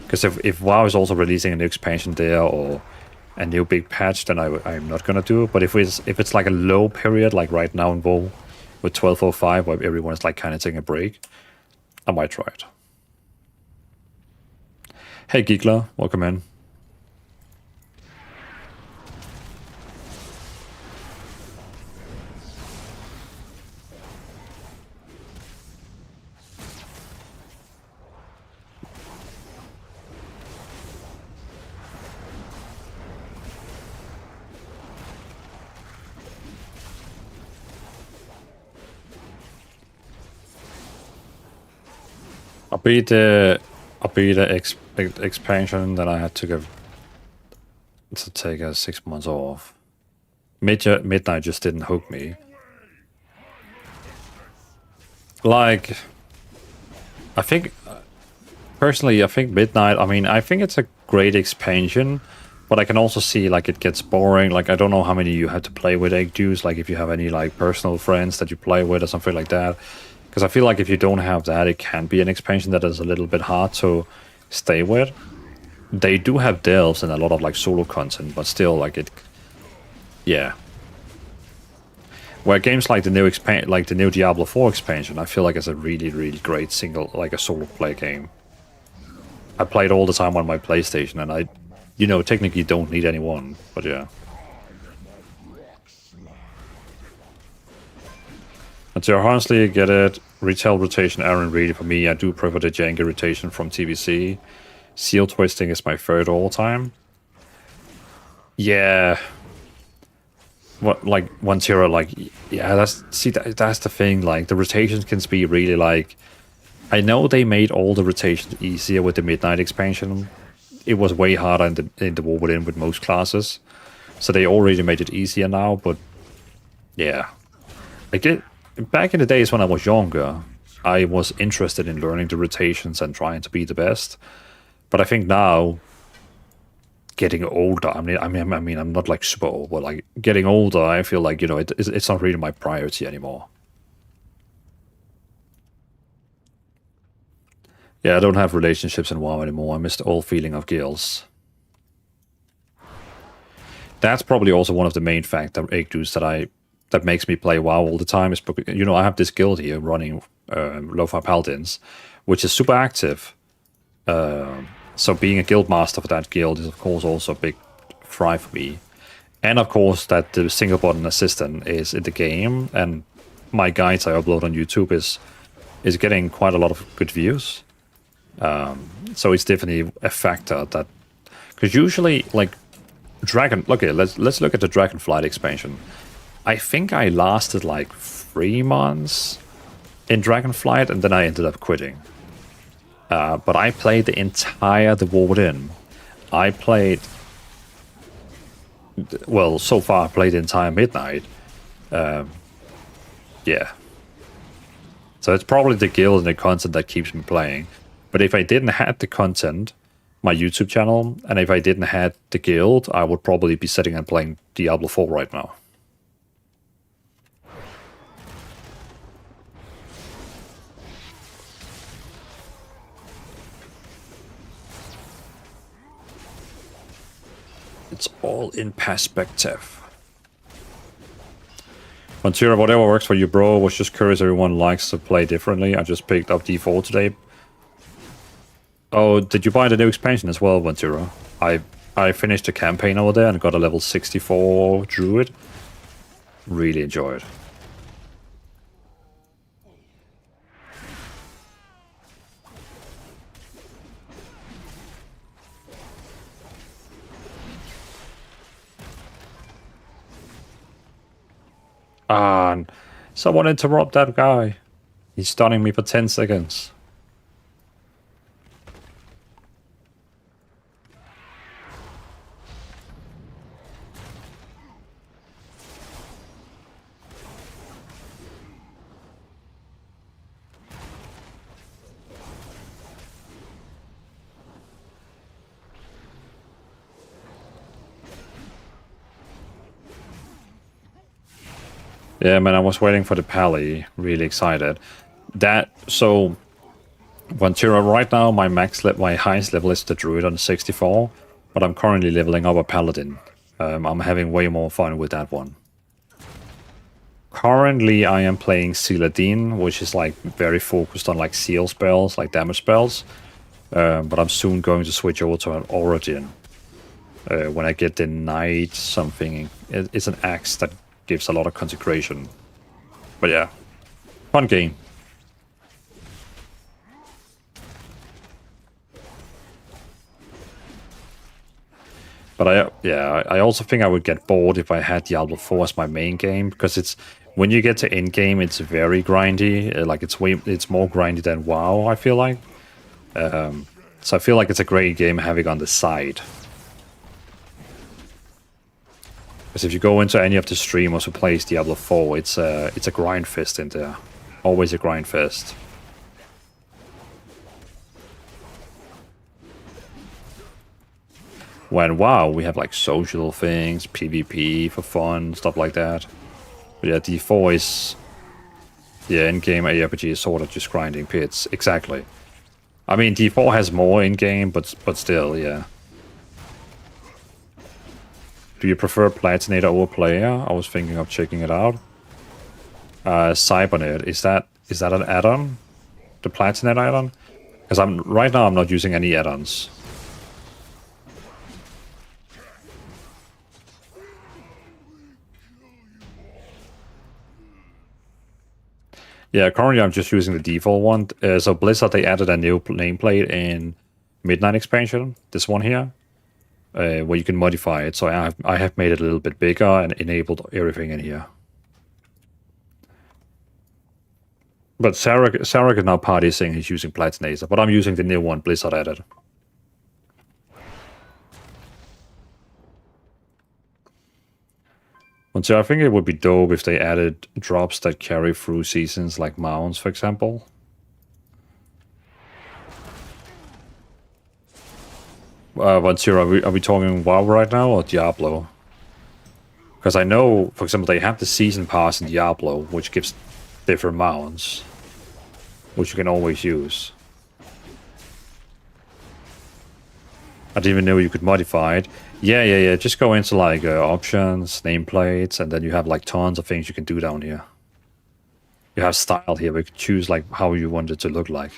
Because if WoW is also releasing a new expansion there or a new big patch, then I'm not gonna do it. But if it's like a low period, like right now in WoW with 12.05, where everyone is like kind of taking a break, I might try it. Hey Geekler, welcome in. I beat the expansion, then I had to take 6 months off. Midnight just didn't hook me. Like, I think personally, I think Midnight. I mean, I think it's a great expansion, but I can also see like it gets boring. Like, I don't know how many you have to play with Egg Juice. Like, if you have any like personal friends that you play with or something like that. Because I feel like if you don't have that, it can be an expansion that is a little bit hard to stay with. They do have delves and a lot of like solo content, but still, like it, yeah. Where games like the new Diablo 4 expansion, I feel like it's a really, really great single, like a solo play game. I play it all the time on my PlayStation, and I, technically don't need anyone, but yeah. And to honestly get it, retail rotation aren't really for me. I do prefer the janky rotation from TVC. Seal twisting is my third all time. Yeah. What, like, 1-0, like, yeah, that's the thing. Like, the rotations can be really, like, I know they made all the rotations easier with the Midnight expansion. It was way harder in the War Within with most classes. So they already made it easier now, but yeah. Back in the days when I was younger, I was interested in learning the rotations and trying to be the best. But I think now, getting older, I mean, I'm not like super old, but like getting older, I feel like, you know, it's not really my priority anymore. Yeah, I don't have relationships in WoW anymore. I miss the old feeling of guilds. That's probably also one of the main factors that makes me play WoW all the time is because, you know, I have this guild here running Lo-Fi Paladins, which is super active. So being a guild master for that guild is of course also a big thrive for me. And of course that the single button assistant is in the game, and my guides I upload on YouTube is getting quite a lot of good views. So it's definitely a factor that, because usually like let's look at the Dragonflight expansion. I think I lasted like 3 months in Dragonflight and then I ended up quitting. But I played the entire The War Within. I played, well, so far I played the entire Midnight. Yeah. So it's probably the guild and the content that keeps me playing. But if I didn't have the content, my YouTube channel, and if I didn't have the guild, I would probably be sitting and playing Diablo 4 right now. It's all in perspective. Montira, whatever works for you, bro. Was just curious, everyone likes to play differently. I just picked up D4 today. Oh, did you buy the new expansion as well, Montira? I finished the campaign over there and got a level 64 druid. Really enjoyed. Ah, someone interrupt that guy. He's stunning me for 10 seconds. Yeah, man, I was waiting for the pally. Really excited. So, Vantira, right now my highest level is the druid on 64, but I'm currently leveling up a paladin. I'm having way more fun with that one. Currently, I am playing Sealadin, which is like very focused on like seal spells, like damage spells. But I'm soon going to switch over to an Origin. When I get the Knight something, it's an axe that gives a lot of consecration. But yeah, fun game. But I also think I would get bored if I had Diablo 4 as my main game, because it's when you get to end game, it's very grindy. Like it's more grindy than WoW, I feel like. So I feel like it's a great game having on the side. Because if you go into any of the streamers who plays Diablo 4, it's a grind fest in there. Always a grind fest. When WoW, we have like social things, PvP for fun, stuff like that. But yeah, D4 is... Yeah, in-game ARPG is sort of just grinding pits. Exactly. I mean, D4 has more in-game, but still, yeah. Do you prefer Platinator over Player? I was thinking of checking it out. Cybernet, is that an add-on? The Platinator add-on? Because right now I'm not using any add-ons. Yeah, currently I'm just using the default one. So Blizzard, they added a new nameplate in Midnight expansion, this one here, where you can modify it. So I have made it a little bit bigger and enabled everything in here. But Sarek is now party saying he's using Platinator, but I'm using the new one Blizzard added. And so I think it would be dope if they added drops that carry through seasons, like mounts, for example. Vansir, are we talking WoW right now or Diablo? Because I know, for example, they have the season pass in Diablo, which gives different mounts, which you can always use. I didn't even know you could modify it. Yeah. Just go into like options, nameplates, and then you have like tons of things you can do down here. You have style here, where you can choose like how you want it to look like.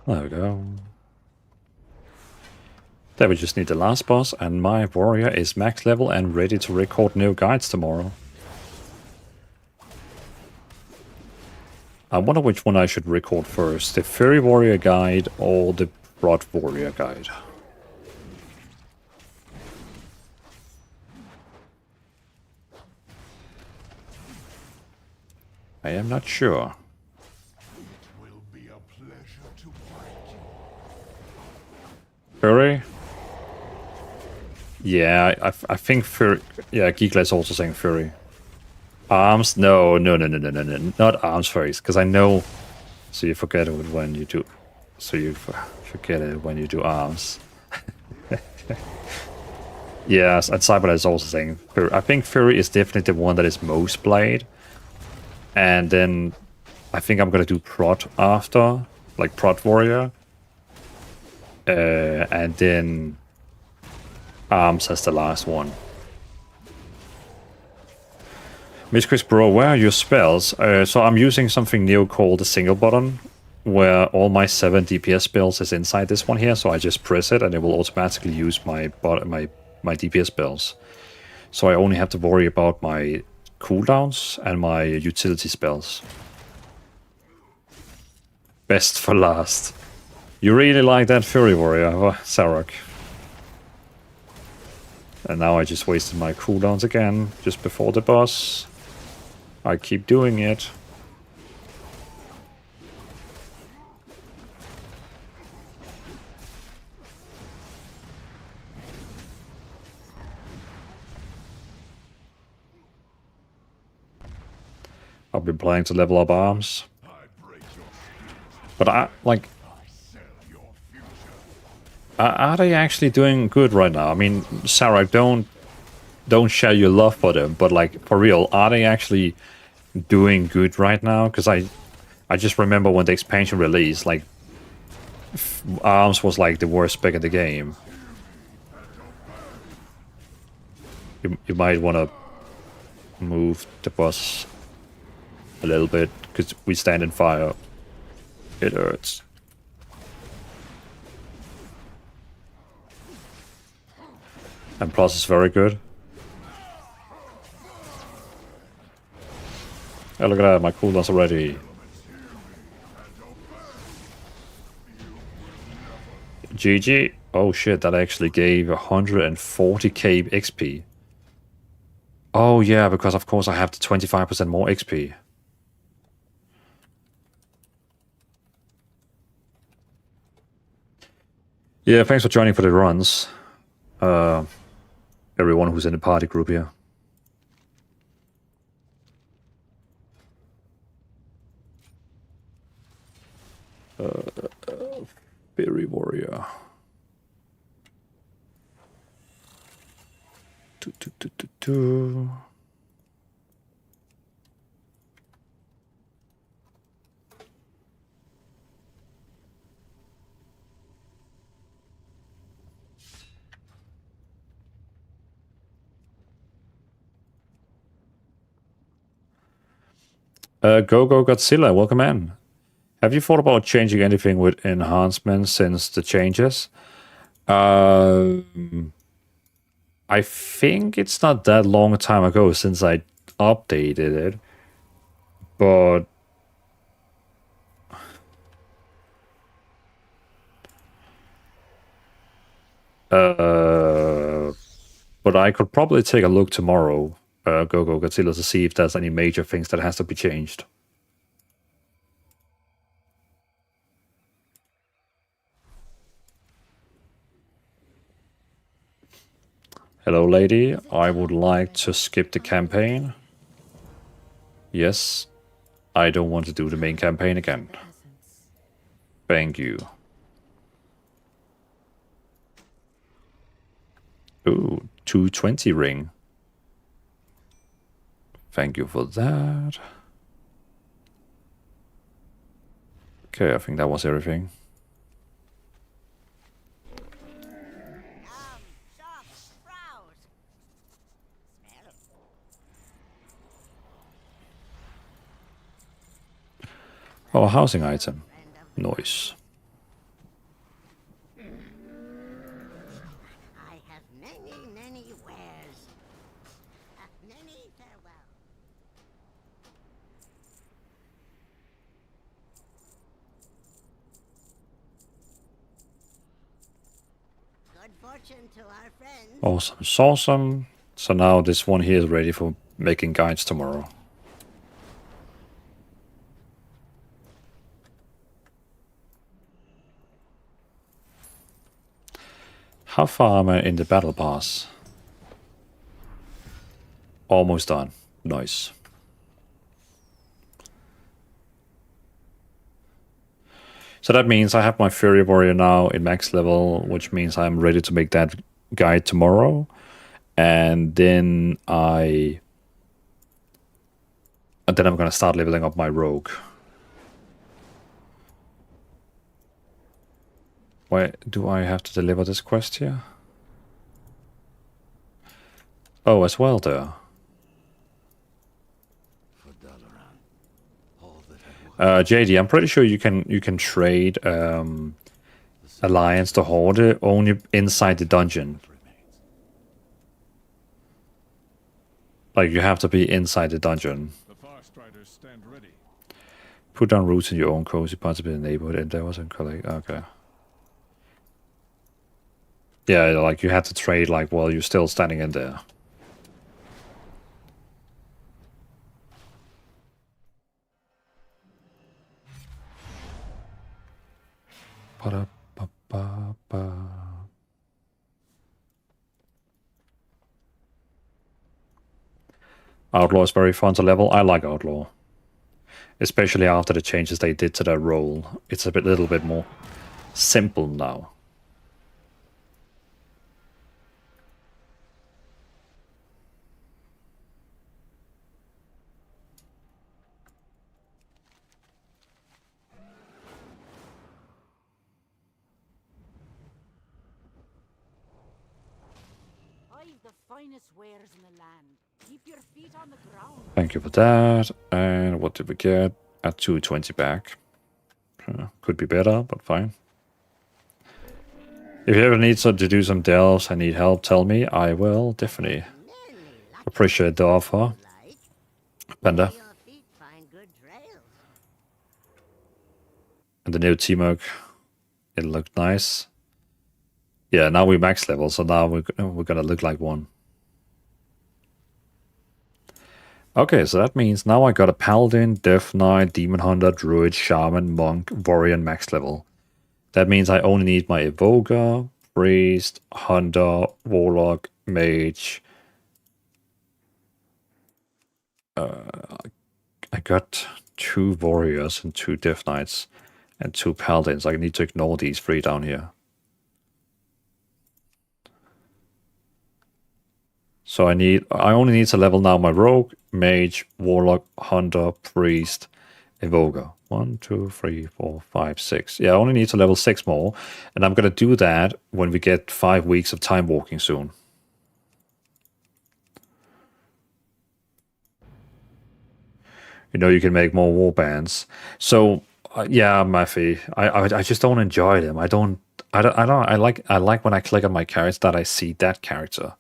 There we go. There we just need the last boss, and my warrior is max level and ready to record new guides tomorrow. I wonder which one I should record first, the Fairy Warrior guide or the Broad Warrior guide. I am not sure. Fury? Yeah, I think Fury. Yeah, Geekla is also saying Fury. Arms? No, not arms first, because I know. So you forget it when you do. So you forget it when you do arms. Yes, and Cyber is also saying Fury. I think Fury is definitely the one that is most played, and then I think I'm gonna do Prot after, like Prot Warrior. And then Arms as the last one. Miss Chris Bro, where are your spells? So I'm using something new called the single button, where all my 7 DPS spells is inside this one here, so I just press it and it will automatically use my DPS spells. So I only have to worry about my cooldowns and my utility spells. Best for last. You really like that Fury Warrior, Sarok. And now I just wasted my cooldowns again, just before the boss. I keep doing it. I've been playing to level up arms. But I, like... Are they actually doing good right now? I mean, Sarah, don't share your love for them, but like for real, are they actually doing good right now? Because I just remember when the expansion released, like Arms was like the worst spec in the game. You might want to move the boss a little bit because we stand in fire. It hurts. And plus is very good. Oh, look at that, my cooldowns already. GG. Oh shit, that actually gave 140k XP. Oh yeah, because of course I have the 25% more XP. Yeah, thanks for joining for the runs. Everyone who's in the party group here. Fairy warrior. Do. Go Godzilla, welcome in. Have you thought about changing anything with enhancements since the changes? I think it's not that long a time ago since I updated it, but I could probably take a look tomorrow, Go Godzilla, to see if there's any major things that has to be changed. Hello, lady. I would like to skip the campaign. Yes, I don't want to do the main campaign again. Thank you. Ooh, 220 ring. Thank you for that. Okay, I think that was everything. Oh, a housing item. Nice. I have many wares. Many farewell. Good fortune to our friends. Awesome. So now this one here is ready for making guides tomorrow. How far am I in the battle pass? Almost done. Nice. So that means I have my Fury Warrior now in max level, which means I'm ready to make that guide tomorrow. And then I'm gonna start leveling up my rogue. Why do I have to deliver this quest here? Oh, as well there. JD, I'm pretty sure you can trade Alliance to Horde only inside the dungeon. Like, you have to be inside the dungeon. The fast riders stand ready. Put down roots in your own cozy parts of the neighborhood endeavors and collect. Okay. Yeah, like you had to trade like while you're still standing in there. Ba-da-ba-ba-ba. Outlaw is very fun to level. I like Outlaw. Especially after the changes they did to their role. It's a little bit more simple now. I've the finest wares in the land. Keep your feet on the ground. Thank you for that. And what did we get? At 220 back. Could be better, but fine. If you ever need to do some delves, I need help, tell me. I will definitely appreciate the offer. Panda. Your feet find good trails. And the new T-Mug. It looked nice. Yeah, now we're max level, so now we're gonna look like one. Okay, so that means now I got a Paladin, Death Knight, Demon Hunter, Druid, Shaman, Monk, Warrior, and max level. That means I only need my Evoker, Priest, Hunter, Warlock, Mage. I got 2 Warriors and 2 Death Knights and 2 Paladins. I need to ignore these 3 down here. So I only need to level now my Rogue, Mage, Warlock, Hunter, Priest, Evoker. 1, 2, 3, 4, 5, 6. Yeah, I only need to level 6 more. And I'm going to do that when we get 5 weeks of time walking soon. You know, you can make more warbands. So, yeah, Maffy, I just don't enjoy them. I like when I click on my character that I see that character.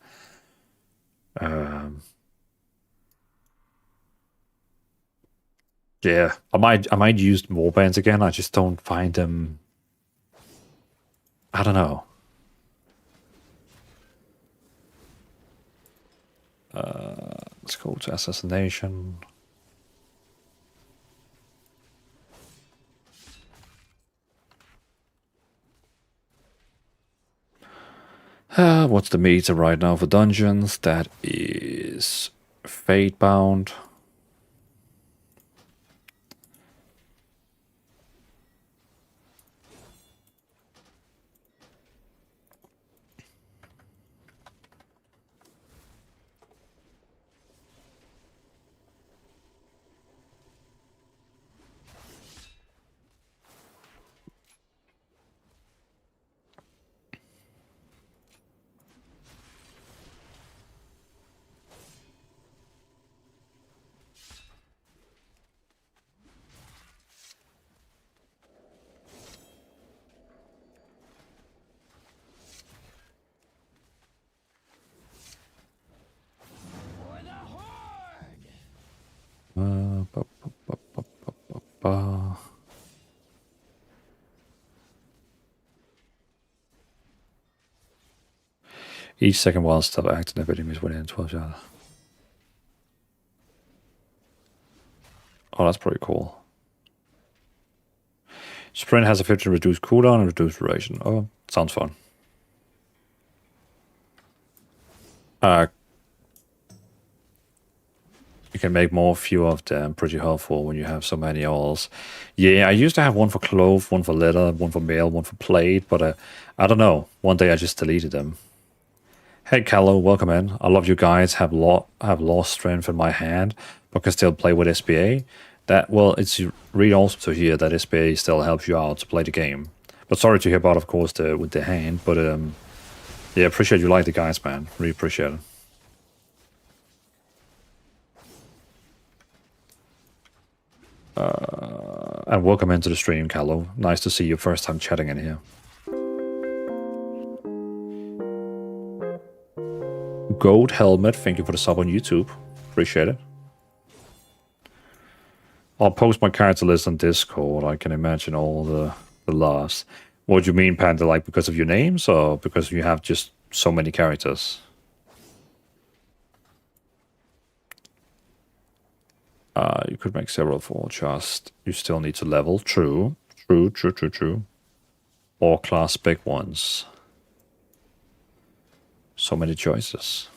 Yeah, I might use warbands again. I just don't find them. I don't know. Let's go to assassination. What's the meter right now for dungeons? That is Fatebound. Ba, ba, ba, ba, ba, ba, ba. Each second while stop acting epidemic is within 12 yards. Oh, that's pretty cool. Sprint has a 50 reduced cooldown and reduced duration. Oh, sounds fun. You can make more few of them, pretty helpful when you have so many alls. Yeah, I used to have one for clove, one for leather, one for mail, one for plate, but I don't know. One day I just deleted them. Hey Callow, welcome in. I love you guys. Have lost strength in my hand, but can still play with SBA. It's really awesome to hear that SBA still helps you out to play the game. But sorry to hear about, of course, with the hand. But yeah, appreciate you like the guys, man. Really appreciate it. And welcome into the stream, Callow. Nice to see you first time chatting in here. Gold Helmet, thank you for the sub on YouTube. Appreciate it. I'll post my character list on Discord. I can imagine all the last. What do you mean, Panda? Like because of your names or because you have just so many characters? You could make several for just. You still need to level. True. Or class big ones. So many choices.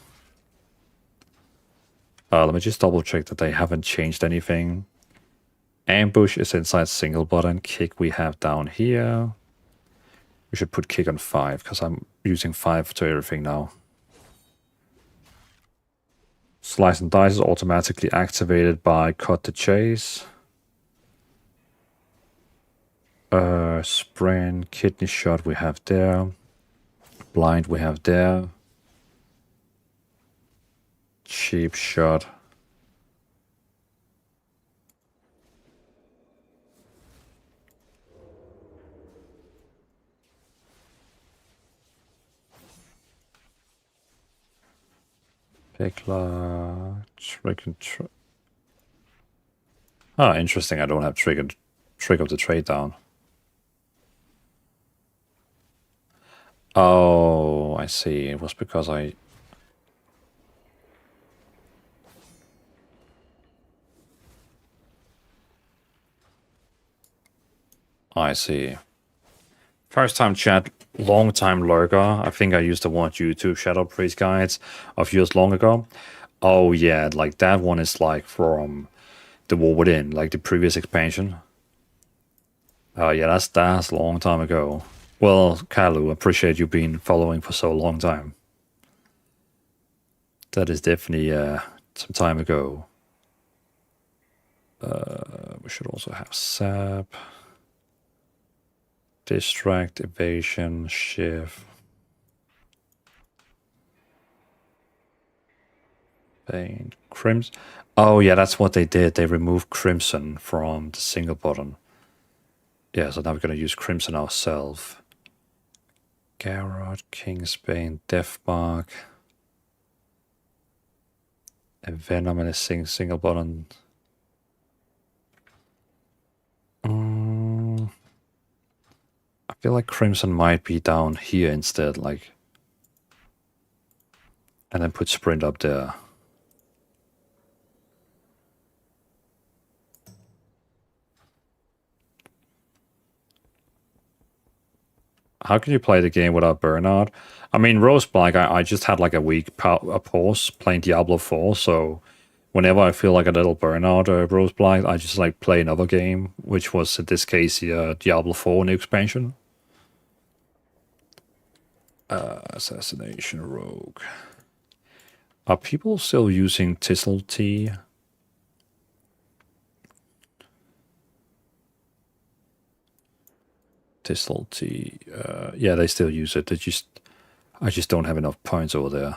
Let me just double check that they haven't changed anything. Ambush is inside single button. Kick we have down here. We should put kick on 5 because I'm using 5 to everything now. Slice and dice is automatically activated by cut the chase. Sprint, kidney shot we have there. Blind we have there. Cheap shot. Pickler, trick and trick. Ah, interesting. I don't have trick of the trade down. Oh, I see. It was because I see. First time chat, long time lurker. I think I used to watch YouTube Shadow Priest guides of years long ago. Oh yeah, like that one is like from the War Within, like the previous expansion. Oh yeah, that's a long time ago. Well, Kalu, appreciate you being following for so long time. That is definitely some time ago. We should also have sap, distract, evasion, shift, paint, crimson. Oh yeah, that's what they did. They removed crimson from the single button. Yeah, so now we're gonna use crimson ourselves. Garrod, Kingsbane, Deathmark, and Venom and a single button. I feel like Crimson might be down here instead, like, and then put Sprint up there. How can you play the game without burnout? I mean, Rose Black, I just had like a week a pause playing Diablo 4, so whenever I feel like a little burnout or Rose Black, I just like play another game, which was in this case Diablo 4 new expansion. Assassination Rogue. Are people still using Thistle Tea? Thistle Tea. Yeah, they still use it. I just don't have enough points over there.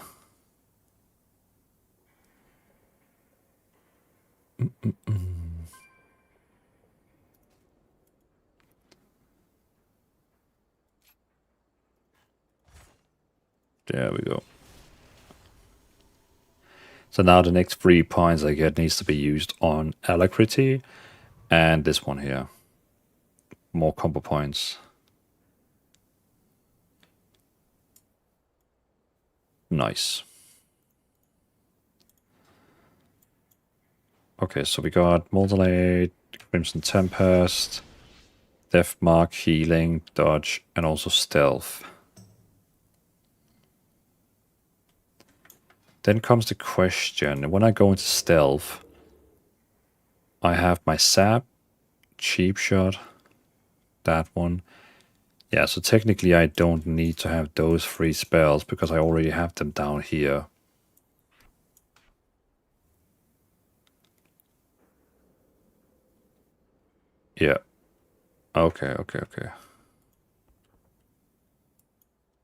There we go. So now the next 3 points I get needs to be used on Alacrity and this one here. More combo points. Nice. Okay, so we got Moldelade, Crimson Tempest, Deathmark, Healing, Dodge, and also Stealth. Then comes the question, when I go into Stealth, I have my Sap, Cheap Shot, that one. Yeah, so technically I don't need to have those 3 spells because I already have them down here. Yeah. Okay.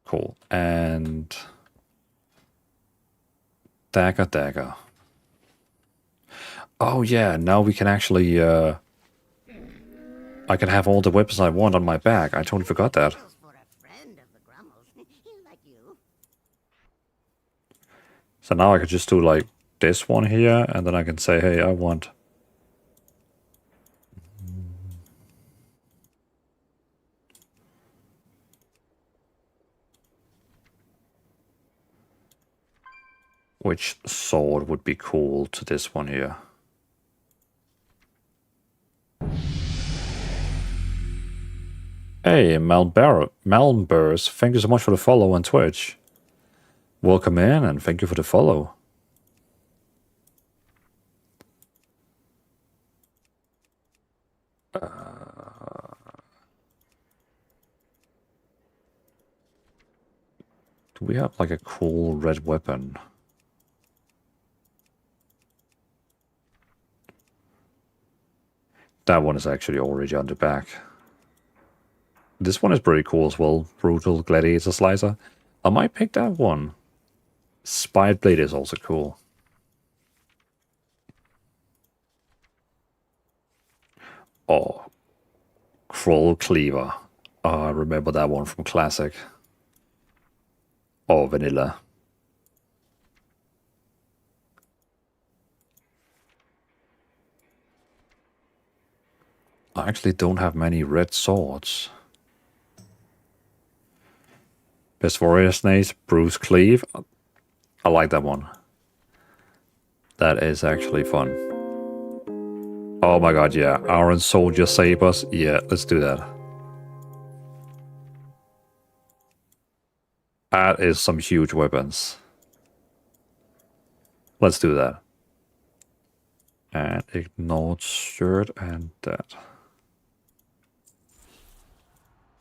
Cool. And Dagger. Oh yeah, now we can actually I can have all the weapons I want on my back. I totally forgot that. For a friend of the Grummels, like you. So now I could just do like this one here, and then I can say, hey, I want... Which sword would be cool to this one here? Hey, Malmburs, thank you so much for the follow on Twitch. Welcome in and thank you for the follow. Do we have like a cool red weapon? That one is actually already on the back. This one is pretty cool as well. Brutal Gladiator Slicer. I might pick that one. Spide Blade is also cool. Oh. Kroll Cleaver. Oh, I remember that one from Classic. Oh, Vanilla. I actually don't have many red swords. Best Warrior Snake, Bruce Cleave. I like that one. That is actually fun. Oh my god, yeah. Iron Soldier Sabers. Yeah, let's do that. That is some huge weapons. Let's do that. And ignore shirt and that.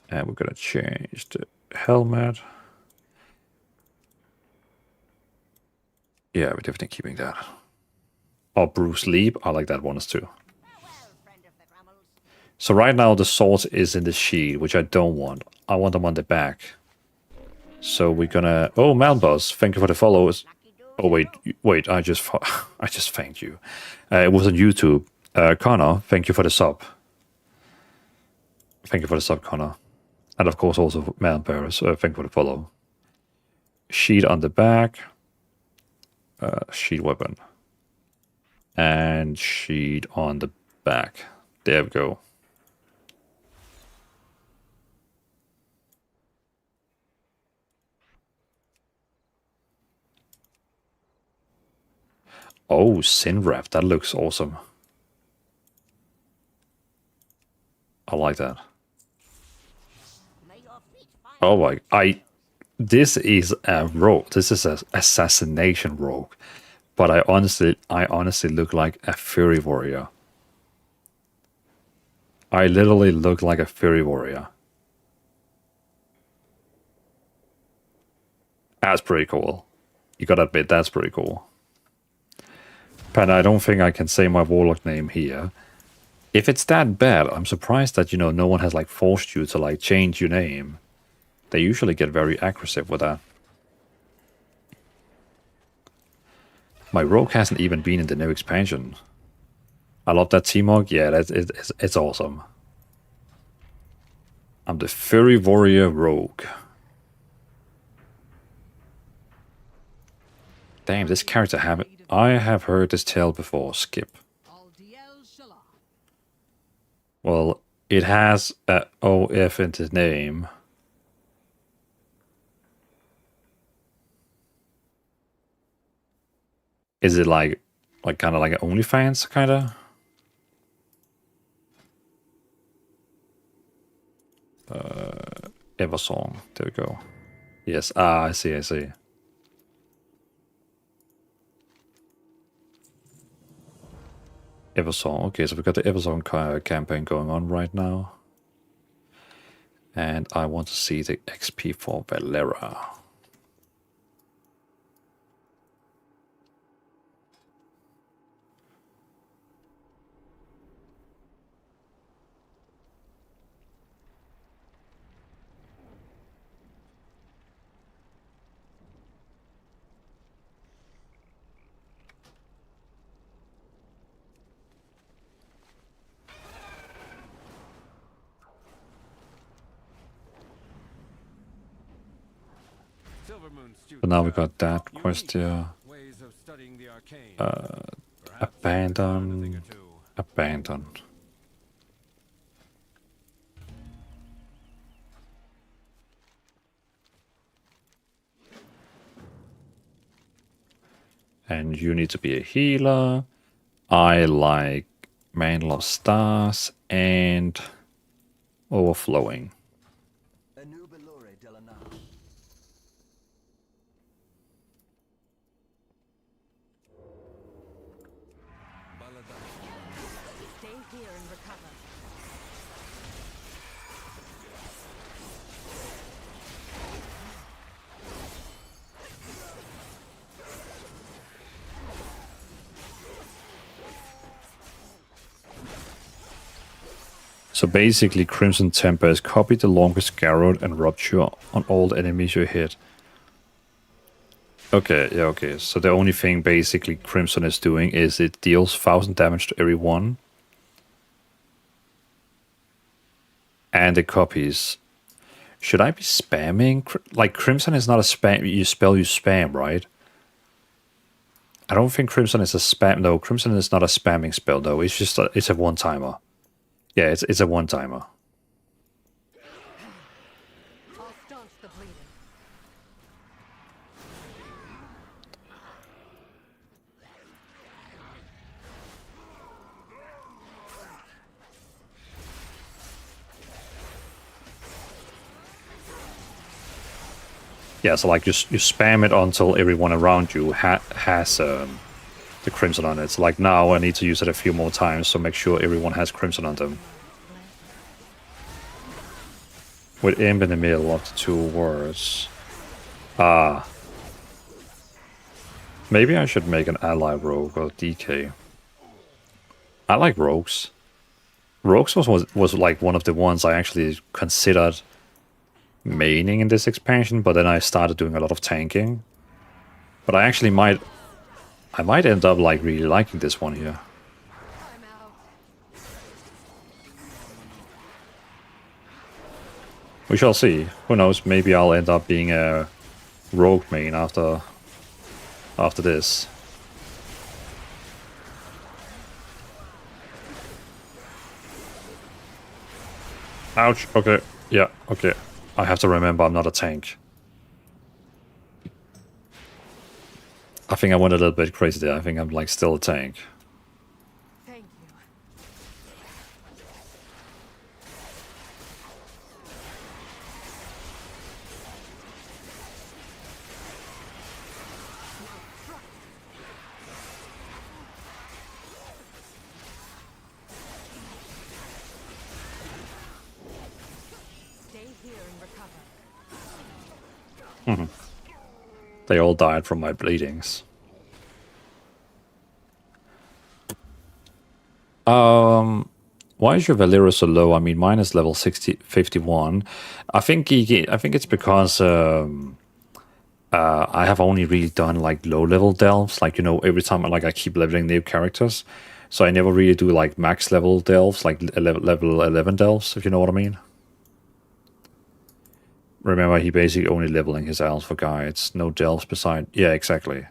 And we're gonna change the helmet. Yeah, we're definitely keeping that. Oh, Bruce Leap. I like that one too. Farewell, friend of the Grummles. So right now the sword is in the sheet, which I don't want. I want them on the back. So we're gonna... Oh, Malboss, thank you for the follows. Oh, wait, I just thanked you. It was on YouTube. Connor, thank you for the sub. Thank you for the sub, Connor. And of course also Malboss, thank you for the follow. Sheet on the back. Sheet weapon. And sheet on the back. There we go. Oh, Sinwrap, that looks awesome. I like that. May your feet find Oh my, this is a rogue. This is an assassination rogue. But I honestly look like a fairy warrior. I literally look like a fairy warrior. That's pretty cool. You gotta admit, that's pretty cool. But I don't think I can say my warlock name here. If it's that bad, I'm surprised that, you know, no one has like forced you to like change your name. They usually get very aggressive with that. My rogue hasn't even been in the new expansion. I love that T-Mog. Yeah, it's awesome. I'm the Fairy Warrior Rogue. Damn, this character I have heard this tale before. Skip. Well, it has a OF in the name. Is it like kind of like an OnlyFans kind of? Eversong. There we go. Yes. Ah, I see. Eversong. Okay, so we've got the Eversong campaign going on right now. And I want to see the XP for Valera. So now we got that quest here. Abandon. And you need to be a healer. I like Mantle of Stars and Overflowing. Stay here and recover. So basically, Crimson Temper is copy the longest garrote and rupture on all the enemies you hit. Okay, yeah, okay. So the only thing basically Crimson is doing is it deals 1000 damage to every one. And it copies. Should I be spamming? Like, Crimson is not a spam. You spam, right? I don't think Crimson is a spam. No, Crimson is not a spamming spell, though. It's just it's a one-timer. Yeah, it's a one-timer. I'll staunch the bleeding. Yeah, so like you spam it until everyone around you has the crimson on it. So like now I need to use it a few more times to make sure everyone has crimson on them. With imp in the middle of the 2 words. Maybe I should make an ally rogue or DK. I like rogues. Rogues was like one of the ones I actually considered maining in this expansion, but then I started doing a lot of tanking. But I actually might end up like really liking this one here. I'm out. We shall see. Who knows? Maybe I'll end up being a rogue main after this. Ouch. Okay. Yeah. Okay. I have to remember I'm not a tank. I think I went a little bit crazy there. I think I'm like still a tank. Thank you. Stay here and recover. They all died from my bleedings. Why is your Valera so low? I mean, mine is level 51. I think it's because I have only really done like low level delves. Like, you know, every time I keep leveling new characters, so I never really do like max level delves, like level 11 delves, if you know what I mean. Remember, he basically only leveling his alpha guides, no delves beside. Yeah, exactly.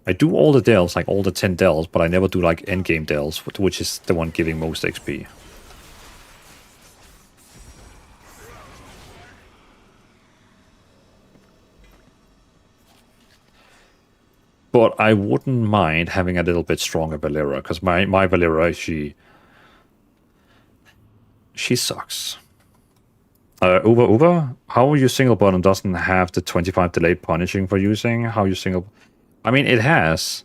I do all the delves, like all the 10 delves, but I never do like endgame delves, which is the one giving most XP. But I wouldn't mind having a little bit stronger Valera, because my Valera, she sucks. Uber, how you single button doesn't have the 25 delay punishing for using? How you single... I mean, it has,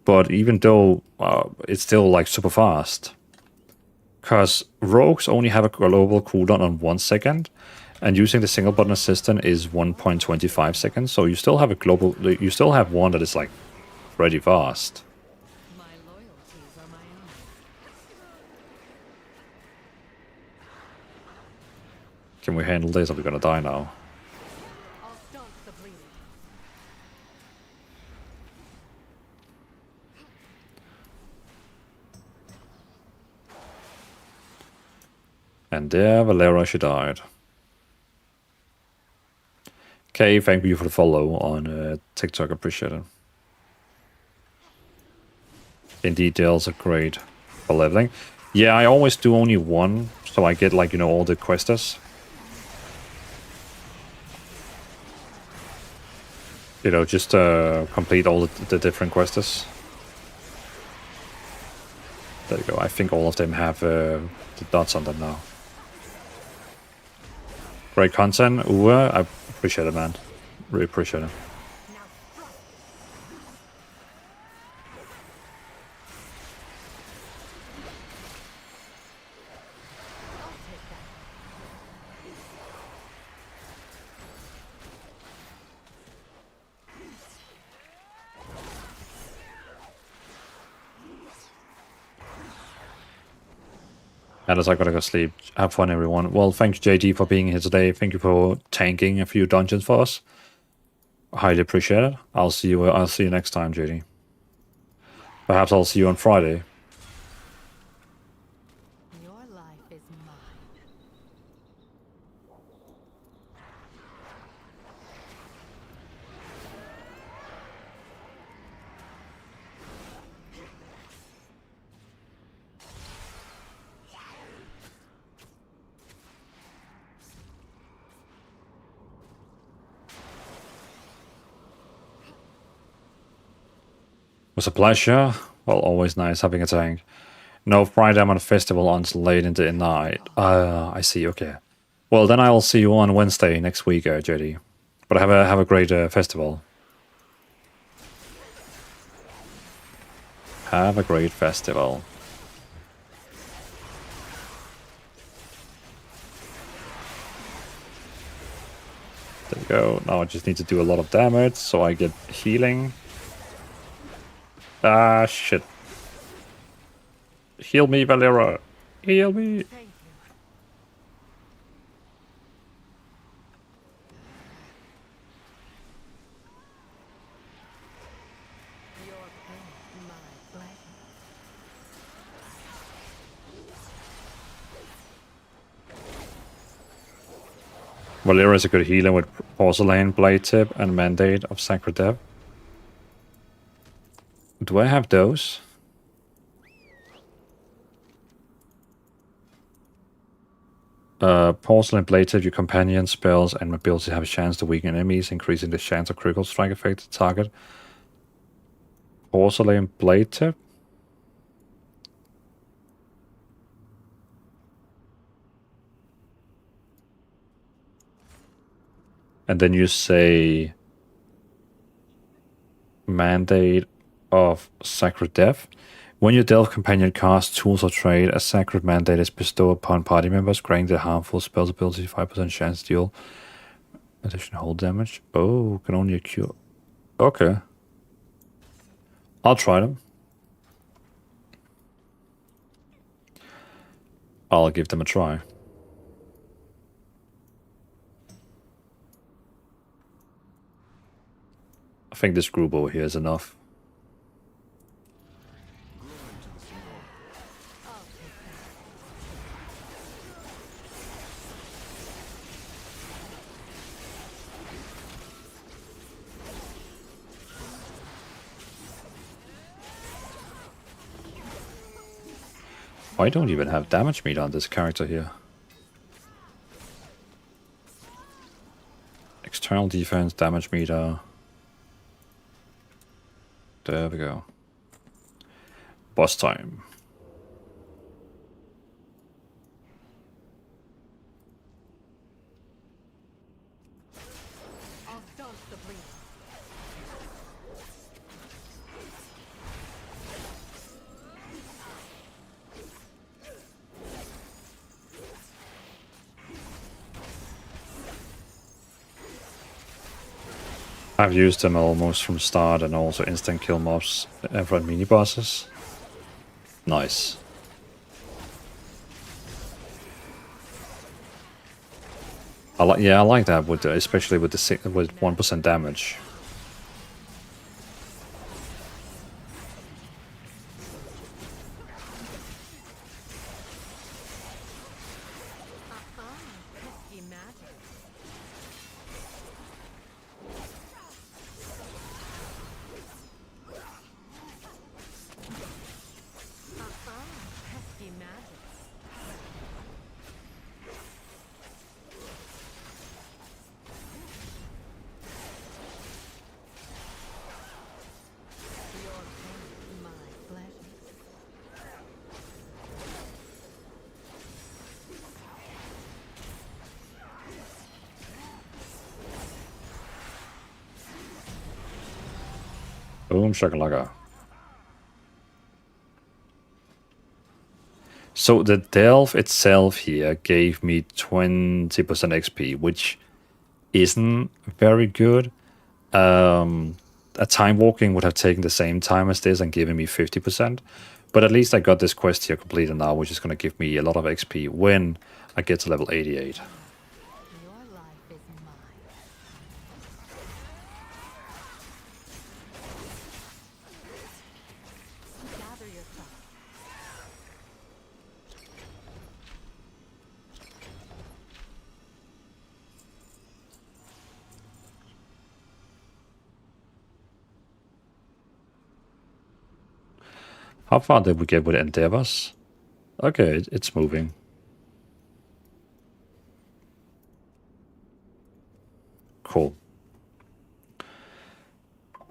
but even though it's still like super fast. Because rogues only have a global cooldown on 1 second, and using the single button assistant is 1.25 seconds, so you still have you still have one that is like pretty fast. My loyalties are my own. Can we handle this? Are we gonna die now? I'll stop the bleeding. And there, Valera, she died. Okay, thank you for the follow on TikTok, appreciate it. Indeed, deals are great for leveling. Yeah, I always do only one, so I get like, you know, all the questers. You know, just complete all the different questers. There you go, I think all of them have the dots on them now. Great content, Uwe. I appreciate it, man. Really appreciate it. And as I gotta go sleep, have fun, everyone. Well, thank you, JD, for being here today. Thank you for tanking a few dungeons for us. Highly appreciate it. I'll see you next time, JD. Perhaps I'll see you on Friday. Your life is mine. It was a pleasure. Well, always nice having a tank. No, Friday I'm on a festival until late into the night. I see, okay. Well, then I'll see you on Wednesday next week, JD. But have a great festival. Have a great festival. There we go. Now I just need to do a lot of damage so I get healing. Ah, shit. Heal me, Valera. Heal me. Thank you. Your pain, my pleasure. Valera is a good healer with Porcelain, Blade Tip, and Mandate of Sacred Depth. Do I have those? Porcelain Blade Tip, your companion spells and abilities have a chance to weaken enemies, increasing the chance of critical strike effect to target. Porcelain Blade Tip? And then you say Mandate of Sacred Depth. When your Delve companion casts tools or trade, a sacred mandate is bestowed upon party members, granting the harmful spells ability 5% chance to deal additional hold damage. Oh, can only cure. Okay. I'll try them. I'll give them a try. I think this group over here is enough. I don't even have damage meter on this character here. External defense, damage meter. There we go. Boss time. I'll staunch the bleed. I've used them almost from start and also instant kill mobs for mini bosses. Nice. I like that with especially with the with 1% damage. Pesky magic. Pesky magic. Your pain, my pleasure. Boom shakalaka. So the delve itself here gave me 20% XP, which isn't very good. A time walking would have taken the same time as this and given me 50%. But at least I got this quest here completed now, which is going to give me a lot of XP when I get to level 88. Your life is mine. Gather your thoughts. How far did we get with endeavors? Okay, it's moving. Cool.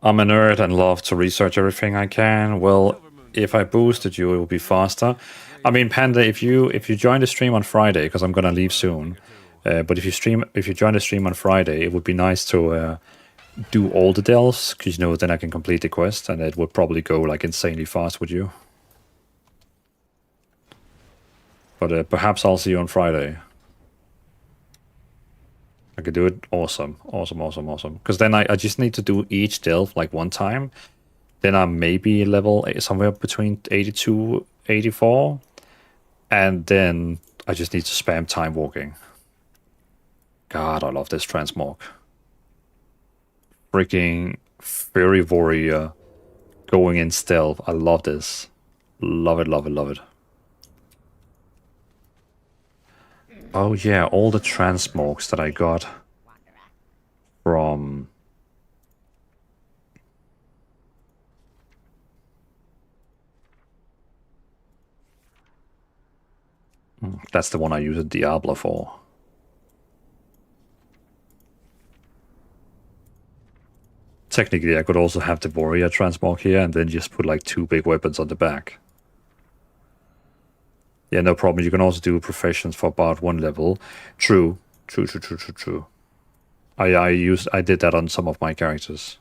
I'm a nerd and love to research everything I can. Well, if I boosted you, it would be faster. I mean, Panda, if you join the stream on Friday, because I'm gonna leave soon, But if you join the stream on Friday, it would be nice to do all the delves, because then I can complete the quest, and it would probably go like insanely fast with you. But perhaps I'll see you on Friday. I could do it. Awesome. Because then I just need to do each delve like one time. Then I maybe level somewhere between 82, 84. And then I just need to spam time walking. God, I love this transmog. Freaking Fairy Warrior going in stealth. I love this. Love it. Oh yeah, all the transmogs that I got from... That's the one I use Diablo for. Technically, I could also have the warrior transmog here and then just put like 2 big weapons on the back. Yeah, no problem. You can also do professions for about 1 level. True. I did that on some of my characters.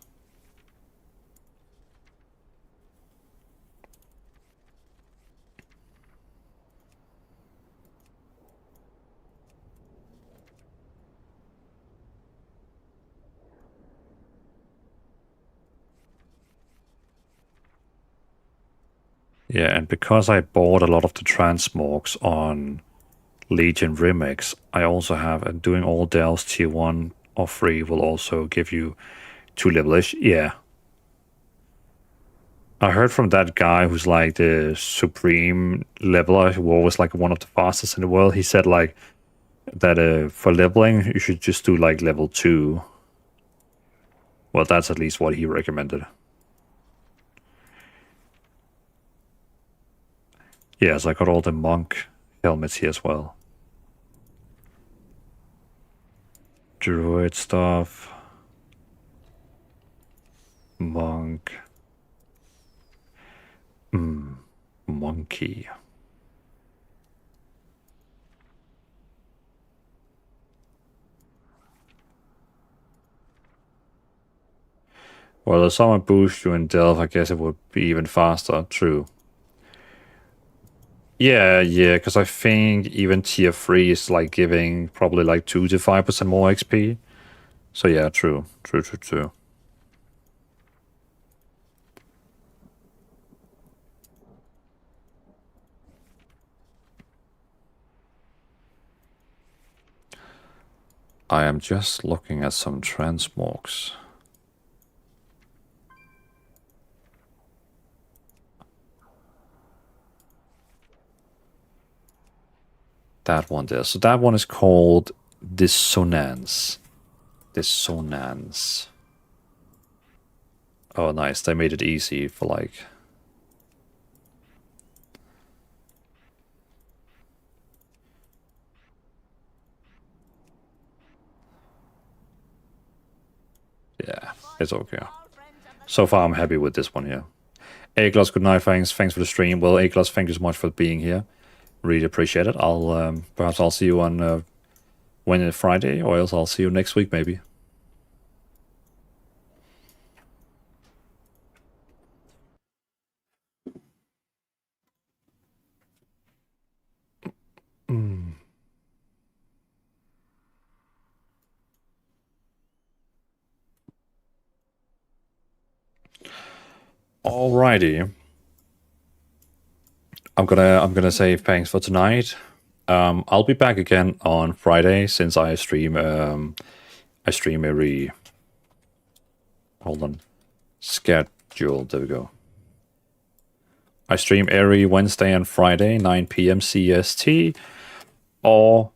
Yeah, and because I bought a lot of the transmogs on Legion Remix, I also have, and doing all delves tier 1 or 3 will also give you 2 levelish. Yeah. I heard from that guy who's like the supreme leveler, who was like one of the fastest in the world. He said like that for leveling, you should just do like level 2. Well, that's at least what he recommended. Yes, I got all the monk helmets here as well. Druid stuff. Monk. Monkey. Well, if someone boosts you in Delve, I guess it would be even faster. True. Yeah, because I think even tier 3 is like giving probably like 2 to 5% more XP. So yeah, true. I am just looking at some transmogs. That one there. So that one is called Dissonance. Oh, nice. They made it easy for like... Yeah, it's okay. So far, I'm happy with this one here. Aglos, good night, thanks for the stream. Well, Aglos, thank you so much for being here. Really appreciate it. Perhaps I'll see you on Wednesday, Friday, or else I'll see you next week, maybe. Alrighty. I'm gonna say thanks for tonight. I'll be back again on Friday since I stream every... Hold on. Schedule. There we go. I stream every Wednesday and Friday, 9 p.m. CST or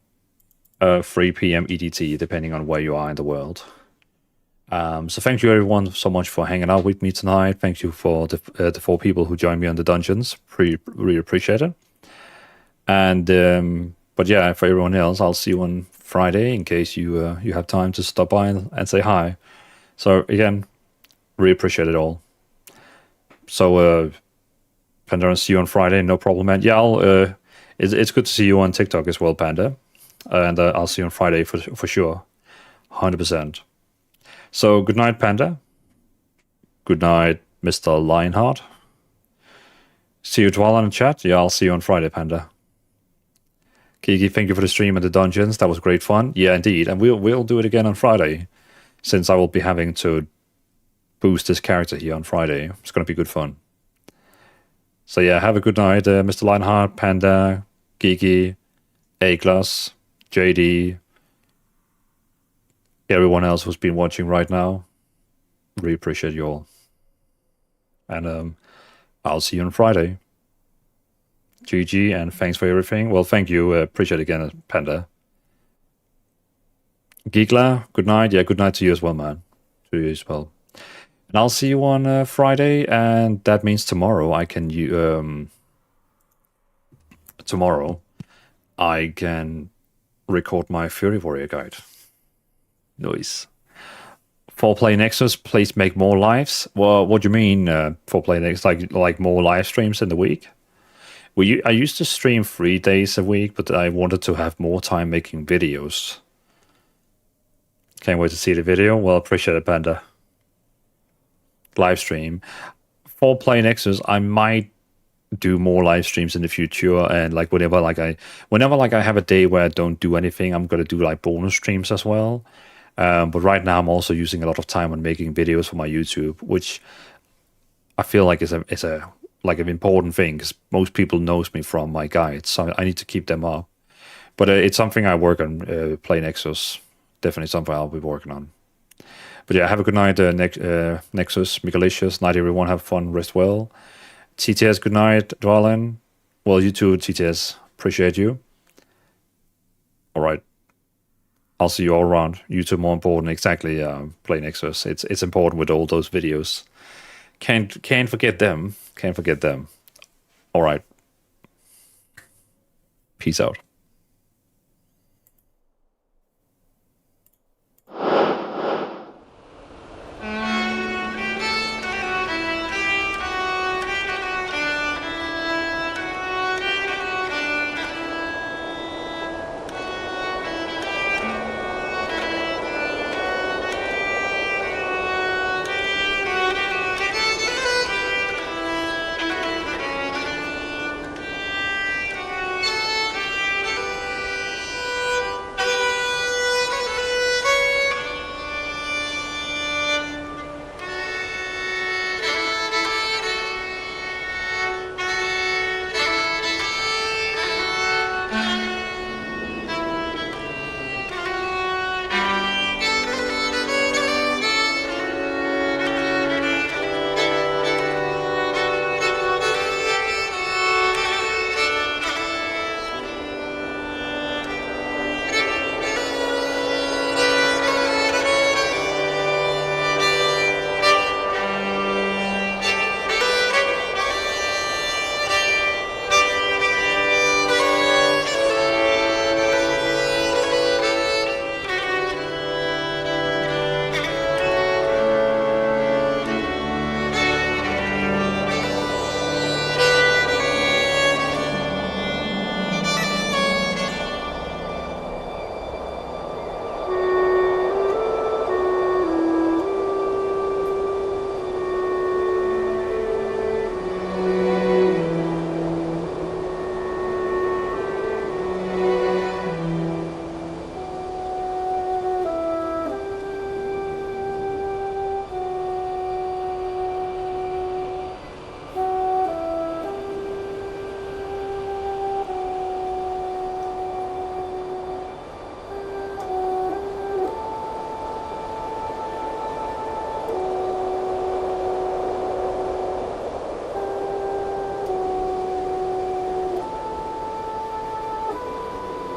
3 p.m. EDT, depending on where you are in the world. So thank you everyone so much for hanging out with me tonight. Thank you for the 4 people who joined me on the dungeons. Really appreciate it. And but yeah, for everyone else, I'll see you on Friday in case you have time to stop by and say hi. So again, really appreciate it all. So Panda, see you on Friday, no problem, man. Yeah, it's good to see you on TikTok as well, Panda. And I'll see you on Friday for sure. 100%. So, good night, Panda. Good night, Mr. Lionheart. See you, Dwala, in chat. Yeah, I'll see you on Friday, Panda. Kiki, thank you for the stream and the dungeons. That was great fun. Yeah, indeed. And we'll do it again on Friday, since I will be having to boost this character here on Friday. It's going to be good fun. So yeah, have a good night, Mr. Lionheart, Panda, Kiki, A-Class, JD, everyone else who's been watching right now. Really appreciate you all. And I'll see you on Friday. GG, and thanks for everything. Well, thank you. Appreciate it again, Panda. Geekla, good night. Yeah, good night to you as well, man. To you as well. And I'll see you on Friday, and that means tomorrow I can record my Fury Warrior guide. Nice. 4Play Nexus, please make more lives. Well, what do you mean 4Play Nexus? Like more live streams in the week? I used to stream 3 days a week, but I wanted to have more time making videos. Can't wait to see the video. Well, appreciate it, Panda. Live stream. 4Play Nexus, I might do more live streams in the future, and like whenever I have a day where I don't do anything, I'm gonna do like bonus streams as well. But right now I'm also using a lot of time on making videos for my YouTube, which I feel like is a like an important thing, because most people knows me from my guides, so I need to keep them up. But it's something I work on. Play Nexus, definitely something I'll be working on. But yeah, have a good night, Nexus, Michalicious. Night, everyone. Have fun, rest well. TTS, good night, Dwalin. Well, you too, TTS. Appreciate you. All right. I'll see you all around. YouTube more important. Exactly. Play Nexus. It's important with all those videos. Can't forget them. Can't forget them. All right. Peace out.